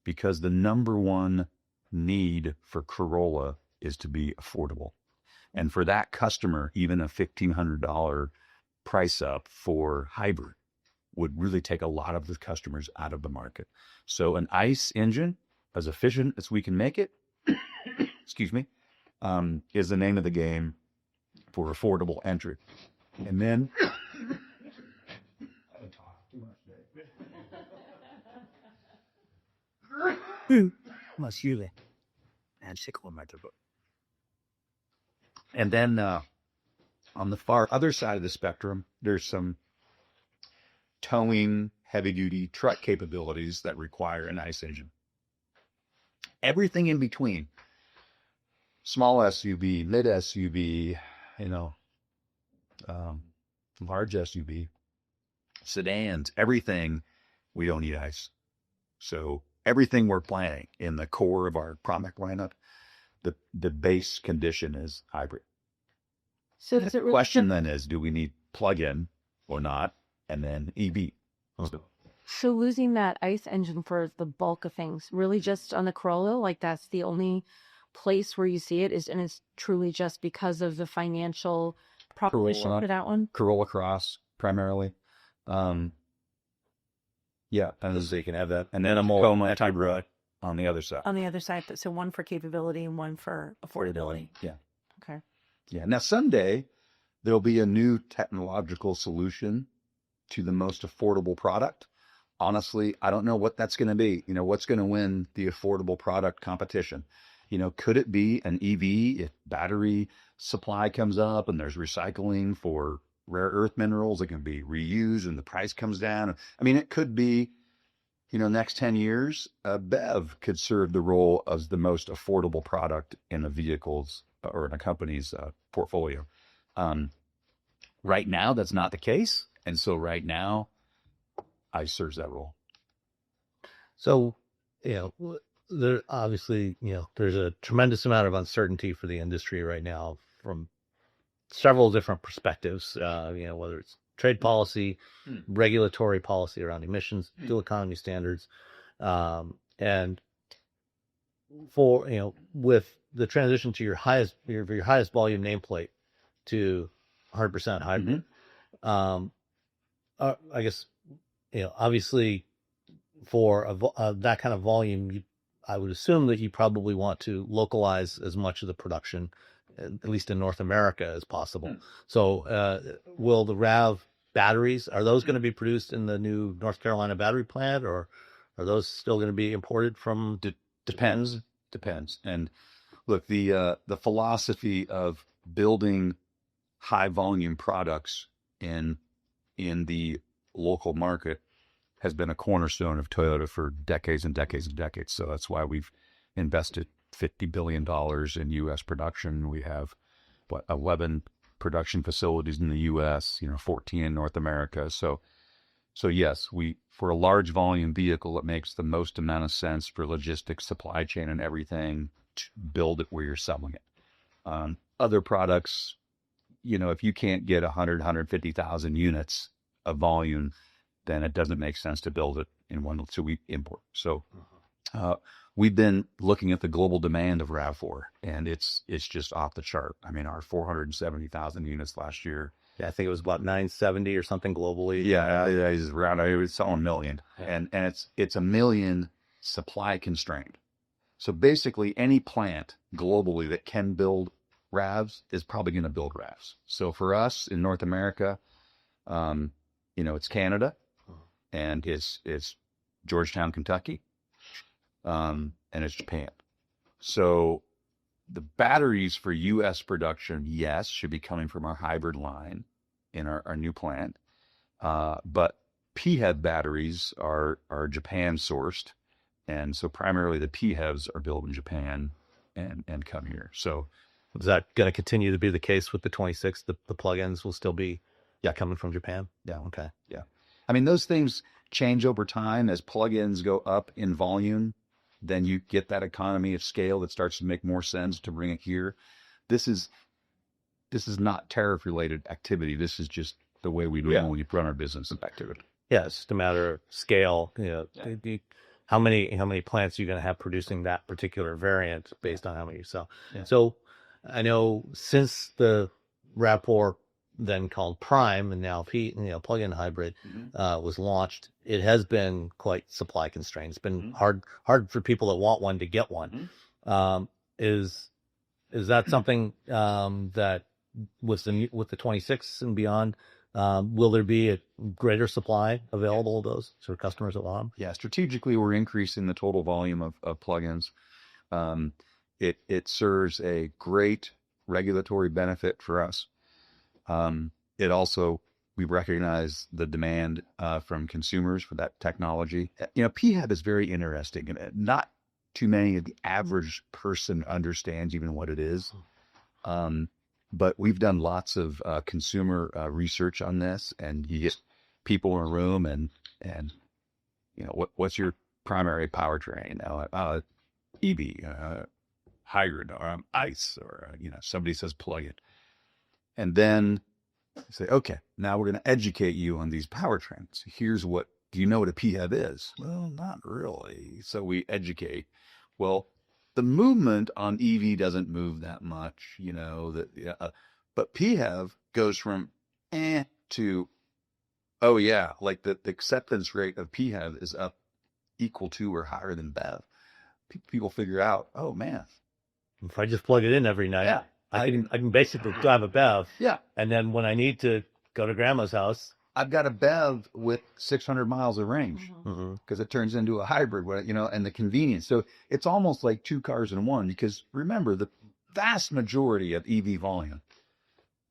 because the number one need for Corolla is to be affordable. And for that customer, even a $1,500 price up for hybrid would really take a lot of the customers out of the market. So an ICE engine, as efficient as we can make it, excuse me, is the name of the game for affordable entry. And then and then on the far other side of the spectrum, there's some towing, heavy-duty truck capabilities that require an ICE engine. Everything in between, small SUV, mid SUV, large SUV, sedans, everything, we don't need ICE. So everything we're planning in the core of our product lineup, the base condition is hybrid. So the question then is, do we need plug-in or not? And then EV. So losing that ICE engine for the bulk of things, really just on the Corolla, like that's the only place where you see it is, and it's truly just because of the financial proposition for that one? Corolla Cross, primarily. Yeah, and so you can have that. And then a Tacoma hybrid on the other side. On the other side, so one for capability and one for affordability. Yeah. Okay. Yeah. Now, someday there'll be a new technological solution to the most affordable product. Honestly, I don't know what that's going to be. What's going to win the affordable product competition? Could it be an EV if battery supply comes up and there's recycling for rare earth minerals? It can be reused and the price comes down. I mean, it could be, next 10 years, a BEV could serve the role as the most affordable product in a vehicle's or in a company's portfolio. Right now, that's not the case. And so right now, ICE serves that role. So, there obviously, there's a tremendous amount of uncertainty for the industry right now from several different perspectives, whether it's trade policy, regulatory policy around emissions, fuel economy standards, and for with the transition to your highest volume nameplate to 100% hybrid. I guess obviously for that kind of volume, I would assume that you probably want to localize as much of the production, at least in North America, as possible. So will the RAV batteries, are those going to be produced in the new North Carolina battery plant, or are those still going to be imported from? Depends. And look, the philosophy of building high volume products in the local market has been a cornerstone of Toyota for decades and decades and decades. So that's why we've invested $50 billion in U.S. production. We have 11 production facilities in the U.S., 14 in North America. So yes, for a large volume vehicle, it makes the most amount of sense for logistics, supply chain, and everything to build it where you're selling it. Other products, if you can't get 150,000 units of volume, then it doesn't make sense to build it in one. So we import. So we've been looking at the global demand of RAV4, and it's just off the chart. I mean, our 470,000 units last year. Yeah, I think it was about 970 or something globally. Yeah, it was selling 1 million, and it's 1 million supply constrained. So basically, any plant globally that can build RAVs is probably going to build RAVs. So for us in North America, it's Canada, and it's Georgetown, Kentucky, and it's Japan. So the batteries for U.S. production, yes, should be coming from our hybrid line in our new plant. But PHEV batteries are Japan sourced. And so primarily the PHEVs are built in Japan and come here. So is that going to continue to be the case with the 26? The plug-ins will still be coming from Japan? Yeah. Okay. Yeah. I mean, those things change over time as plug-ins go up in volume. Then you get that economy of scale that starts to make more sense to bring it here. This is not tariff-related activity. This is just the way we normally run our business activity. Yeah, it's just a matter of scale. How many plants are you going to have producing that particular variant based on how many you sell? Yeah. So I know since the RAV4, then called Prime, and now plug-in hybrid, was launched, it has been quite supply constrained. It's been hard for people that want one to get one. Is that something that with the 26 and beyond, will there be a greater supply available of those for customers that want them? Yeah, strategically, we're increasing the total volume of plugins. It serves a great regulatory benefit for us. It also, we recognize the demand from consumers for that technology. PHEV is very interesting, and not too many of the average person understands even what it is. But we've done lots of consumer research on this, and you get people in a room and what's your primary powertrain? EV, hybrid, or ICE, or somebody says plug-in. And then you say, okay, now we're going to educate you on these powertrains. Here's do you know what a PHEV is? Well, not really. So we educate. Well, the movement on EV doesn't move that much, but PHEV goes from to, oh yeah, like the acceptance rate of PHEV is up equal to or higher than BEV. People figure out, oh man, if I just plug it in every night, I can basically drive a BEV. Yeah. And then when I need to go to grandma's house, I've got a BEV with 600 miles of range because it turns into a hybrid, and the convenience. So it's almost like two cars in one, because remember, the vast majority of EV volume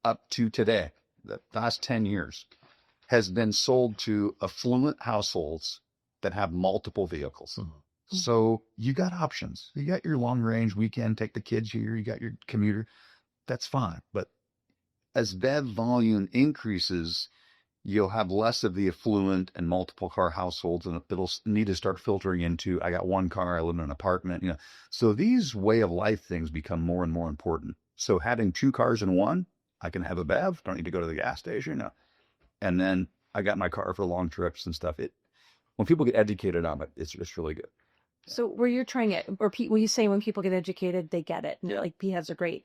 up to today, the last 10 years, has been sold to affluent households that have multiple vehicles. So you got options. You got your long range weekend, take the kids here. You got your commuter. That's fine. But as BEV volume increases, you'll have less of the affluent and multiple car households, and it'll need to start filtering into, I got one car, I live in an apartment, So these way of life things become more and more important. So having two cars in one, I can have a BEV, don't need to go to the gas station, And then I got my car for long trips and stuff. When people get educated on it, it's really good. So where you're trying it, or will you say when people get educated, they get it? And they're like, PHEVs are great.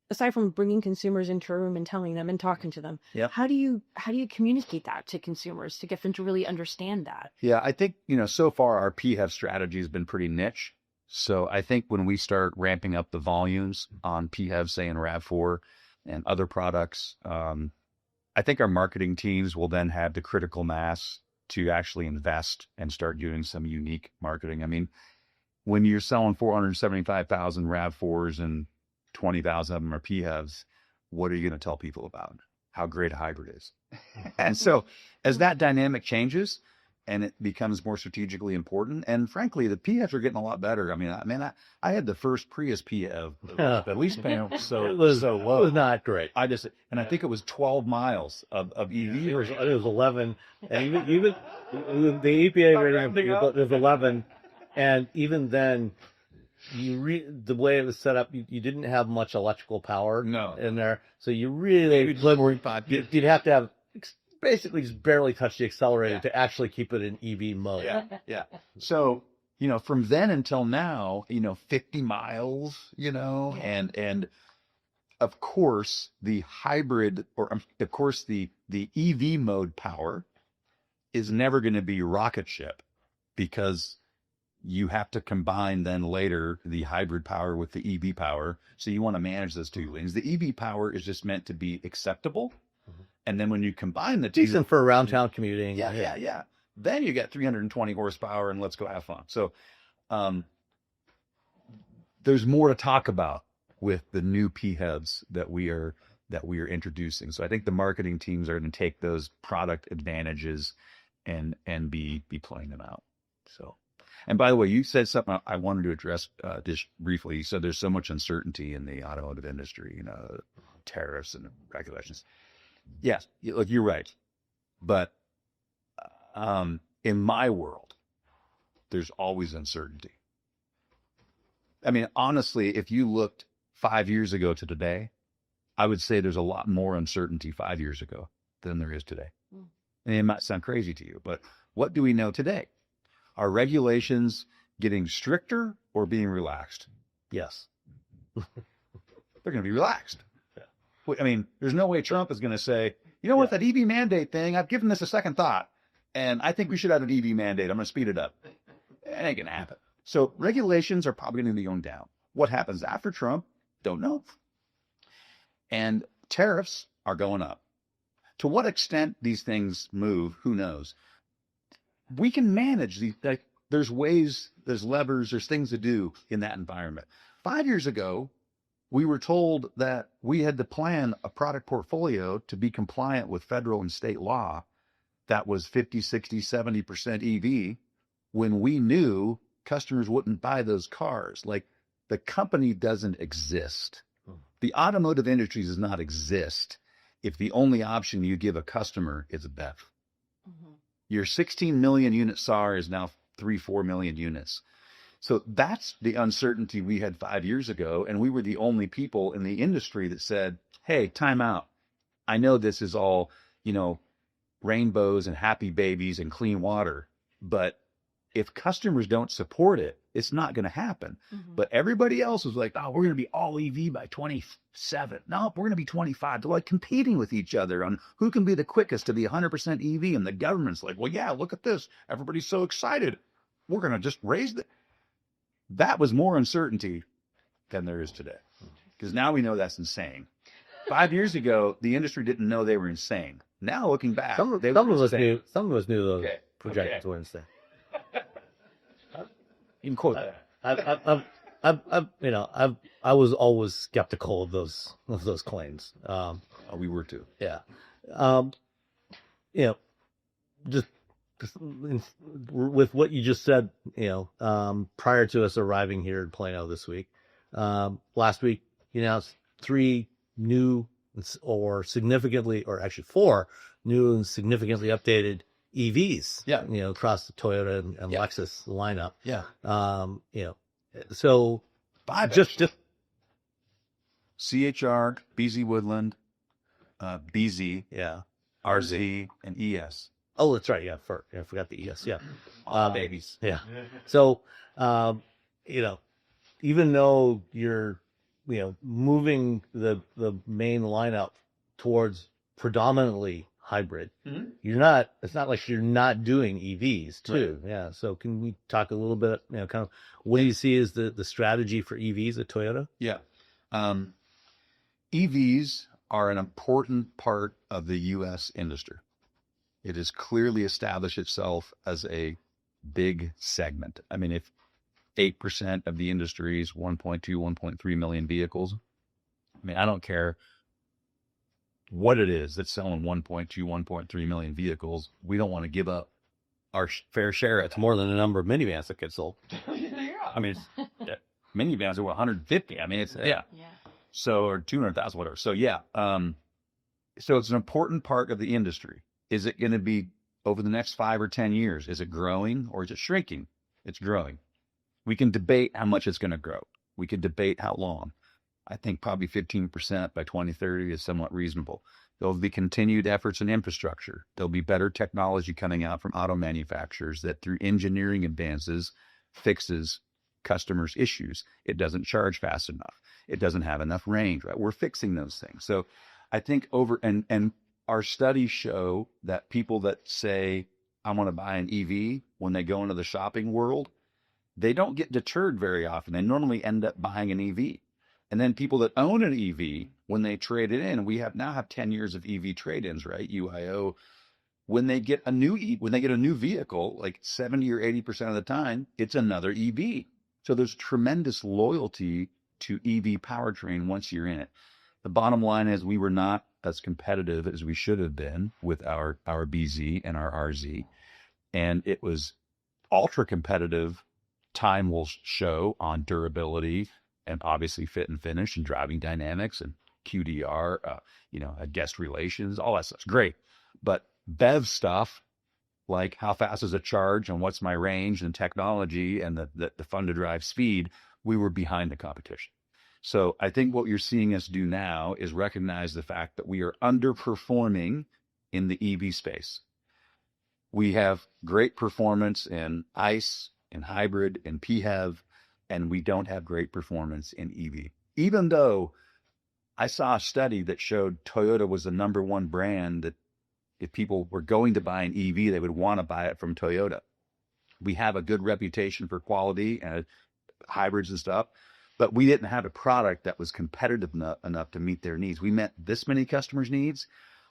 Aside from bringing consumers into a room and telling them and talking to them, how do you communicate that to consumers to get them to really understand that? Yeah, I think, so far our PHEV strategy has been pretty niche. So I think when we start ramping up the volumes on PHEV, say in RAV4 and other products, I think our marketing teams will then have the critical mass to actually invest and start doing some unique marketing. I mean, when you're selling 475,000 RAV4s and 20,000 of them are PHEVs, what are you going to tell people about? How great a hybrid is. And so as that dynamic changes and it becomes more strategically important, and frankly, the PHEVs are getting a lot better. I mean, I had the first Prius PHEV, at least paying so It was low. It was not great. I think it was 12 miles of EV. It was 11, and even the EPA rating is 11, and even then, the way it was set up, you didn't have much electrical power in there, so you really you'd have to have basically just barely touch the accelerator to actually keep it in EV mode. Yeah. So, from then until now, 50 miles, and of course the hybrid, or of course the EV mode power is never going to be rocket ship, because you have to combine then later the hybrid power with the EV power. So you want to manage those two lanes. The EV power is just meant to be acceptable. And then when you combine the two, decent for around town commuting. Yeah. Then you get 320 horsepower and let's go have fun. So there's more to talk about with the new PHEVs that we are introducing. So I think the marketing teams are going to take those product advantages and be playing them out. So. And by the way, you said something I wanted to address just briefly. So there's so much uncertainty in the automotive industry, tariffs and regulations. Yes, look, you're right. But in my world, there's always uncertainty. I mean, honestly, if you looked 5 years ago to today, I would say there's a lot more uncertainty 5 years ago than there is today. And it might sound crazy to you, but what do we know today? Are regulations getting stricter or being relaxed? Yes. They're going to be relaxed. I mean, there's no way Trump is going to say, what, that EV mandate thing, I've given this a second thought, and I think we should have an EV mandate. I'm going to speed it up. It ain't going to happen. So regulations are probably going to be going down. What happens after Trump? Don't know. And tariffs are going up. To what extent these things move, who knows? We can manage these. There's ways, there's levers, there's things to do in that environment. 5 years ago, we were told that we had to plan a product portfolio to be compliant with federal and state law that was 50, 60, 70% EV, when we knew customers wouldn't buy those cars. Like, the company doesn't exist. The automotive industry does not exist if the only option you give a customer is a BEV. Your 16 million unit SAR is now 3-4 million units. So that's the uncertainty we had 5 years ago. And we were the only people in the industry that said, hey, time out. I know this is all, rainbows and happy babies and clean water, but if customers don't support it, it's not going to happen. But everybody else was like, oh, we're going to be all EV by 27. No, we're going to be 25. They're like competing with each other on who can be the quickest to be 100% EV. And the government's like, well, yeah, look at this. Everybody's so excited. We're going to just raise that was more uncertainty than there is today. Because now we know that's insane. 5 years ago, the industry didn't know they were insane. Now looking back, some of us knew those projections were insane. You can quote that. I was always skeptical of those claims. We were too. Yeah. Just with what you just said, prior to us arriving here in Plano this week, last week, you announced 3 new or four new and significantly updated EVs, across the Toyota and Lexus lineup. Yeah. So 5 just CHR, BZ Woodland, BZ. Yeah. RZ, and ES. Oh, that's right. Yeah, I forgot the ES. Yeah, Babies. yeah. So, even though you're, moving the main lineup towards predominantly hybrid, you're not. It's not like you're not doing EVs too. Right. Yeah. So, can we talk a little bit? Kind of what do you see as the strategy for EVs at Toyota? Yeah. EVs are an important part of the U.S. industry. It has clearly established itself as a big segment. I mean, if 8% of the industry is 1.2, 1.3 million vehicles, I mean, I don't care what it is that's selling 1.2, 1.3 million vehicles. We don't want to give up our fair share. It's more than the number of minivans that get sold. I mean, minivans are 150. I mean, it's, yeah. So, or 200,000, whatever. So, yeah. So it's an important part of the industry. Is it going to be over the next 5 or 10 years? Is it growing or is it shrinking? It's growing. We can debate how much it's going to grow. We can debate how long. I think probably 15% by 2030 is somewhat reasonable. There'll be continued efforts in infrastructure. There'll be better technology coming out from auto manufacturers that through engineering advances fixes customers' issues. It doesn't charge fast enough. It doesn't have enough range, right? We're fixing those things. So I think and our studies show that people that say, I want to buy an EV, when they go into the shopping world, they don't get deterred very often. They normally end up buying an EV. And then people that own an EV, when they trade it in, we now have 10 years of EV trade-ins, right? UIO. When they get a new vehicle, like 70 or 80% of the time, it's another EV. So there's tremendous loyalty to EV powertrain once you're in it. The bottom line is we were not as competitive as we should have been with our BZ and our RZ. And it was ultra competitive. Time will show on durability and obviously fit and finish and driving dynamics and QDR, guest relations, all that stuff's great. But BEV stuff, like how fast is a charge and what's my range and technology and the fun to drive speed, we were behind the competition. So I think what you're seeing us do now is recognize the fact that we are underperforming in the EV space. We have great performance in ICE, in hybrid, in PHEV, and we don't have great performance in EV. Even though I saw a study that showed Toyota was the number one brand that if people were going to buy an EV, they would want to buy it from Toyota. We have a good reputation for quality and hybrids and stuff, but we didn't have a product that was competitive enough to meet their needs. We met this many customers' needs,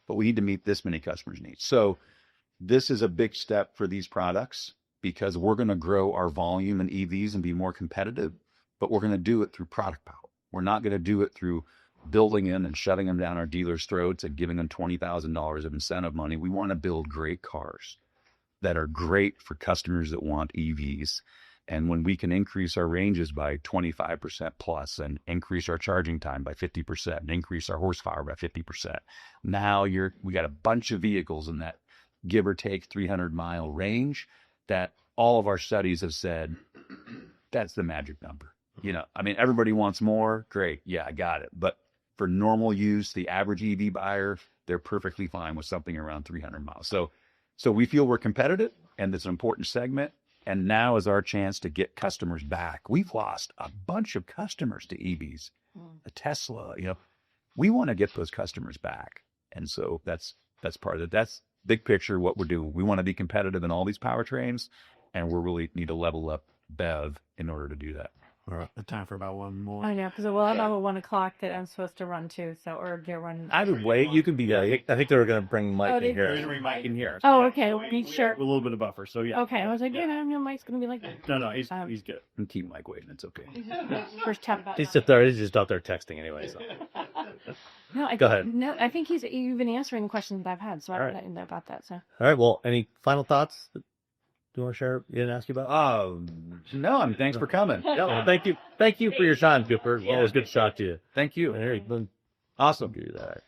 but we need to meet this many customers' needs. So this is a big step for these products because we're going to grow our volume in EVs and be more competitive, but we're going to do it through product power. We're not going to do it through building in and shutting them down our dealers' throats and giving them $20,000 of incentive money. We want to build great cars that are great for customers that want EVs. And when we can increase our ranges by 25% plus and increase our charging time by 50% and increase our horsepower by 50%, now we got a bunch of vehicles in that give or take 300-mile range that all of our studies have said that's the magic number. Everybody wants more. Great. Yeah, I got it. But for normal use, the average EV buyer, they're perfectly fine with something around 300 miles. So we feel we're competitive and it's an important segment. And now is our chance to get customers back. We've lost a bunch of customers to EVs, a Tesla, we want to get those customers back. And so that's part of it. That's big picture what we're doing. We want to be competitive in all these powertrains, and we really need to level up BEV in order to do that. All right, time for about one more. I know, because we'll have about 1 o'clock that I'm supposed to run to, or get run. I would wait. You could be there. I think they were going to bring Mike in here. They're going to bring Mike in here. Oh, okay. Be sure. A little bit of buffer, so yeah. Okay, I was like, Mike's going to be like. No, he's good. And keep Mike waiting. It's okay. First tap. He's just out there texting anyway. So. Go ahead. No, I think you've been answering the questions that I've had, so I don't know about that. So. All right. Well, any final thoughts? Do you want to share? You didn't ask you about? No. Thanks for coming. Yeah, well, thank you for your time, Cooper. Well, it was good to talk to you. Thank you. Awesome. Do that.